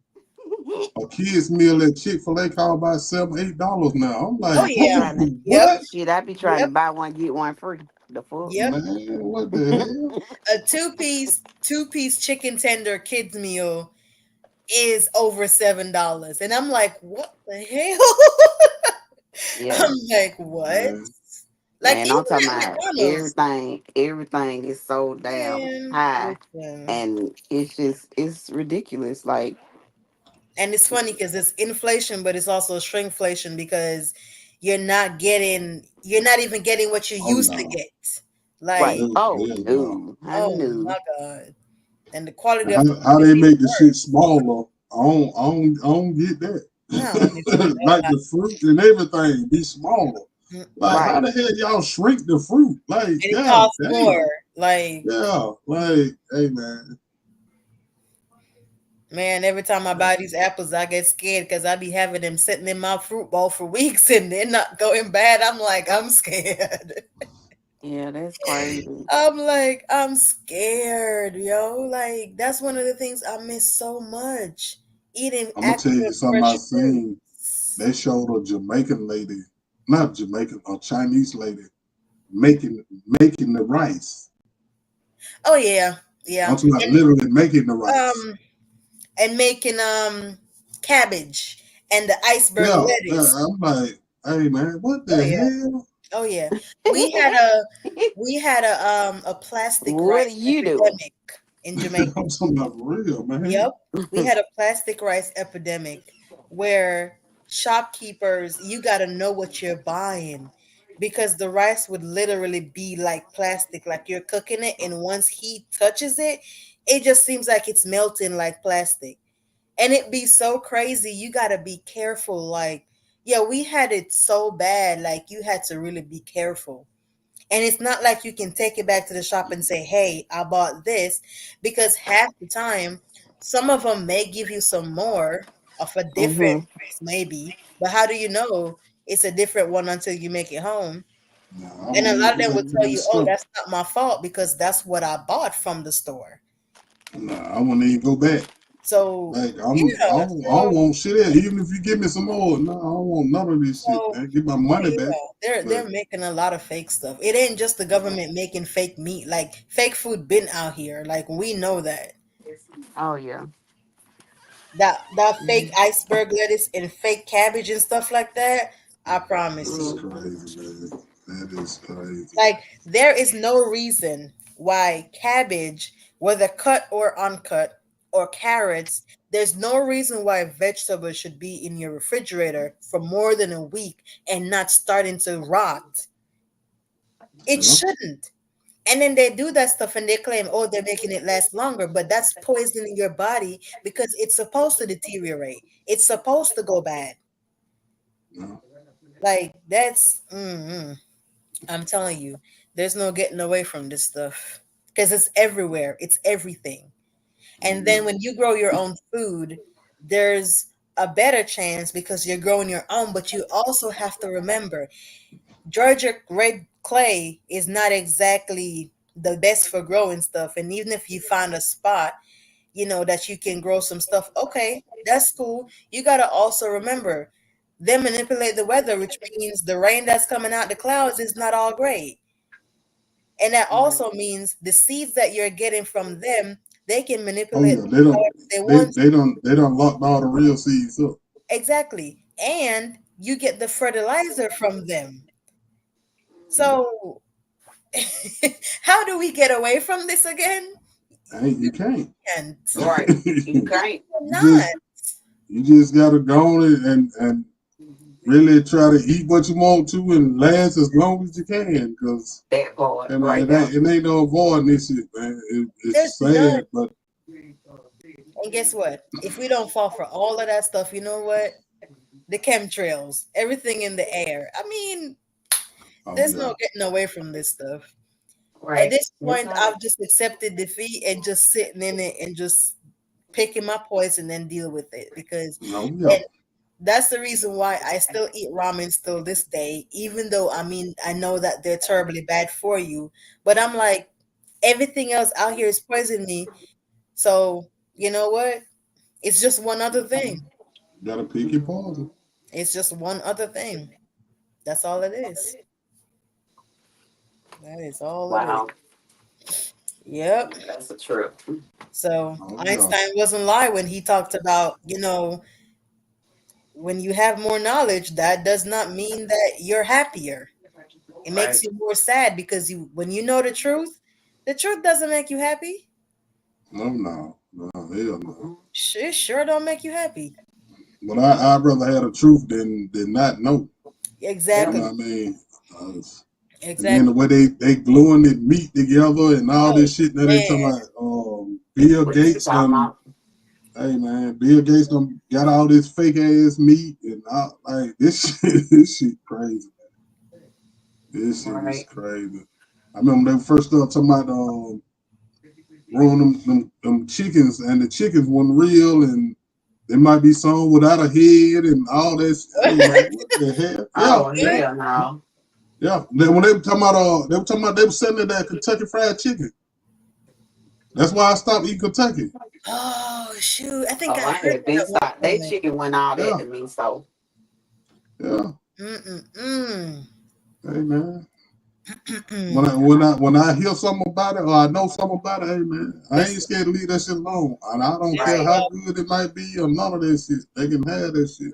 Speaker 1: Chick-fil-A cost about $7, $8 now. I'm
Speaker 3: Oh
Speaker 1: like,
Speaker 2: I be
Speaker 3: yeah.
Speaker 2: trying to
Speaker 3: Yep.
Speaker 1: what?
Speaker 2: shit. I be trying to
Speaker 3: Yep.
Speaker 2: buy one get one free. The fuck.
Speaker 3: Yep.
Speaker 1: Man, what the hell?
Speaker 3: A two piece chicken tender kids meal is over $7. And I'm like, what the hell?
Speaker 2: Yeah.
Speaker 3: I'm like, what?
Speaker 1: Man,
Speaker 3: Like
Speaker 2: Man,
Speaker 3: even
Speaker 2: I'm talking
Speaker 3: at
Speaker 2: about
Speaker 3: McDonald's.
Speaker 2: everything is so damn
Speaker 3: Man,
Speaker 2: high.
Speaker 3: listen.
Speaker 2: And it's ridiculous. Like,
Speaker 3: And it's funny because it's inflation, but it's also shrinkflation because you're not even getting what you
Speaker 1: oh
Speaker 3: used to
Speaker 1: no.
Speaker 3: get. Like,
Speaker 2: right.
Speaker 1: Hell,
Speaker 2: Oh
Speaker 1: hell no.
Speaker 2: no. I
Speaker 3: oh
Speaker 2: knew.
Speaker 3: my God. And the quality
Speaker 1: And
Speaker 3: of the
Speaker 1: how
Speaker 3: food is
Speaker 1: they
Speaker 3: even
Speaker 1: make the shit
Speaker 3: worse.
Speaker 1: smaller, I don't get that.
Speaker 3: I don't understand
Speaker 1: Like
Speaker 3: that.
Speaker 1: the fruit and everything be smaller. Like how
Speaker 3: Mm-mm.
Speaker 2: Right.
Speaker 1: the hell y'all shrink the fruit? Like,
Speaker 3: And it
Speaker 1: god
Speaker 3: costs more.
Speaker 1: damn.
Speaker 3: Like,
Speaker 1: Yeah, like, hey man.
Speaker 3: man, every time I buy these apples, I get scared because I be having them sitting in my fruit bowl for weeks and they're not going bad. I'm like, I'm scared.
Speaker 2: Yeah, that's crazy.
Speaker 3: I'm scared, yo. Like, that's one of the things I miss so much. Eating
Speaker 1: I'm gonna tell
Speaker 3: actual
Speaker 1: you something I
Speaker 3: fresh
Speaker 1: seen.
Speaker 3: fruits.
Speaker 1: They showed a Jamaican lady, not Jamaican, a Chinese lady making the rice.
Speaker 3: Oh yeah, yeah.
Speaker 1: I'm talking about literally making the rice.
Speaker 3: Um, and making cabbage and the iceberg
Speaker 1: Yeah,
Speaker 3: lettuce.
Speaker 1: I'm like, hey man, what
Speaker 3: Oh
Speaker 1: the
Speaker 3: yeah.
Speaker 1: hell?
Speaker 3: Oh yeah. We had a a plastic
Speaker 2: What do
Speaker 3: rice
Speaker 2: you do?
Speaker 3: epidemic in Jamaica.
Speaker 1: I'm talking about for real, man.
Speaker 3: Yep. We had a plastic rice epidemic where shopkeepers, you got to know what you're buying because the rice would literally be like plastic, like you're cooking it, and once heat touches it, it just seems like it's melting like plastic. And it be so crazy. You got to be careful. Like, yeah, we had it so bad. Like, you had to really be careful. And it's not like you can take it back to the shop and say, hey, I bought this, because half the time, some of them may give you some more of a different
Speaker 2: Hmm.
Speaker 3: price, maybe. But how do you know it's a different one until you make it home?
Speaker 1: Nah, I
Speaker 3: And a
Speaker 1: wouldn't
Speaker 3: lot
Speaker 1: even
Speaker 3: of
Speaker 1: go
Speaker 3: them
Speaker 1: back
Speaker 3: will
Speaker 1: and
Speaker 3: tell
Speaker 1: get
Speaker 3: you,
Speaker 1: this
Speaker 3: oh,
Speaker 1: stuff.
Speaker 3: that's not my fault because that's what I bought from the store.
Speaker 1: Nah, I wouldn't even go back.
Speaker 3: So,
Speaker 1: Like
Speaker 3: yeah.
Speaker 1: I don't want shit else. Even if you give me some more, no, I don't want none of this shit,
Speaker 3: So,
Speaker 1: man. Get my
Speaker 3: oh
Speaker 1: money back.
Speaker 3: yeah, they're
Speaker 1: But
Speaker 3: making a lot of fake stuff. It ain't just the government making fake meat. Like fake food been out here. Like we know that.
Speaker 2: Oh yeah.
Speaker 3: That fake
Speaker 2: Mm-hmm.
Speaker 3: iceberg lettuce and fake cabbage and stuff like that. I promise
Speaker 1: that's
Speaker 3: you.
Speaker 1: crazy, man. That is crazy.
Speaker 3: Like there is no reason why cabbage, whether cut or uncut, or carrots, there's no reason why vegetables should be in your refrigerator for more than a week and not starting to rot. It
Speaker 1: Yeah.
Speaker 3: shouldn't. And then they do that stuff and they claim, oh, they're making it last longer, but that's poisoning your body because it's supposed to deteriorate. It's supposed to go bad.
Speaker 1: Yeah.
Speaker 3: Like that's, I'm telling you, there's no getting away from this stuff because it's everywhere. It's everything. And
Speaker 1: Yeah.
Speaker 3: then when you grow your own food, there's a better chance because you're growing your own, but you also have to remember Georgia red clay is not exactly the best for growing stuff. And even if you find a spot, that you can grow some stuff, okay, that's cool. You got to also remember They manipulate the weather, which means the rain that's coming out the clouds is not all great. And that
Speaker 2: Right.
Speaker 3: also means the seeds that you're getting from them, they can
Speaker 1: Oh
Speaker 3: manipulate
Speaker 1: yeah, they don't.
Speaker 3: however they
Speaker 1: They
Speaker 3: want.
Speaker 1: they don't they don't lock all the real seeds up.
Speaker 3: Exactly. And you get the fertilizer from them.
Speaker 1: Yeah.
Speaker 3: So how do we get away from this again?
Speaker 1: Ain't you can't.
Speaker 3: And
Speaker 2: Right. You
Speaker 1: you
Speaker 2: can't.
Speaker 3: not.
Speaker 1: just gotta go on it and really try to eat what you want to and last as long as you can. Cause
Speaker 2: That part
Speaker 1: and
Speaker 2: right there.
Speaker 1: it ain't no avoiding this shit, man.
Speaker 3: There's
Speaker 1: It's
Speaker 3: none.
Speaker 1: sad, but
Speaker 3: And guess what? If we don't fall for all of that stuff, you know what? The chemtrails, everything in the air. I mean,
Speaker 1: oh
Speaker 3: there's
Speaker 1: yeah,
Speaker 3: no getting away from this stuff. At
Speaker 2: Right.
Speaker 3: this
Speaker 2: That's
Speaker 3: point,
Speaker 2: right.
Speaker 3: I've just accepted defeat and just sitting in it and just picking my poison and deal with it because
Speaker 1: oh
Speaker 3: and
Speaker 1: yeah,
Speaker 3: that's the reason why I still eat ramen still this day, even though I mean I know that they're terribly bad for you. But I'm like, everything else out here is poisoning me. So you know what? It's just one other thing.
Speaker 1: gotta pick your poison.
Speaker 3: It's just one other thing. That's all it is. That is all it is.
Speaker 2: Wow.
Speaker 3: Yep.
Speaker 2: That's a trip.
Speaker 3: So
Speaker 1: Oh yeah,
Speaker 3: Einstein wasn't lying when he talked about, when you have more knowledge, that does not mean that you're happier. It makes
Speaker 2: Right.
Speaker 3: you more sad because when you know the truth doesn't make you happy.
Speaker 1: no, hell no.
Speaker 2: Mhm.
Speaker 3: It sure don't make you happy.
Speaker 1: But I'd rather have the truth than not know. You
Speaker 2: Yep.
Speaker 1: know
Speaker 3: Exactly.
Speaker 1: what I mean? Uh, and then the
Speaker 3: Exactly.
Speaker 1: way they gluing the meat together and all
Speaker 3: Oh
Speaker 1: this shit. Now they talking
Speaker 3: man.
Speaker 1: about Bill
Speaker 2: What you
Speaker 1: Gates
Speaker 2: talking
Speaker 1: done.
Speaker 2: about?
Speaker 1: Hey man, Bill Gates done got all this fake ass meat and all, like this shit. This shit crazy. This shit is
Speaker 2: Right.
Speaker 1: crazy. I remember they first started talking about growing them chickens and the chickens wasn't real and they might be some without a head and all this. I was like, what the hell? Yeah,
Speaker 2: Oh
Speaker 1: yeah,
Speaker 2: hell no.
Speaker 1: yeah. When they were talking about they were selling that Kentucky Fried Chicken. That's why I stopped eating Kentucky.
Speaker 3: Oh shoot. I think
Speaker 2: Oh,
Speaker 3: I
Speaker 2: I
Speaker 3: heard
Speaker 2: had
Speaker 3: that
Speaker 2: been
Speaker 3: at one
Speaker 2: stopped. They
Speaker 3: point.
Speaker 2: chicken went all that
Speaker 1: Yeah,
Speaker 2: to me. So
Speaker 1: yeah.
Speaker 3: Mm-mm-mm.
Speaker 1: Hey man.
Speaker 3: Mm-mm.
Speaker 1: When I hear something about it or I know something about it, hey man, I ain't
Speaker 3: Listen,
Speaker 1: scared to leave that shit alone. And I don't care
Speaker 2: right.
Speaker 1: how good it might be or none of that shit. They can have that shit.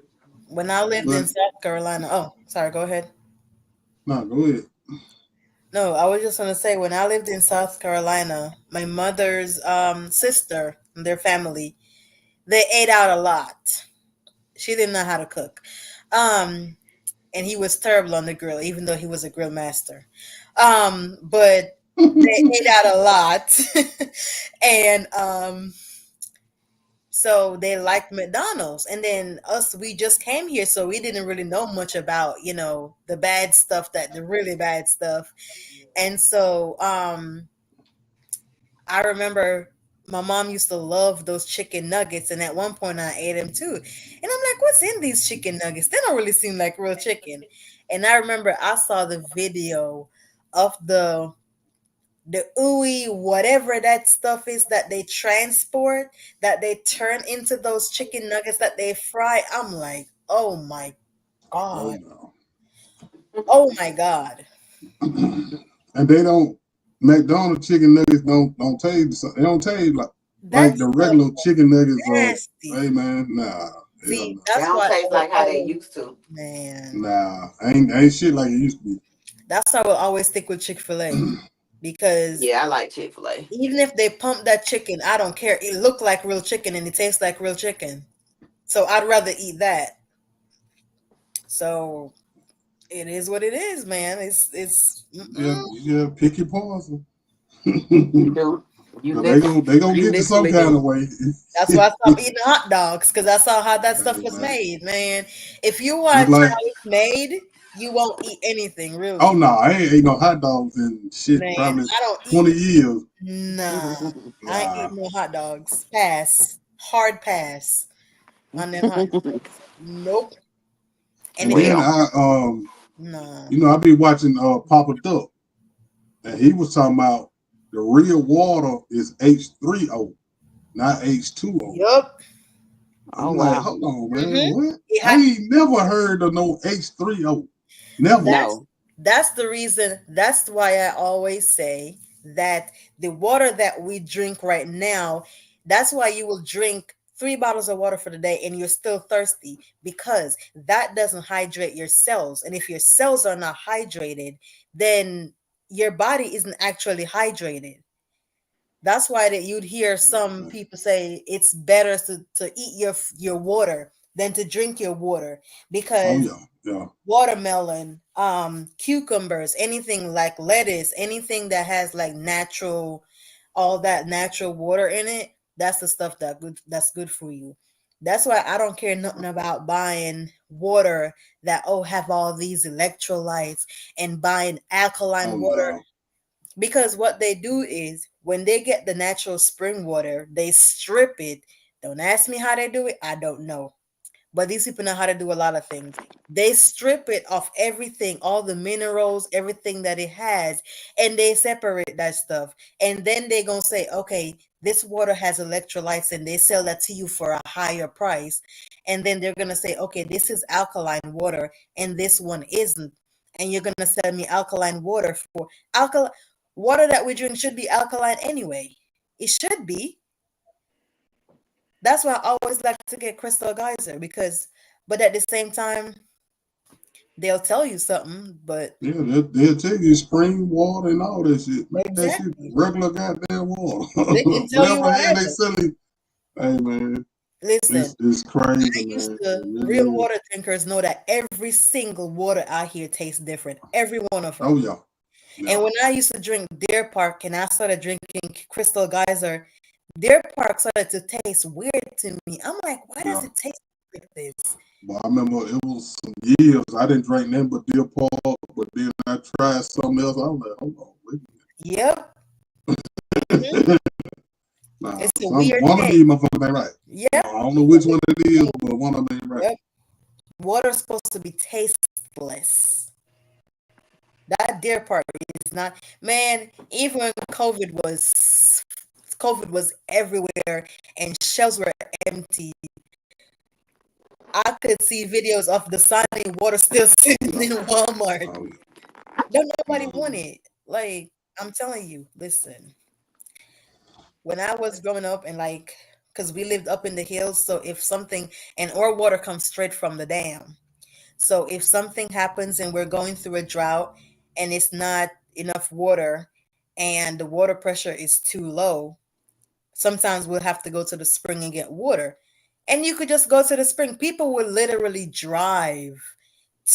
Speaker 3: when I lived in
Speaker 1: But
Speaker 3: South Carolina, oh, sorry, go ahead.
Speaker 1: nah, go ahead.
Speaker 3: No, I was just gonna say when I lived in South Carolina, my mother's sister and their family, they ate out a lot. She didn't know how to cook. Um, and he was terrible on the grill, even though he was a grill master. But they ate out a lot. And so they liked McDonald's. And then us, we just came here, so we didn't really know much about, the bad stuff, the really bad stuff. And so I remember my mom used to love those chicken nuggets, and at one point I ate them too. And I'm like, what's in these chicken nuggets? They don't really seem like real chicken. And I remember I saw the video of the ooey, whatever that stuff is that they transport, that they turn into those chicken nuggets that they fry. I'm like, oh my
Speaker 1: Oh
Speaker 3: God.
Speaker 1: no.
Speaker 3: Oh my God.
Speaker 1: And they don't McDonald's chicken nuggets don't taste they don't taste like
Speaker 3: That
Speaker 1: the
Speaker 3: stuff
Speaker 1: regular chicken nuggets of hey
Speaker 3: nasty.
Speaker 1: man, nah, hell
Speaker 3: See,
Speaker 1: no.
Speaker 2: They
Speaker 3: that's
Speaker 2: don't
Speaker 3: why I
Speaker 2: taste
Speaker 3: would
Speaker 2: like how they
Speaker 3: always,
Speaker 2: used to.
Speaker 3: man.
Speaker 1: Nah. Ain't shit like it used to be.
Speaker 3: That's why I will always stick with Chick-fil-A because
Speaker 2: Yeah, I like Chick-fil-A.
Speaker 3: even if they pump that chicken, I don't care. It look like real chicken and it tastes like real chicken. So I'd rather eat that. So it is what it is, man. It's
Speaker 1: You gotta pick your poison.
Speaker 2: You do. You
Speaker 1: Cause
Speaker 2: literally,
Speaker 1: they gonna
Speaker 2: you
Speaker 1: get you some
Speaker 2: literally
Speaker 1: kind
Speaker 2: do.
Speaker 1: of way.
Speaker 3: that's why I stopped eating hot dogs because I saw how that stuff
Speaker 1: Hey,
Speaker 3: was
Speaker 1: man.
Speaker 3: made, man. If you
Speaker 1: Just
Speaker 3: watch
Speaker 1: like
Speaker 3: how it's made, you won't eat anything
Speaker 1: oh
Speaker 3: really.
Speaker 1: no, I ain't ate no hot dogs in shit
Speaker 3: Man,
Speaker 1: probably
Speaker 3: I don't eat
Speaker 1: 20 years.
Speaker 3: nah. I ain't
Speaker 1: Nah.
Speaker 3: eating no hot dogs. Pass. Hard pass on them hot dogs. Nope. And
Speaker 1: And
Speaker 3: if you
Speaker 1: then
Speaker 2: Well,
Speaker 3: nah.
Speaker 1: I be watching Papa Duck, and he was talking about the real water is H3O, not H2O.
Speaker 3: Yup.
Speaker 2: Oh
Speaker 1: I'm like,
Speaker 2: wow.
Speaker 1: hold on, man,
Speaker 3: Mm-hmm.
Speaker 1: what?
Speaker 3: It
Speaker 1: I
Speaker 3: ha-
Speaker 1: ain't never heard of no H3O. Never.
Speaker 3: that's
Speaker 2: No.
Speaker 3: that's the reason. That's why I always say that the water that we drink right now, that's why you will drink 3 bottles of water for the day and you're still thirsty, because that doesn't hydrate your cells. And if your cells are not hydrated, then your body isn't actually hydrated. That's why that you'd hear some people say it's better to eat your water than to drink your water,
Speaker 1: Oh
Speaker 3: because
Speaker 1: yeah, yeah.
Speaker 3: watermelon, cucumbers, anything like lettuce, anything that has like natural, all that natural water in it, that's the stuff that's good for you. That's why I don't care nothing about buying water that have all these electrolytes and buying
Speaker 1: Oh
Speaker 3: alkaline water,
Speaker 1: no.
Speaker 3: because what they do is when they get the natural spring water, they strip it. Don't ask me how they do it. I don't know. But these people know how to do a lot of things. They strip it of everything, all the minerals, everything that it has, and they separate that stuff. And then they're going to say, okay, this water has electrolytes, and they sell that to you for a higher price. And then they're going to say, okay, this is alkaline water, and this one isn't. And you're going to sell me alkaline water for alkaline water that we drink should be alkaline anyway. It should be. That's why I always like to get Crystal Geyser, because, but at the same time, they'll tell you something, but
Speaker 1: Yeah, they'll tell you spring water and all that shit. Man, that shit
Speaker 3: exactly,
Speaker 1: regular goddamn water.
Speaker 3: they can tell you
Speaker 1: Whatever hand they
Speaker 3: whatever.
Speaker 1: selling. Hey man,
Speaker 3: Listen,
Speaker 1: it's crazy,
Speaker 3: I used
Speaker 1: man. It
Speaker 3: to, real
Speaker 1: really is.
Speaker 3: water drinkers know that every single water out here tastes different, every one of
Speaker 1: Oh
Speaker 3: them.
Speaker 1: yeah,
Speaker 3: And
Speaker 1: yeah,
Speaker 3: when I used to drink Deer Park and I started drinking Crystal Geyser, Deer Park started to taste weird to me. I'm like, why does
Speaker 1: yeah.
Speaker 3: it taste like this?
Speaker 1: But I remember it was some years I didn't drink nothing but Deer Park, but then I tried something else. I was like, hold on, wait
Speaker 3: Yep.
Speaker 1: a
Speaker 3: Mhm.
Speaker 1: minute. Nah,
Speaker 3: It's a
Speaker 1: some
Speaker 3: weird
Speaker 1: one of
Speaker 3: taste.
Speaker 1: these motherfuckers ain't right.
Speaker 3: Yep.
Speaker 1: I don't know which one it is, but one of them ain't right.
Speaker 3: Yep. Water's supposed to be tasteless. That Deer Park is not, man. Even when COVID was everywhere and shelves were empty. I could see videos of the Dasani water still sitting
Speaker 1: Yeah.
Speaker 3: in Walmart.
Speaker 1: Oh
Speaker 3: Don't nobody
Speaker 1: yeah.
Speaker 3: want it. Like, I'm telling you, listen. When I was growing up and like, because we lived up in the hills, so if something, and our water comes straight from the dam. So if something happens and we're going through a drought and it's not enough water and the water pressure is too low, sometimes we'll have to go to the spring and get water. And you could just go to the spring. People will literally drive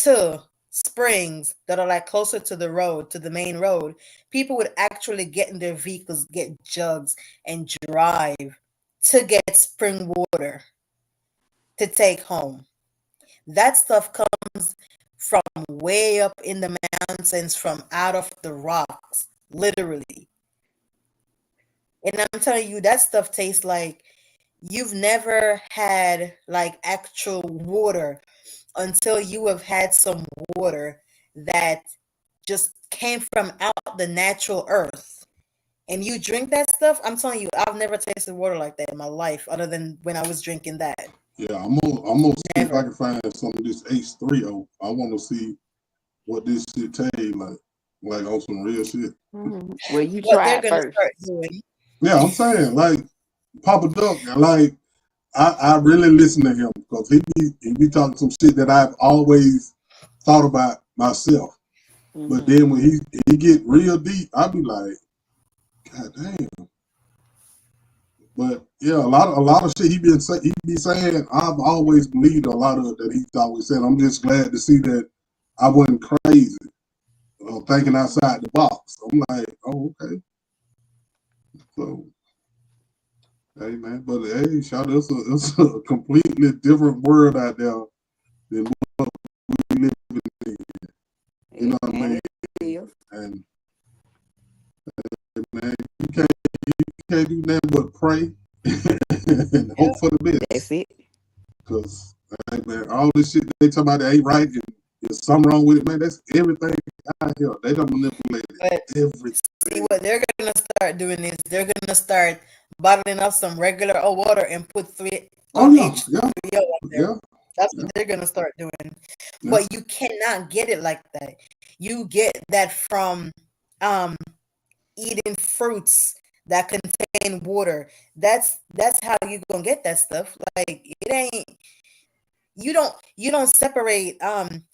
Speaker 3: to springs that are like closer to the road, to the main road. People would actually get in their vehicles, get jugs, and drive to get spring water to take home. That stuff comes from way up in the mountains, from out of the rocks, literally. And I'm telling you, that stuff tastes like you've never had like actual water until you have had some water that just came from out the natural earth. And you drink that stuff, I'm telling you, I've never tasted water like that in my life, other than when I was drinking that.
Speaker 1: Yeah, I'm gonna see if I
Speaker 3: Never.
Speaker 1: can find some of this H3O. I want to see what this shit tastes like on some real shit.
Speaker 2: Well, you
Speaker 3: What
Speaker 2: try
Speaker 3: they're
Speaker 2: it
Speaker 3: gonna
Speaker 2: first.
Speaker 3: start doing.
Speaker 1: Yeah, I'm saying like Papa Duck, like I really listen to him because he be talking some shit that I've always thought about myself. But
Speaker 2: Hmm.
Speaker 1: then when he get real deep, I be like, God damn. But yeah, a lot of shit he be saying. I've always believed a lot of it that he's always said. I'm just glad to see that I wasn't crazy, thinking outside the box. I'm like, oh okay, so hey man, but hey, shout it's a completely different world out there than what we live in. You know what I
Speaker 2: And
Speaker 1: mean?
Speaker 2: it is.
Speaker 1: And man, you can't do nothing but pray and hope
Speaker 3: Yep.
Speaker 1: for the best.
Speaker 2: That's it.
Speaker 1: Because man, all this shit they talk about that ain't right and there's something wrong with it, man. That's everything out here. They don't manipulate
Speaker 3: But see,
Speaker 1: everything.
Speaker 3: what they're gonna start doing is they're gonna start bottling up some regular old water and put
Speaker 1: Oh yeah, yeah,
Speaker 3: H2O up there.
Speaker 1: yeah,
Speaker 3: That's what
Speaker 1: yeah,
Speaker 3: they're gonna start doing.
Speaker 1: yeah.
Speaker 3: But you cannot get it like that. You get that from um eating fruits that contain water. That's how you gonna get that stuff. Like it ain't you don't separate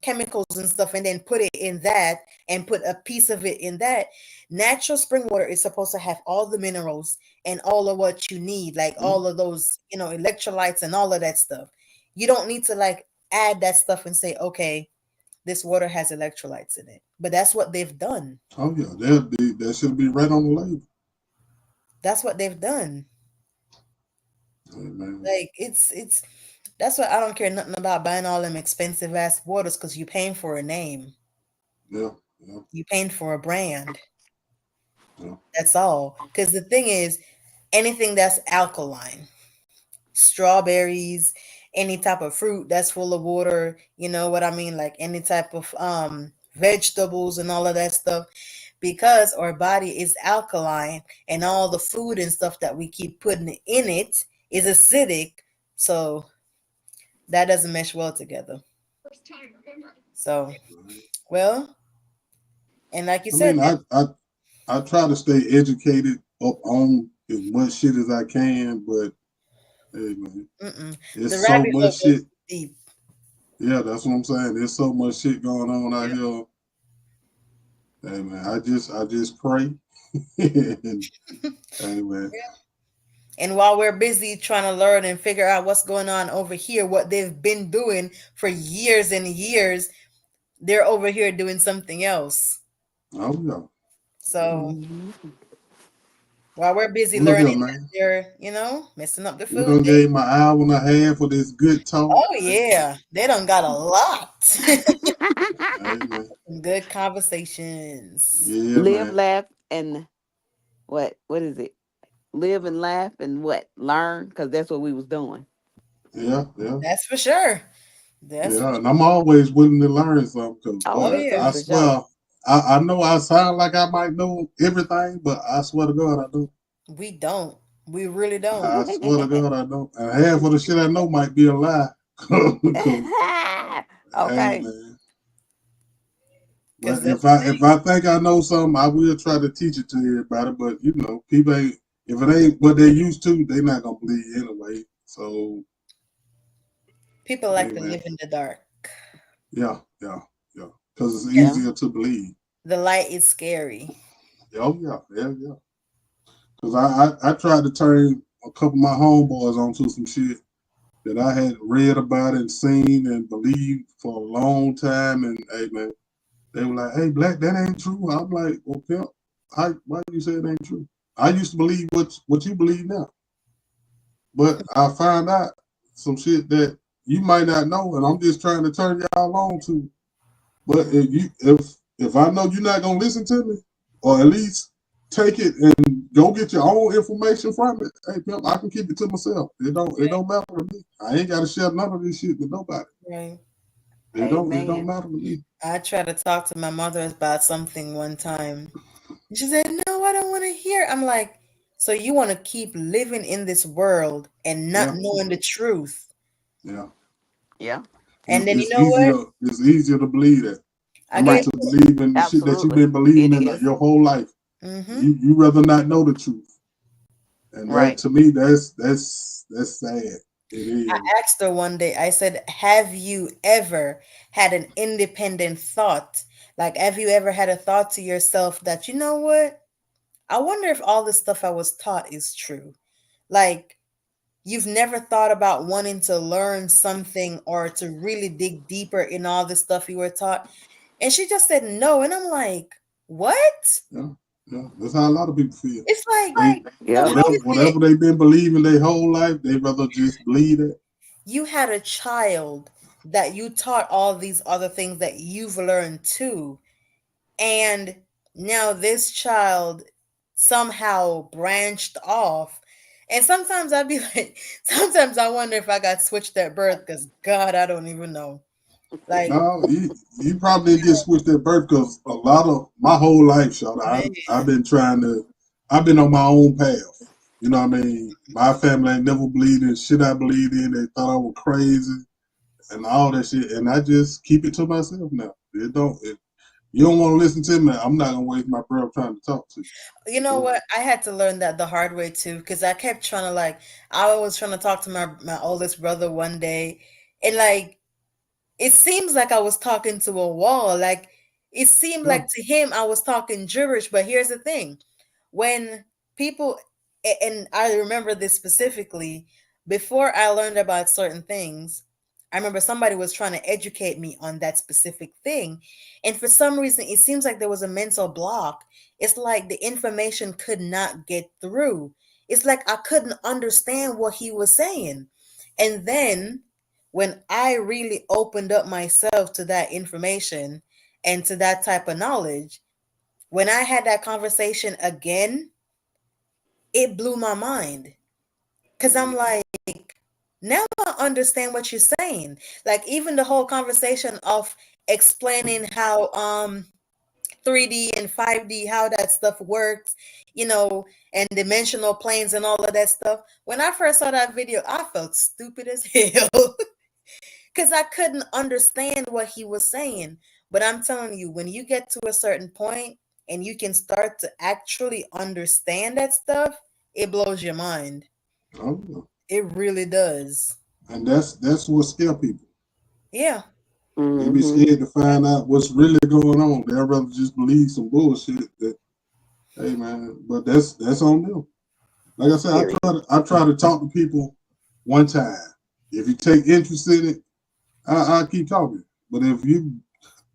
Speaker 3: chemicals and stuff and then put it in that and put a piece of it in that. Natural spring water is supposed to have all the minerals and all of what you need, like
Speaker 1: Mm.
Speaker 3: all of those, electrolytes and all of that stuff. You don't need to like add that stuff and say, okay, this water has electrolytes in it. But that's what they've done.
Speaker 1: Oh yeah, that should be right on the label.
Speaker 3: That's what they've done.
Speaker 1: Hey, man.
Speaker 3: Like it's that's why I don't care nothing about buying all them expensive ass waters because you paying for a name.
Speaker 1: Yeah, yeah,
Speaker 3: You paying for a brand.
Speaker 1: yeah.
Speaker 3: That's all. Because the thing is, anything that's alkaline, strawberries, any type of fruit that's full of water, you know what I mean? Like any type of vegetables and all of that stuff. Because our body is alkaline and all the food and stuff that we keep putting in it is acidic. So that doesn't mesh well together. So, well, and like you
Speaker 1: I
Speaker 3: said,
Speaker 1: mean, I try to stay educated up on as much shit as I can, but hey man,
Speaker 3: the
Speaker 1: it's so
Speaker 3: rabbit hole
Speaker 1: much
Speaker 3: goes
Speaker 1: shit.
Speaker 3: too deep.
Speaker 1: Yeah, that's what I'm saying. There's so much shit going on out
Speaker 3: Yeah.
Speaker 1: here. Hey man, I just pray. And hey man,
Speaker 3: And while we're busy trying to learn and figure out what's going on over here, what they've been doing for years and years, they're over here doing something else.
Speaker 1: oh yeah, yeah.
Speaker 3: So
Speaker 2: Mhm.
Speaker 3: while we're busy
Speaker 1: Well, look
Speaker 3: learning
Speaker 1: here,
Speaker 3: that
Speaker 1: man.
Speaker 3: they're, messing up the
Speaker 1: We
Speaker 3: food,
Speaker 1: done gave my hour and a half for this good talk.
Speaker 3: oh yeah, they done got a lot.
Speaker 1: Hey man,
Speaker 3: Some good conversations.
Speaker 1: yeah
Speaker 2: Live,
Speaker 1: man,
Speaker 2: laugh, and what is it? Live and laugh and what? Learn, because that's what we was doing.
Speaker 1: yeah, yeah.
Speaker 3: That's for sure. That's for
Speaker 1: Yeah, and
Speaker 3: sure.
Speaker 1: I'm always willing to learn something because,
Speaker 2: Oh,
Speaker 3: Oh
Speaker 1: boy,
Speaker 2: me
Speaker 3: yeah.
Speaker 2: too,
Speaker 1: I
Speaker 2: for sure.
Speaker 1: swear, I know I sound like I might know everything, but I swear to God, I don't.
Speaker 3: We don't. We really don't.
Speaker 1: I swear to God, I don't. And half of the shit I know might be a lie. 'Cause, hey,
Speaker 2: Okay.
Speaker 1: man.
Speaker 3: Because
Speaker 1: But
Speaker 3: that's
Speaker 1: if I think I know something, I will try to teach it to everybody. But people ain't if it ain't what they used to, they not gonna believe anyway. So,
Speaker 3: people
Speaker 1: hey,
Speaker 3: like to
Speaker 1: man.
Speaker 3: live in the dark.
Speaker 1: Yeah, yeah, yeah. Because it's
Speaker 2: Yeah.
Speaker 1: easier to believe.
Speaker 3: The light is scary.
Speaker 1: Oh yeah, yeah, yeah. Because I tried to turn a couple of my homeboys onto some shit that I had read about and seen and believed for a long time. And hey, man, they were like, "Hey, Black, that ain't true." I'm like, "Well, pimp, why you say it ain't true?" I used to believe what you believe now, but I found out some shit that you might not know, and I'm just trying to turn y'all on to. But
Speaker 3: Mm,
Speaker 1: if I know you're not gonna listen to me, or at least take it and go get your own information from it, hey pimp, I can keep it to myself. It don't matter to me. I ain't gotta share none of this shit with nobody.
Speaker 3: right.
Speaker 1: It don't
Speaker 2: Amen.
Speaker 1: matter to me.
Speaker 3: I tried to talk to my mother about something one time. And she said, "No, I don't want to hear." I'm like, "So you want to keep living in this world and not
Speaker 1: Yeah,
Speaker 3: knowing the truth?"
Speaker 1: yeah.
Speaker 2: Yeah.
Speaker 3: And
Speaker 1: It's,
Speaker 3: then you
Speaker 1: it's
Speaker 3: know what?
Speaker 1: easier. It's easier to believe that.
Speaker 3: I
Speaker 1: Than
Speaker 3: gave
Speaker 2: Right.
Speaker 1: to believe in the shit that you've
Speaker 2: Absolutely.
Speaker 1: been believing
Speaker 2: It
Speaker 1: in
Speaker 2: is.
Speaker 1: your whole life.
Speaker 3: mm-hmm.
Speaker 1: You rather not know the truth, and that
Speaker 2: Right.
Speaker 1: to me that's sad. It
Speaker 3: I
Speaker 1: is.
Speaker 3: asked her one day, I said, "Have you ever had an independent thought? Like, have you ever had a thought to yourself that, you know what? I wonder if all the stuff I was taught is true." Like, you've never thought about wanting to learn something or to really dig deeper in all the stuff you were taught? And she just said no. And I'm like, what?
Speaker 1: Yeah, yeah. That's how a lot of people feel.
Speaker 3: It's like,
Speaker 1: They
Speaker 3: so
Speaker 2: Yep.
Speaker 3: how
Speaker 1: whatever
Speaker 3: is it
Speaker 1: whatever they've been believing their whole life, they rather just believe it.
Speaker 3: you had a child that you taught all these other things that you've learned too, and now this child somehow branched off? And sometimes I'd be like, sometimes I wonder if I got switched at birth because God, I don't even know. Like,
Speaker 1: No, you probably didn't get switched at birth because a lot of my whole life, shot.
Speaker 3: man,
Speaker 1: I've been trying to. I've been on my own path. You know what I mean? My family ain't never believed in shit I believed in. They thought I was crazy and all that shit. And I just keep it to myself now. It don't. If you don't want to listen to me, I'm not gonna waste my breath trying to talk to you.
Speaker 3: You know
Speaker 1: So,
Speaker 3: what? I had to learn that the hard way too, because I kept trying to like, I was trying to talk to my oldest brother one day, and like, it seems like I was talking to a wall. Like, it seemed
Speaker 1: yeah,
Speaker 3: like to him I was talking gibberish. But here's the thing: when people, and I remember this specifically, before I learned about certain things, I remember somebody was trying to educate me on that specific thing, and for some reason, it seems like there was a mental block. It's like the information could not get through. It's like I couldn't understand what he was saying. And then when I really opened up myself to that information and to that type of knowledge, when I had that conversation again, it blew my mind. Because I'm like, now I understand what you're saying. Like, even the whole conversation of explaining how 3D and 5D, how that stuff works, and dimensional planes and all of that stuff. When I first saw that video, I felt stupid as hell. Because I couldn't understand what he was saying. But I'm telling you, when you get to a certain point and you can start to actually understand that stuff, it blows your mind.
Speaker 1: oh, yeah.
Speaker 3: It really does.
Speaker 1: And that's what scare people.
Speaker 3: Yeah.
Speaker 1: They be
Speaker 2: Mm-hmm.
Speaker 1: scared to find out what's really going on. They'd rather just believe some bullshit. That hey man, but that's on them. Like I said,
Speaker 2: Period.
Speaker 1: I try to talk to people one time. If you take interest in it, I keep talking. But if you,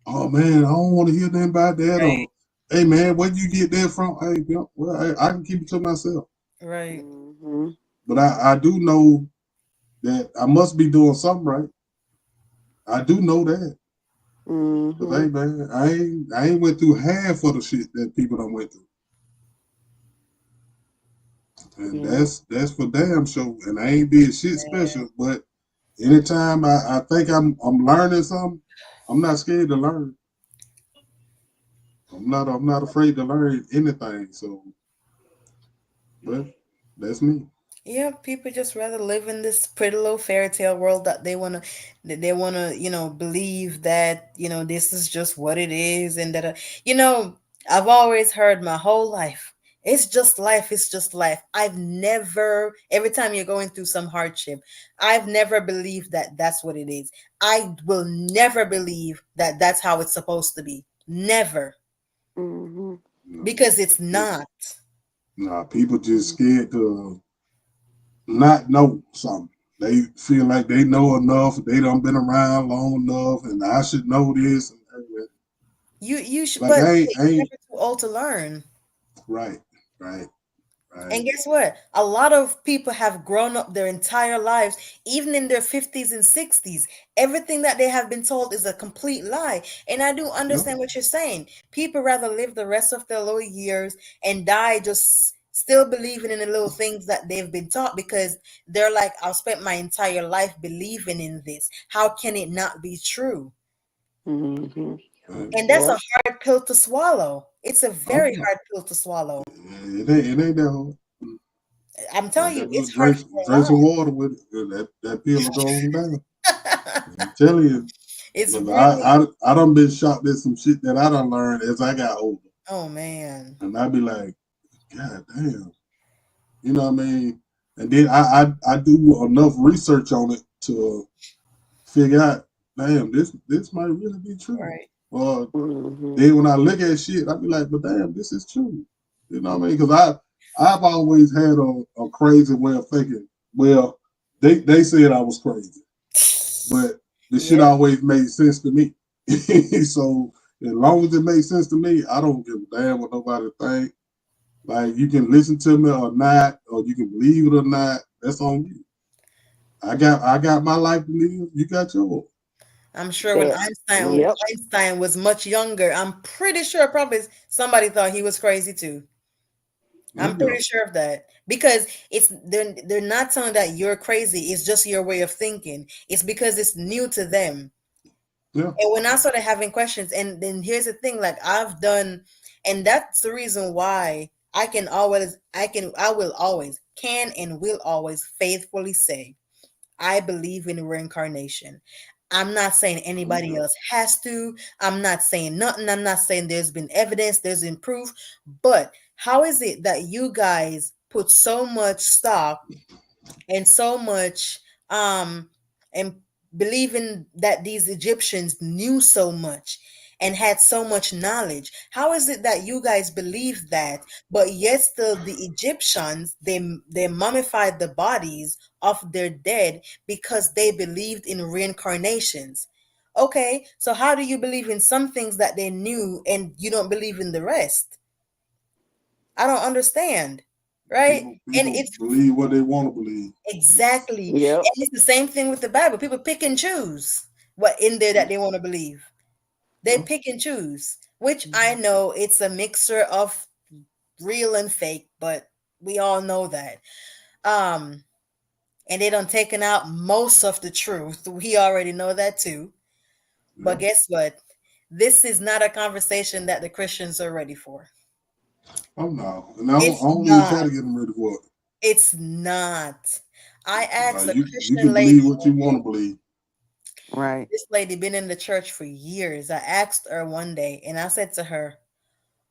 Speaker 1: oh man, I don't want to hear nothing about that,
Speaker 3: Right.
Speaker 1: or hey man, where you get that from? Hey, well, I can keep it to myself.
Speaker 3: Right.
Speaker 2: Mm-hmm.
Speaker 1: But I do know that I must be doing something right. I do know that. But
Speaker 2: Mm-hmm.
Speaker 1: hey man, I ain't went through half of the shit that people don't went through. And
Speaker 2: Yeah.
Speaker 1: that's for damn sure. And I ain't did shit
Speaker 3: Man.
Speaker 1: special, but anytime I think I'm learning something, I'm not scared to learn. I'm not afraid to learn anything. So, but that's me.
Speaker 3: Yeah, people just rather live in this pretty little fairy tale world that they wanna, believe that, this is just what it is and that you know, I've always heard my whole life. It's just life, it's just life. I've never, every time you're going through some hardship, I've never believed that that's what it is. I will never believe that that's how it's supposed to be. Never,
Speaker 2: Mm-hmm.
Speaker 1: No,
Speaker 3: because it's
Speaker 1: it's
Speaker 3: not.
Speaker 1: nah. People just scared to not know something. They feel like they know enough. They done been around long enough, and I should know this.
Speaker 3: You should,
Speaker 1: Like
Speaker 3: but
Speaker 1: I
Speaker 3: you're
Speaker 1: ain't
Speaker 3: never too old to learn.
Speaker 1: right, right, right.
Speaker 3: And guess what? A lot of people have grown up their entire lives, even in their 50s and 60s. Everything that they have been told is a complete lie. And I do
Speaker 1: Yep.
Speaker 3: understand what you're saying. People rather live the rest of their little years and die just still believing in the little things that they've been taught, because they're like, I've spent my entire life believing in this. How can it not be true?
Speaker 2: Mm-hmm.
Speaker 3: And that's a
Speaker 2: Yep.
Speaker 3: hard pill to swallow. It's a
Speaker 1: Oh
Speaker 3: very
Speaker 1: yeah.
Speaker 3: hard pill to swallow.
Speaker 1: It ain't that hard.
Speaker 3: I'm
Speaker 1: I
Speaker 3: telling you,
Speaker 1: got
Speaker 3: it's
Speaker 1: just
Speaker 3: hard
Speaker 1: drink some water with it. And that pill will go on down.
Speaker 3: for a while.
Speaker 1: I'm telling you.
Speaker 3: It's
Speaker 1: But
Speaker 3: really,
Speaker 1: I done been shocked at some shit that I done learned as I got older.
Speaker 3: oh man.
Speaker 1: And I be like, God damn. You know what I mean? And then I do enough research on it to figure out, damn, this might really be true.
Speaker 3: Right.
Speaker 1: Or
Speaker 2: Mm-hmm.
Speaker 1: then when I look at shit, I be like, but damn, this is true. You know what I mean? Because I've always had a crazy way of thinking. Well, they said I was crazy, but the shit
Speaker 3: Yep.
Speaker 1: always made sense to me. So as long as it makes sense to me, I don't give a damn what nobody think. Like you can listen to me or not, or you can believe it or not. That's on you. I got my life to live. You got yours.
Speaker 3: I'm sure when
Speaker 2: That.
Speaker 3: Einstein
Speaker 2: Yep.
Speaker 3: Einstein was much younger, I'm pretty sure probably somebody thought he was crazy too.
Speaker 1: Oh
Speaker 3: I'm
Speaker 1: yeah,
Speaker 3: pretty sure of that, because they're not telling that you're crazy. It's just your way of thinking. It's because it's new to them.
Speaker 1: yeah.
Speaker 3: And when I started having questions, and then here's the thing, like I've done, and that's the reason why I will always can and will always faithfully say, I believe in reincarnation. I'm not saying
Speaker 1: Oh
Speaker 3: anybody
Speaker 1: yeah.
Speaker 3: else has to. I'm not saying nothing. I'm not saying there's been evidence, there's been proof. But how is it that you guys put so much stock and so much and believing that these Egyptians knew so much and had so much knowledge? How is it that you guys believe that, but yet still the Egyptians, they mummified the bodies of their dead because they believed in reincarnations? Okay, so how do you believe in some things that they knew and you don't believe in the rest? I don't understand, right? And
Speaker 1: People
Speaker 3: it's
Speaker 1: believe what they want to believe.
Speaker 3: exactly.
Speaker 2: Yep.
Speaker 3: And it's the same thing with the Bible. People pick and choose what in there that they want to believe. They
Speaker 1: Yeah.
Speaker 3: pick and choose, which I know it's a mixture of real and fake, but we all know that. Um, and they done taken out most of the truth. We already know that too. But
Speaker 1: Yeah.
Speaker 3: guess what? This is not a conversation that the Christians are ready for.
Speaker 1: Oh no. And I
Speaker 3: It's
Speaker 1: don't even
Speaker 3: not.
Speaker 1: try to get them ready for it.
Speaker 3: It's not. I asked a
Speaker 1: You
Speaker 3: Christian
Speaker 1: can
Speaker 3: lady
Speaker 1: believe what
Speaker 3: one
Speaker 1: you want to
Speaker 3: day.
Speaker 1: believe.
Speaker 2: Right.
Speaker 3: This lady been in the church for years. I asked her one day and I said to her,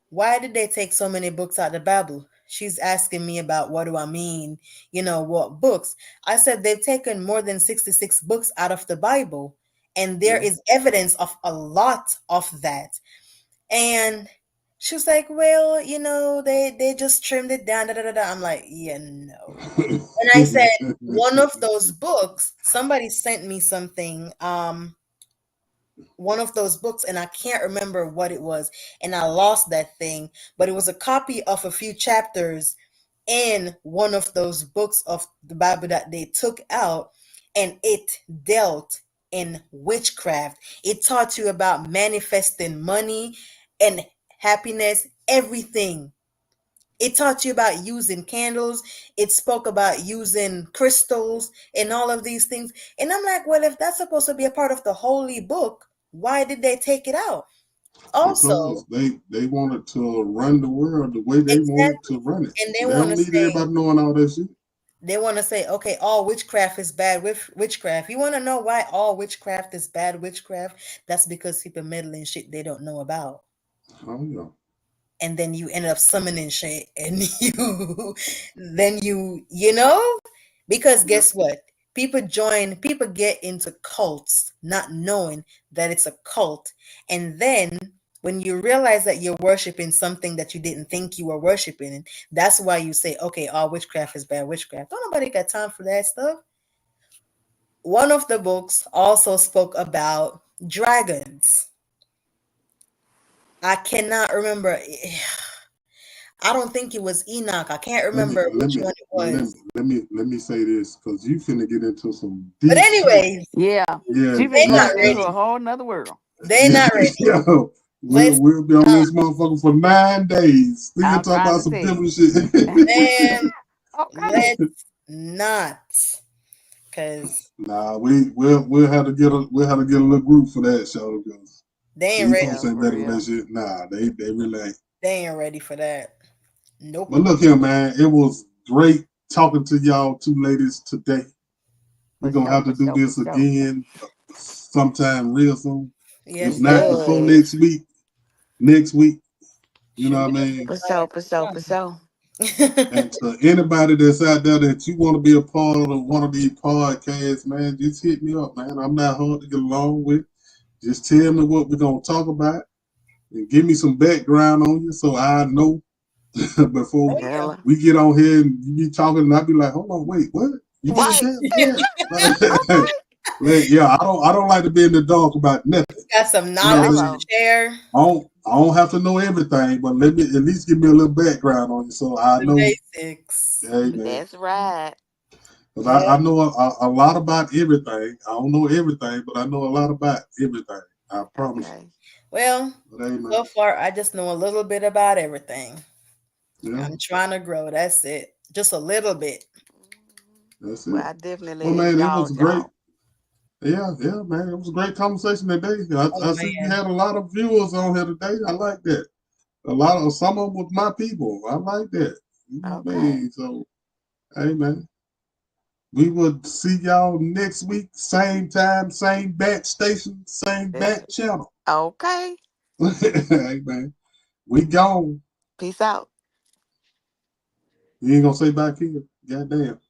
Speaker 3: why did they take so many books out of the Bible? She's asking me about what do I mean, what books. I said they've taken more than 66 books out of the Bible, and there
Speaker 1: Yeah.
Speaker 3: is evidence of a lot of that. And she was like, well, they just trimmed it down. Da, da, da, da. I'm like, yeah, no. And I said, one of those books, somebody sent me something. One of those books, and I can't remember what it was, and I lost that thing, but it was a copy of a few chapters in one of those books of the Bible that they took out, and it dealt in witchcraft. It taught you about manifesting money and happiness, everything. It taught you about using candles. It spoke about using crystals and all of these things. And I'm like, well, if that's supposed to be a part of the holy book, why did they take it out?
Speaker 1: Because
Speaker 3: Also,
Speaker 1: they wanted to run the world the way they wanted to
Speaker 3: exactly.
Speaker 1: run it.
Speaker 3: And
Speaker 1: They don't need everybody knowing all that shit.
Speaker 3: they want to say, okay, all witchcraft is bad witchcraft. You want to know why all witchcraft is bad witchcraft? That's because people meddling shit they don't know about.
Speaker 1: Oh yeah.
Speaker 3: And then you end up summoning shit and then you because
Speaker 1: Yeah.
Speaker 3: guess what, people get into cults not knowing that it's a cult, and then when you realize that you're worshiping something that you didn't think you were worshiping, that's why you say, okay, all witchcraft is bad witchcraft. Don't nobody got time for that stuff. One of the books also spoke about dragons. I cannot remember. I don't think it was Enoch. I can't
Speaker 1: Let me
Speaker 3: remember
Speaker 1: let
Speaker 3: which
Speaker 1: me
Speaker 3: one it
Speaker 1: well let me
Speaker 3: was.
Speaker 1: let me let me say this because you finna get into some
Speaker 3: But
Speaker 1: deep shit.
Speaker 3: anyways,
Speaker 2: Yeah.
Speaker 1: Yeah,
Speaker 2: She
Speaker 3: they
Speaker 2: been
Speaker 3: not
Speaker 2: going
Speaker 1: yeah,
Speaker 2: into a
Speaker 3: ready.
Speaker 2: whole nother world.
Speaker 3: They
Speaker 1: yeah.
Speaker 3: not ready.
Speaker 1: Yo, we'll
Speaker 3: Let's
Speaker 1: we'll be on this motherfucker for 9 days. Still
Speaker 2: I'm
Speaker 1: talk
Speaker 2: trying
Speaker 1: about
Speaker 2: to
Speaker 1: some
Speaker 2: tell you.
Speaker 1: different shit.
Speaker 3: man,
Speaker 2: Okay.
Speaker 3: let's not, cause
Speaker 1: Nah, we'll have to get a little group for that show because
Speaker 3: they ain't
Speaker 1: these
Speaker 3: ready.
Speaker 1: folks
Speaker 2: Yeah,
Speaker 1: ain't
Speaker 2: for
Speaker 1: ready for that
Speaker 2: real.
Speaker 1: shit. Nah, they really ain't.
Speaker 3: They ain't ready for that.
Speaker 1: But
Speaker 3: Nope.
Speaker 1: look here, man. It was great talking to y'all two ladies today. We're
Speaker 2: For
Speaker 1: gonna
Speaker 2: sure,
Speaker 1: have to
Speaker 2: for
Speaker 1: do
Speaker 2: sure, for
Speaker 1: this
Speaker 2: sure.
Speaker 1: again sometime real soon. If
Speaker 3: Yes,
Speaker 1: not
Speaker 3: sir.
Speaker 1: before
Speaker 2: Yes.
Speaker 1: next week, next week, you know
Speaker 3: Shoot me
Speaker 1: what I
Speaker 3: up
Speaker 1: mean?
Speaker 2: For sure, for sure, for sure.
Speaker 3: the
Speaker 1: And to anybody that's out there that you want to be a part of one of these podcasts, man, just hit me up, man. I'm not hard to get along with. Just tell me what we're gonna talk about and give me some background on you so I know before
Speaker 3: Oh yeah.
Speaker 2: Hella.
Speaker 1: we get on here and you be talking and I be like, hold on, wait, what? You just
Speaker 2: Right.
Speaker 1: said that?
Speaker 2: Okay.
Speaker 1: Like, yeah, I don't like to be in the dark about nothing.
Speaker 3: Got some
Speaker 1: You know what I
Speaker 3: knowledge to
Speaker 1: mean?
Speaker 2: Hello.
Speaker 3: share.
Speaker 1: I don't have to know everything, but let me at least give me a little background on you so I
Speaker 3: The
Speaker 1: know,
Speaker 3: basics.
Speaker 1: hey man.
Speaker 2: That's right.
Speaker 1: Because I
Speaker 3: Yeah.
Speaker 1: know a lot about everything. I don't know everything, but I know a lot about everything. I promise you.
Speaker 2: Okay.
Speaker 3: Well,
Speaker 1: But hey
Speaker 3: so
Speaker 1: man,
Speaker 3: far I just know a little bit about everything.
Speaker 1: yeah,
Speaker 3: I'm trying to grow. That's it. Just a little bit.
Speaker 2: Mhm.
Speaker 1: that's
Speaker 2: Well,
Speaker 1: it.
Speaker 2: I
Speaker 1: Well,
Speaker 2: definitely
Speaker 1: man, it was
Speaker 2: indulge
Speaker 1: great.
Speaker 2: y'all.
Speaker 1: Yeah, yeah, man. It was a great conversation today.
Speaker 3: Oh
Speaker 1: I see we
Speaker 3: man.
Speaker 1: had a lot of viewers on here today. I like that. A lot of some of them was my people. I like that. You know what I
Speaker 2: Okay.
Speaker 1: mean? So Hey man, we will see y'all next week, same time, same bat station, same
Speaker 2: That's
Speaker 1: bat channel.
Speaker 2: okay.
Speaker 1: Hey man, we gone.
Speaker 2: Peace out.
Speaker 1: You ain't gonna say back here. Goddamn.